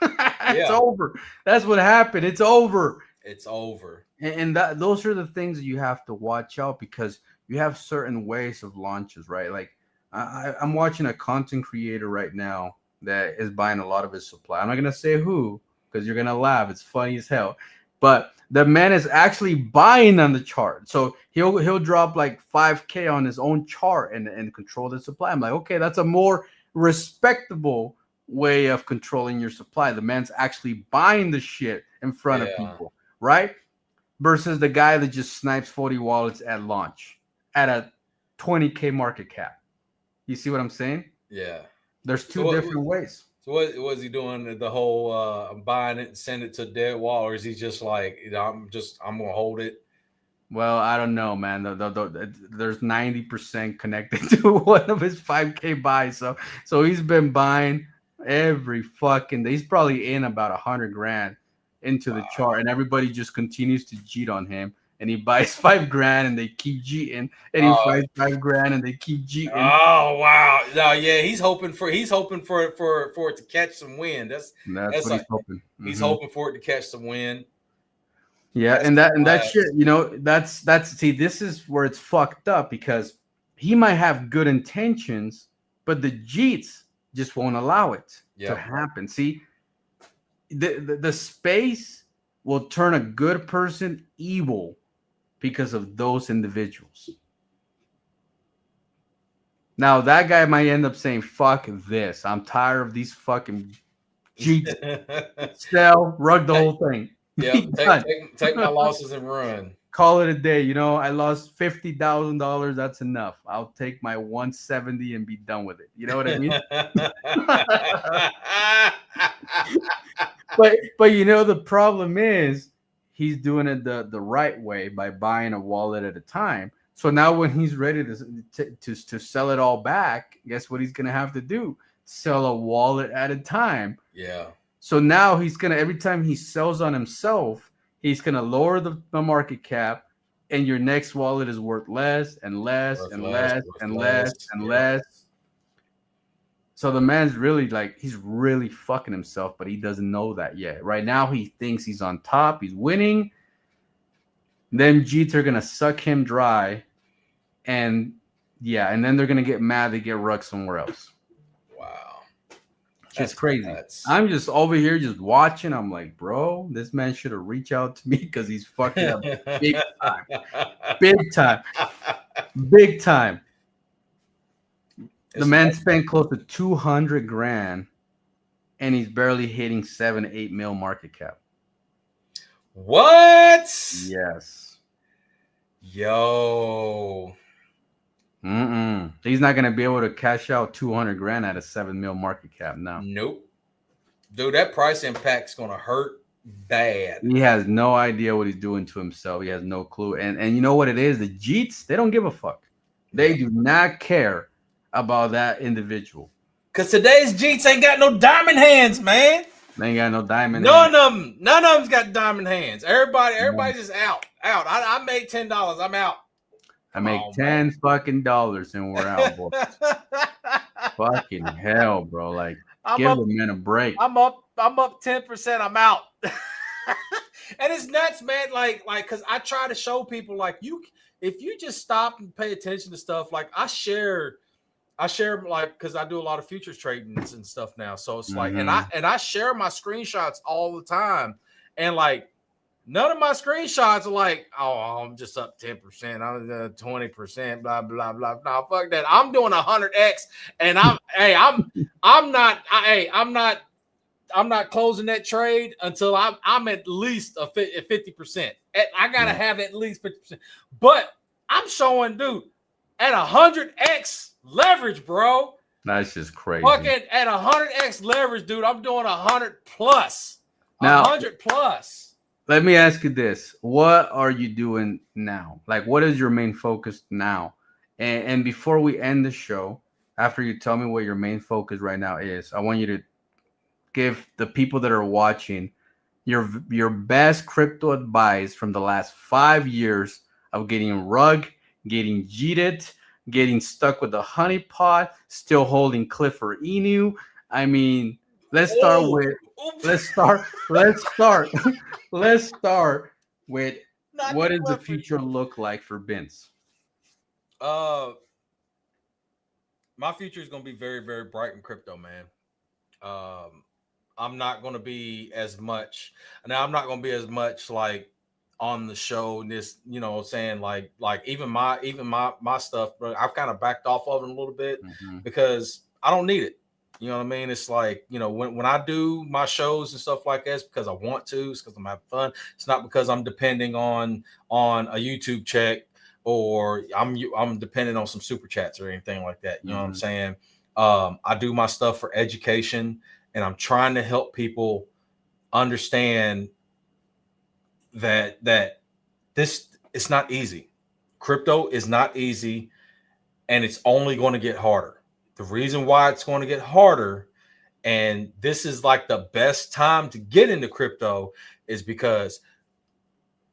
It's over. That's what happened. It's over. It's over. And those are the things that you have to watch out, because you have certain ways of launches, right? Like I'm watching a content creator right now that is buying a lot of his supply. I'm not gonna say who, because you're gonna laugh. It's funny as hell. But the man is actually buying on the chart. So he'll drop like 5K on his own chart and control the supply. I'm like, okay, that's a more respectable way of controlling your supply. The man's actually buying the shit in front of people, right? Versus the guy that just snipes 40 wallets at launch at a 20K market cap. You see what I'm saying? Yeah. There's two different ways. So what was he doing? The whole I'm buying it and send it to dead wall, or is he just like, I'm gonna hold it? Well, I don't know, man. There's 90% connected to one of his 5K buys. So he's been buying every fucking day. He's probably in about 100 grand into the chart, and everybody just continues to cheat on him. And he buys 5 grand and they keep cheating, and he buys 5 grand and they keep cheating. Oh wow! No, yeah, he's hoping for it to catch some wind. That's what he's hoping. He's hoping for it to catch some wind. Yeah, and that shit, that's see, this is where it's fucked up, because he might have good intentions, but the Jeets just won't allow it to happen. See, the space will turn a good person evil because of those individuals. Now, that guy might end up saying, fuck this. I'm tired of these fucking cheats. Sell, rug the whole thing. Yeah, take my losses and run. Call it a day. You know, I lost $50,000. That's enough. I'll take my 170 and be done with it. You know what I mean? but you know, the problem is he's doing it the right way by buying a wallet at a time. So now when he's ready to sell it all back, guess what he's gonna have to do? Sell a wallet at a time. Yeah. So now he's gonna, every time he sells on himself, he's gonna lower the market cap, and your next wallet is worth less and less and less and less and less. So the man's really he's really fucking himself, but he doesn't know that yet. Right now he thinks he's on top, he's winning. Then Jeets are gonna suck him dry, and then they're gonna get mad, they get rugged somewhere else. Wow. It's crazy. I'm just over here just watching. I'm like, bro, this man should have reached out to me because he's fucking up big time. Big time. Big time. The man spent close to 200 grand and he's barely hitting 7-8 mil market cap. What? Yes. Yo. He's not gonna be able to cash out 200 grand at a 7 mil market cap now. Nope. Dude, that price impact's gonna hurt bad. He has no idea what he's doing to himself. He has no clue. And you know what it is? The Jeets, they don't give a fuck. They do not care about that individual. Cause today's Jeets ain't got no diamond hands, man. They ain't got no diamond hands. None of them's got diamond hands. Everybody's just out. I made $10. I'm out. I make $10 fucking dollars and we're out, boy. Fucking hell, bro. Like, give the man a break. I'm up 10%. I'm out. And it's nuts, man. Like, cause I try to show people, like, if you just stop and pay attention to stuff, like I share like, cause I do a lot of futures trading and stuff now. So it's like, and I share my screenshots all the time. And like, none of my screenshots are like, oh, I'm just up 10%, I'm 20%, blah, blah, blah. No, fuck that. I'm doing 100x, and I'm not closing that trade until I'm at least a 50%. I gotta have at least 50%. But I'm showing, dude, at 100x leverage, bro. That's just crazy. Fucking at 100x leverage, dude. I'm doing 100 plus. Now, 100 plus. Let me ask you this. What are you doing now? Like, what is your main focus now? And before we end the show, after you tell me what your main focus right now is, I want you to give the people that are watching your best crypto advice from the last 5 years of getting rugged, getting cheated, getting stuck with the honeypot, still holding Clifford Inu. I mean, let's start with what does the future look like for Vince? My future is going to be very, very bright in crypto, man. I'm not going to be as much. Now, I'm not going to be as much like on the show. This, saying like even my stuff, but I've kind of backed off of it a little bit because I don't need it. You know what I mean? It's like, when I do my shows and stuff like this, because I want to, it's because I'm having fun. It's not because I'm depending on a YouTube check or I'm dependent on some super chats or anything like that. You know what I'm saying? I do my stuff for education, and I'm trying to help people understand that this it's not easy. Crypto is not easy, and it's only going to get harder. The reason why it's going to get harder, and this is like the best time to get into crypto, is because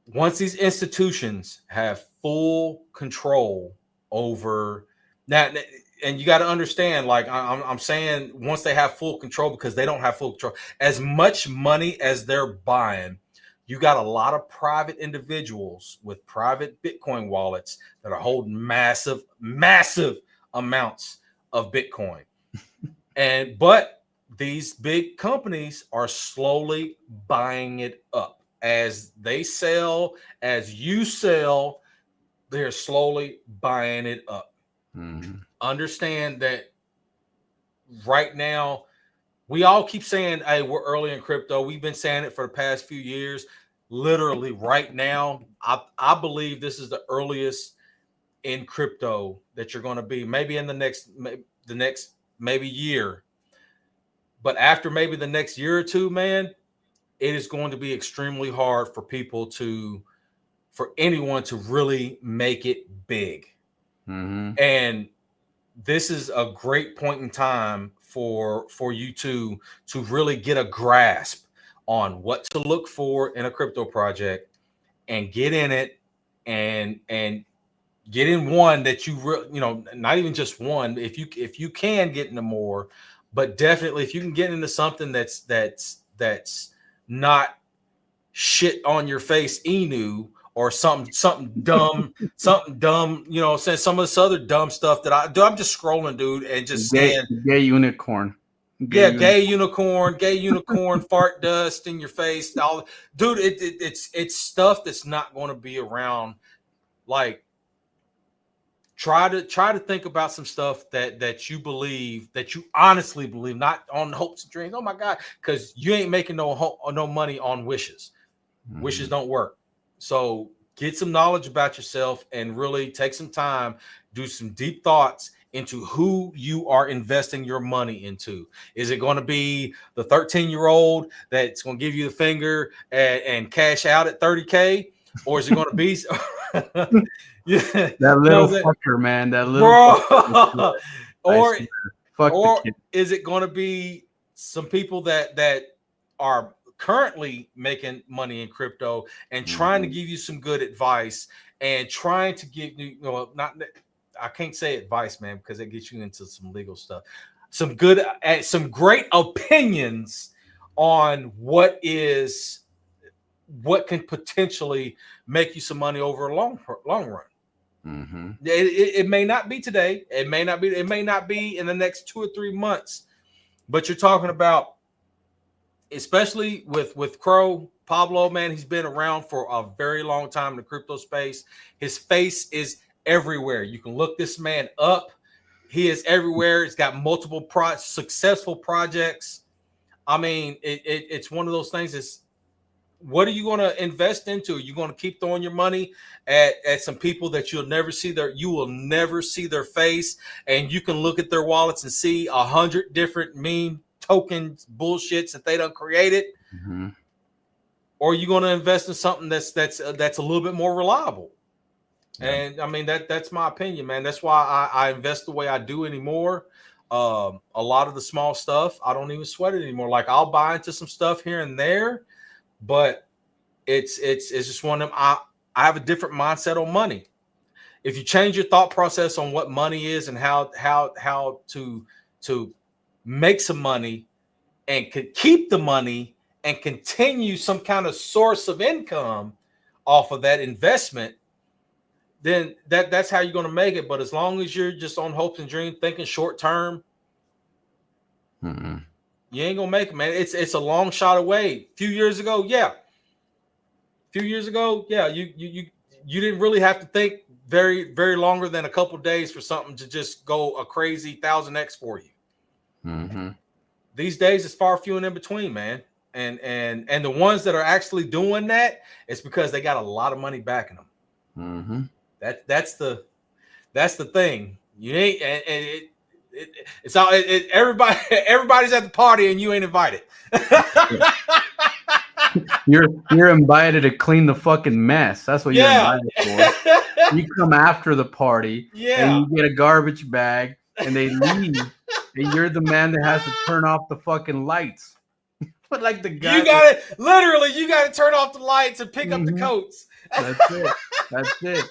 once these institutions have full control over that, and you got to understand, like I'm saying, once they have full control, because they don't have full control, as much money as they're buying, you got a lot of private individuals with private Bitcoin wallets that are holding massive amounts of Bitcoin. But these big companies are slowly buying it up. as they sell, as you sell, they're slowly buying it up. Mhm. Understand that right now, we all keep saying, hey, we're early in crypto. We've been saying it for the past few years. Literally right now, I believe this is the earliest in crypto that you're going to be, maybe in the next maybe year. But after maybe the next year or two, man, it is going to be extremely hard for for anyone to really make it big. Mhm. And this is a great point in time for you to really get a grasp on what to look for in a crypto project and get in it and get in one that not even just one, if you can get into more, but definitely if you can get into something that's not shit on your face Inu or something dumb, saying some of this other dumb stuff that I'm just scrolling, dude, and just Gay, saying, gay unicorn. yeah, gay unicorn, fart dust in your face, all, dude, it's stuff that's not going to be around. Like, try to think about some stuff that you believe, that you honestly believe, not on hopes and dreams. Oh my God, because you ain't making no money on wishes. Wishes don't work. So get some knowledge about yourself and really take some time, do some deep thoughts into who you are investing your money into. Is it going to be the 13-year-old that's going to give you the finger and cash out at 30K? Or is it going to be yeah, That little fucker, man. That little fucker. or Fuck the kid. is it going to be some people that are currently making money in crypto and trying to give you some good advice and trying to give you, not, I can't say advice, man, because it gets you into some legal stuff. Some great opinions on what can potentially make you some money over a long run. Mm-hmm. It may not be today. It may not be in the next 2 or 3 months. But you're talking about, especially with Crow Pablo, man, he's been around for a very long time in the crypto space. His face is everywhere. You can look this man up. He is everywhere. He's got multiple successful projects. I mean, it's one of those things. Is, what are you going to invest into? You're going to keep throwing your money at some people that you will never see their face, and you can look at their wallets and see 100 different meme tokens bullshits that they done created. Mm-hmm. Or are you going to invest in something that's a little bit more reliable? Yeah. And I mean, that's my opinion, man. That's why I invest the way I do anymore. A lot of the small stuff, I don't even sweat it anymore. Like, I'll buy into some stuff here and there, but it's just one of them. I have a different mindset on money. If you change your thought process on what money is and how to make some money and could keep the money and continue some kind of source of income off of that investment, then that's how you're going to make it. But as long as you're just on hopes and dreams, thinking short term, you ain't gonna make it, man. It's a long shot away. A few years ago, yeah, you didn't really have to think very, very longer than a couple of days for something to just go a crazy 1000x for you. Mm-hmm. These days, it's far few and in between, man. And the ones that are actually doing that, it's because they got a lot of money backing them. Mm-hmm. That's the thing. You ain't, it's all everybody's at the party and you ain't invited. You're invited to clean the fucking mess. That's what you're invited for. You come after the party, and you get a garbage bag, and they leave, and you're the man that has to turn off the fucking lights. But like the guy, you got to turn off the lights and pick up the coats. That's it. That's it.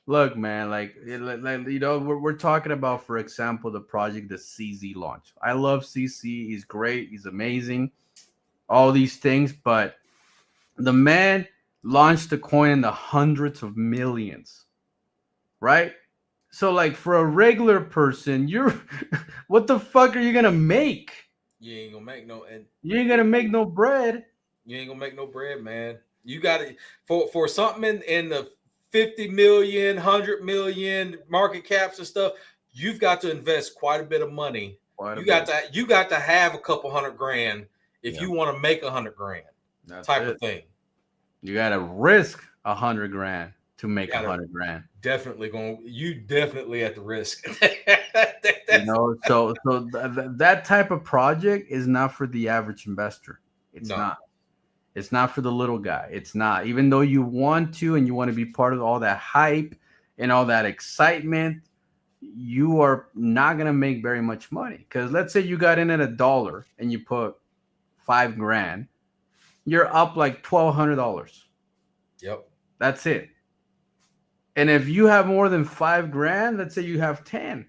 Look, man, like we're talking about, for example, the project that CZ launched. I love CC. He's great. He's amazing. All these things, but the man launched a coin in the hundreds of millions, right? So, like, for a regular person, what the fuck are you gonna make? You ain't gonna make no, you ain't gonna make no bread. You ain't gonna make no bread, man. You got to for something in the 50 million, 100 million market caps and stuff. You've got to invest quite a bit of money. You got to have a couple $100,000 if you want to make $100,000. That's type it. of thing. You got to risk $100,000 to make $100,000. You definitely at the risk. So that type of project is not for the average investor. It's not. It's not for the little guy. It's not. Even though you want to and you want to be part of all that hype and all that excitement, you are not going to make very much money. Because let's say you got in at $1 and you put $5,000, you're up like $1,200. Yep. That's it. And if you have more than $5,000, let's say you have 10,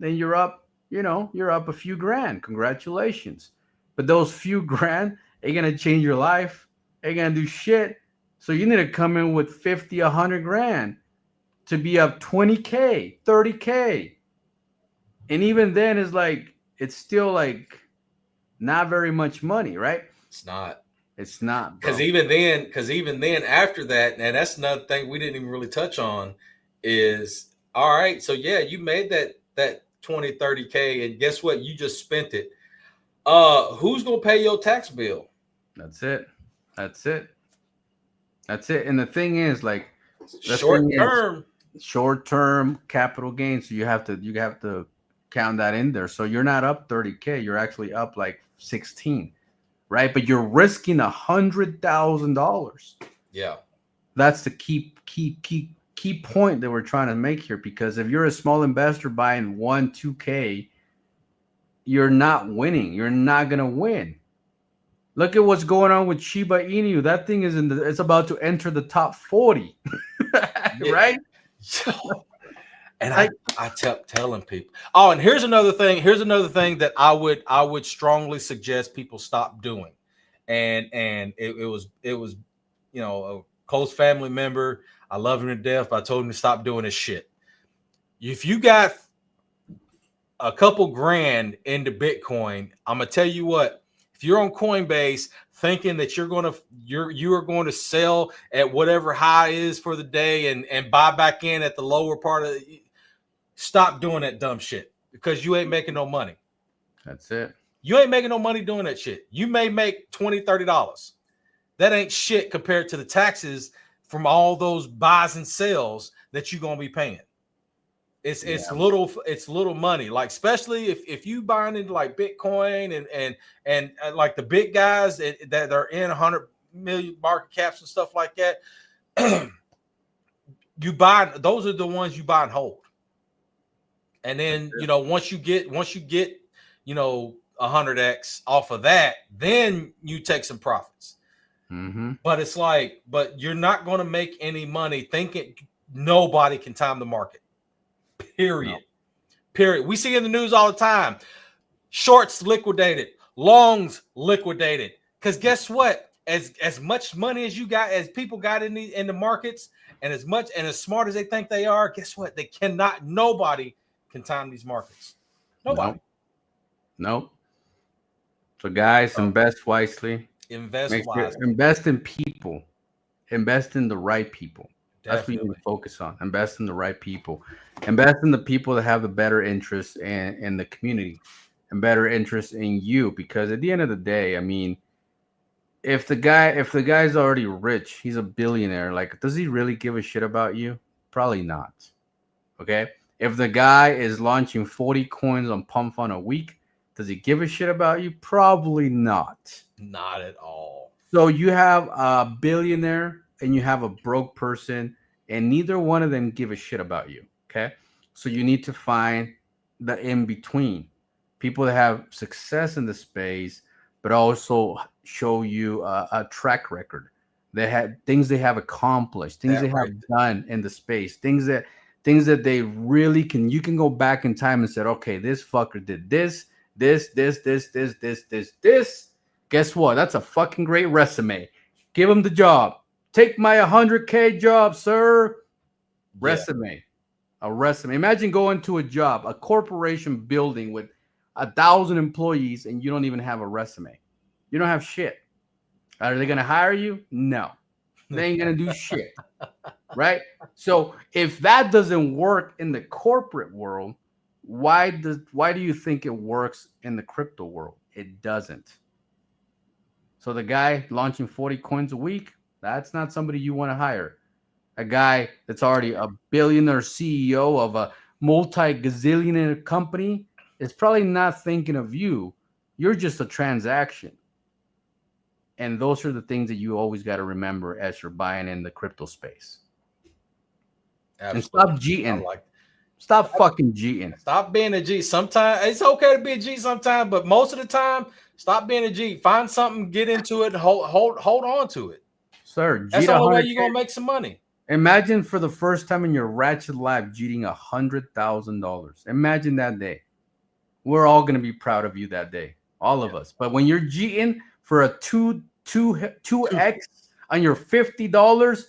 then you're up, you're up a few grand. Congratulations. But those few grand ain't going to change your life. Ain't going to do shit. So you need to come in with 50, 100 grand to be up 20K, 30K. And even then it's still like not very much money, right? It's not. It's not. Because even then after that, and that's another thing we didn't even really touch on is, all right, so yeah, you made that 20, 30K, and guess what? You just spent it. Who's going to pay your tax bill? That's it. And the thing is, like, short-term capital gains. So you have to count that in there. So you're not up 30K. You're actually up like 16, right? But you're risking $100,000. Yeah. That's the key point that we're trying to make here. Because if you're a small investor buying 1-2K, you're not winning. You're not gonna win. Look at what's going on with Shiba Inu. That thing is it's about to enter the top 40, right? And I kept telling people. Oh, and here's another thing. That I would strongly suggest people stop doing. And it was a close family member. I love him to death, but I told him to stop doing this shit. If you got a couple grand into Bitcoin, I'm gonna tell you what. If you're on Coinbase thinking that you are going to sell at whatever high is for the day and buy back in at the lower part of stop doing that dumb shit because you ain't making no money. That's it. You ain't making no money doing that shit. You may make $20, $30. That ain't shit compared to the taxes from all those buys and sells that you're going to be paying. It's little money, like especially if you buying into like Bitcoin and like the big guys that are in 100 million market caps and stuff like that. Those are the ones you buy and hold. And then once you get 100x off of that, then you take some profits. Mm-hmm. But you're not going to make any money thinking nobody can time the market. Period. We see in the news all the time. Shorts liquidated, longs liquidated. Because guess what? As much money as people got in the markets, and as smart as they think they are, guess what? Nobody can time these markets. Nobody. Nope. So guys, invest wisely. Invest wisely. Invest in people. Invest in the right people. Definitely. That's what you need to focus on. Invest in the right people. Invest in the people that have the better interest in the community and better interest in you. Because at the end of the day, I mean, if the guy's already rich, he's a billionaire. Like, does he really give a shit about you? Probably not. Okay. If the guy is launching 40 coins on Pump Fund a week, does he give a shit about you? Probably not. Not at all. So you have a billionaire and you have a broke person, and neither one of them give a shit about you. Okay. So you need to find the in between people that have success in the space, but also show you a track record. They had things they have accomplished, things they have done in the space, things that they really you can go back in time and say, okay, this fucker did this. Guess what? That's a fucking great resume. Give him the job. Take my 100K job, sir. Resume. A resume. Imagine going to a corporation building with 1,000 employees, and you don't even have a resume. You don't have shit. Are they gonna hire you? No, they ain't gonna do shit. Right? So if that doesn't work in the corporate world, why do you think it works in the crypto world? It doesn't. So the guy launching 40 coins a week, that's not somebody you want to hire. A guy that's already a billionaire CEO of a multi-gazillionaire company is probably not thinking of you. You're just a transaction. And those are the things that you always got to remember as you're buying in the crypto space. Absolutely. And stop cheating. Like, stop fucking cheating. Stop being a G. Sometimes it's okay to be a G sometimes, but most of the time, stop being a G. Find something, get into it, and hold on to it. Sir, that's the only way you're gonna make some money. Imagine for the first time in your ratchet life cheating $100,000. Imagine that day. We're all gonna be proud of you that day, all of us. But when you're cheating for a 2x on your $50,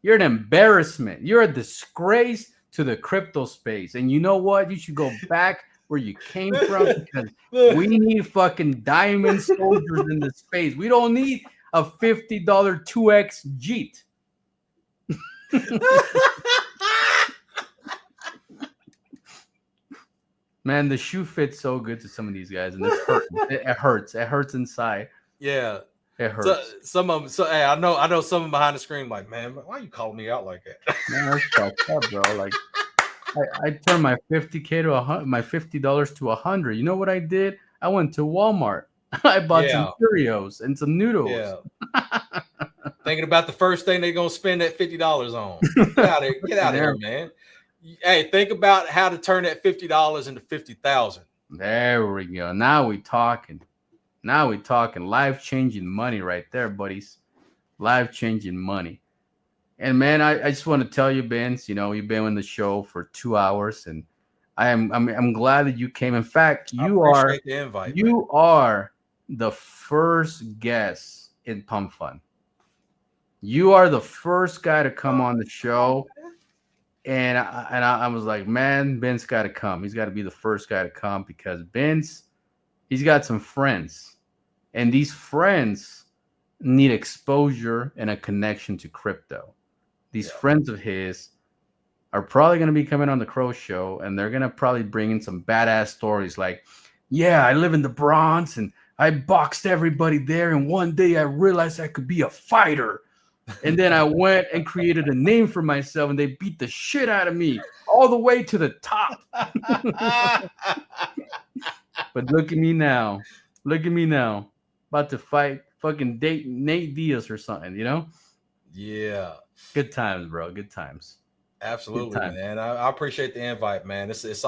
you're an embarrassment. You're a disgrace to the crypto space. And you know what? You should go back where you came from, because we need fucking diamond soldiers in the space. We don't need a $50 2x cheat. Man, the shoe fits so good to some of these guys, and it's hurting. It hurts. It hurts inside. Yeah, it hurts. So, some of them. So, hey, I know some of them behind the screen, like, man, why are you calling me out like that? Man, that's fucked up, bro. Like, I turned my $50K to my $50 to $100. You know what I did? I went to Walmart. I bought some Cheerios and some noodles. Yeah. Thinking about the first thing they're gonna spend that $50 on. Get out of here, man. Hey, think about how to turn that $50 into 50,000. There we go. Now we talking. Life-changing money right there, buddies. Life-changing money. And man, I just want to tell you, Vince, you know, you've been on the show for 2 hours, and I'm glad that you came. In fact, you are the invite, you are the first guest in Pump Fun. You are the first guy to come on the show. And I was like, man, Ben's got to come. He's got to be the first guy to come, because he's got some friends. And these friends need exposure and a connection to crypto. These friends of his are probably going to be coming on the CROSHOW, and they're going to probably bring in some badass stories like, yeah, I live in the Bronx, and I boxed everybody there, and one day I realized I could be a fighter. And then I went and created a name for myself, and they beat the shit out of me all the way to the top. But look at me now. About to fight fucking Nate Diaz or something, you know? Yeah. Good times, bro. Good times. Absolutely, good time. Man. I appreciate the invite, man. It's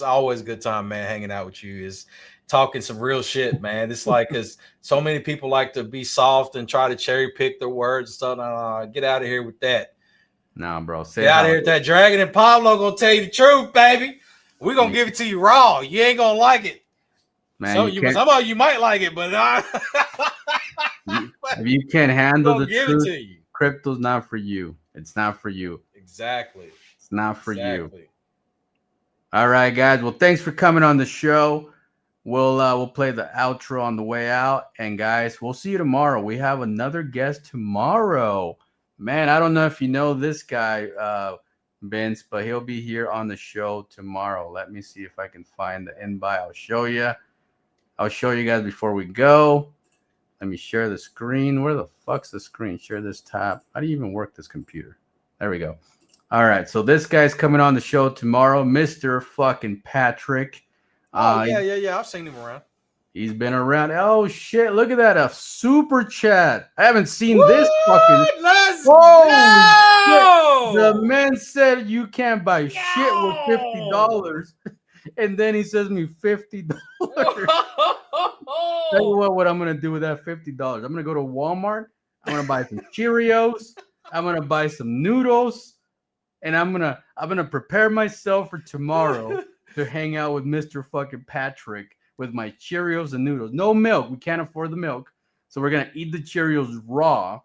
always a good time, man, hanging out with you. Is talking some real shit, man. It's like, because so many people like to be soft and try to cherry pick their words and stuff. Get out of here with that. Nah, bro. Get out of here with that. Dragon and Pablo gonna tell you the truth, baby. We're gonna give it to you raw. You ain't gonna like it. Man, some of you might like it, but if you can't handle the truth, crypto's not for you. It's not for you. Exactly. It's not for you. All right, guys. Well, thanks for coming on the show. We'll play the outro on the way out. And guys, we'll see you tomorrow. We have another guest tomorrow. Man, I don't know if you know this guy, Vince, but he'll be here on the show tomorrow. Let me see if I can find the invite. I'll show you guys before we go. Let me share the screen. Where the fuck's the screen? Share this tab. How do you even work this computer? There we go. All right. So this guy's coming on the show tomorrow, Mr. fucking Patrick. Yeah. I've seen him around. He's been around. Oh shit! Look at that, a super chat. I haven't seen this fucking. Let's go! Shit. The man said you can't buy shit with $50, and then he says me $50. Tell you what I'm gonna do with that $50. I'm gonna go to Walmart. I'm gonna buy some Cheerios. I'm gonna buy some noodles, and I'm gonna prepare myself for tomorrow to hang out with Mr. fucking Patrick with my Cheerios and noodles. No milk. We can't afford the milk. So we're going to eat the Cheerios raw,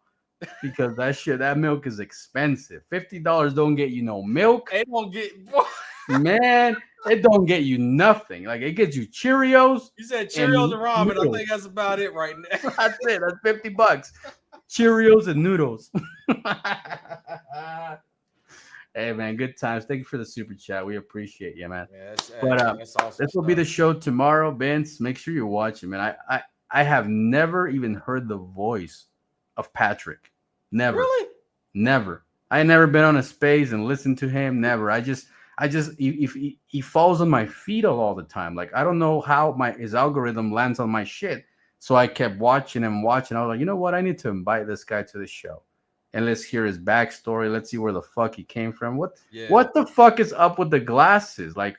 because that milk is expensive. $50 don't get you no milk. It won't get Man, it don't get you nothing. Like it gets you Cheerios. You said Cheerios and ramen. noodles. I think that's about it right now. That's it. That's $50. Cheerios and noodles. Hey man, good times. Thank you for the super chat. We appreciate you, man. Yeah, But this will be the show tomorrow, Vince. Make sure you watch it, man. I have never even heard the voice of Patrick. Never. Really? Never. I never been on a space and listened to him. Never. I just if he falls on my feed all the time. Like I don't know how his algorithm lands on my shit. So I kept watching and watching. I was like, you know what? I need to invite this guy to the show. And let's hear his backstory. Let's see where the fuck he came from. What the fuck is up with the glasses? Like,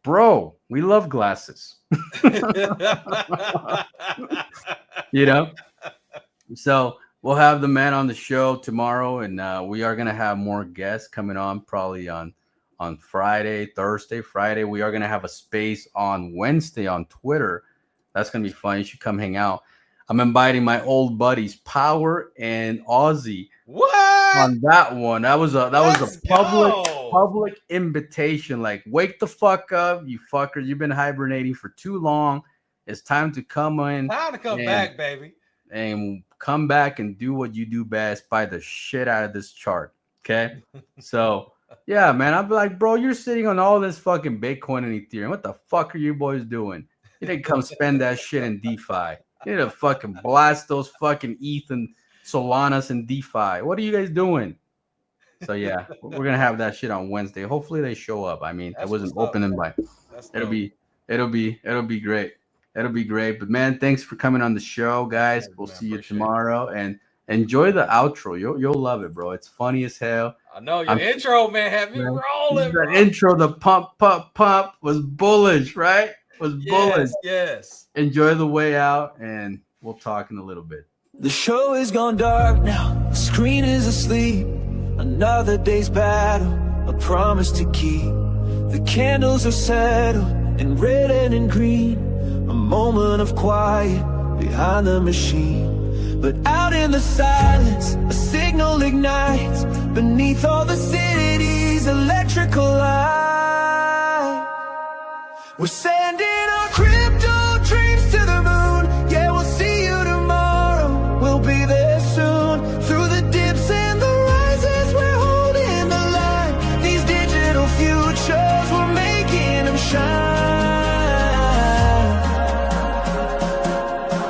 bro, we love glasses. You know? So we'll have the man on the show tomorrow, and we are gonna have more guests coming on probably on Friday, Thursday, Friday. We are gonna have a space on Wednesday on Twitter. That's gonna be fun. You should come hang out. I'm inviting my old buddies Power and Aussie on that one. That was a public invitation. Like, wake the fuck up, you fucker. You've been hibernating for too long. It's time to come in. Time to come back, baby. And come back and do what you do best. Buy the shit out of this chart. Okay. So yeah, man. I'll be like, bro, you're sitting on all this fucking Bitcoin and Ethereum. What the fuck are you boys doing? You didn't come spend that shit in DeFi. You need to fucking blast those fucking ETH and Solanas and DeFi. What are you guys doing? So yeah, we're gonna have that shit on Wednesday. Hopefully they show up. I mean, it wasn't opening by. It'll be great. It'll be great. But man, thanks for coming on the show, guys. We'll see you tomorrow and enjoy the outro. You'll love it, bro. It's funny as hell. I know your intro, man, had me rolling. The intro, the pump was bullish, right? Was bullish. Yes. Enjoy the way out, and we'll talk in a little bit. The show is gone dark now, the screen is asleep. Another day's battle, a promise to keep. The candles are settled in red and in green. A moment of quiet behind the machine. But out in the silence, a signal ignites beneath all the city's electrical light. We're sending our crypto dreams to the moon. Yeah, we'll see you tomorrow. We'll be there soon. Through the dips and the rises, we're holding the line. These digital futures, we're making them shine.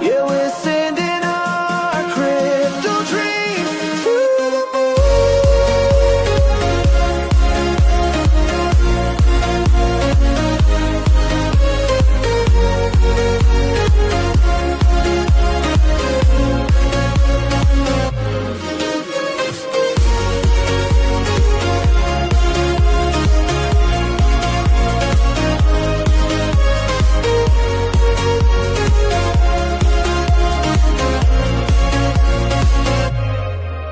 Yeah, we're sending our crypto dreams to the moon.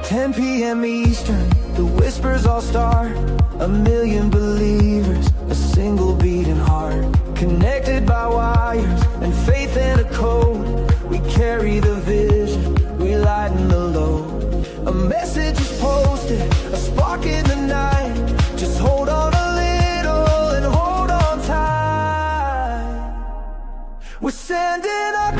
10 p.m. Eastern, the whispers all start. A million believers, a single beating heart. Connected by wires and faith and a code. We carry the vision, we lighten the load. A message is posted, a spark in the night. Just hold on a little and hold on tight. We're sending our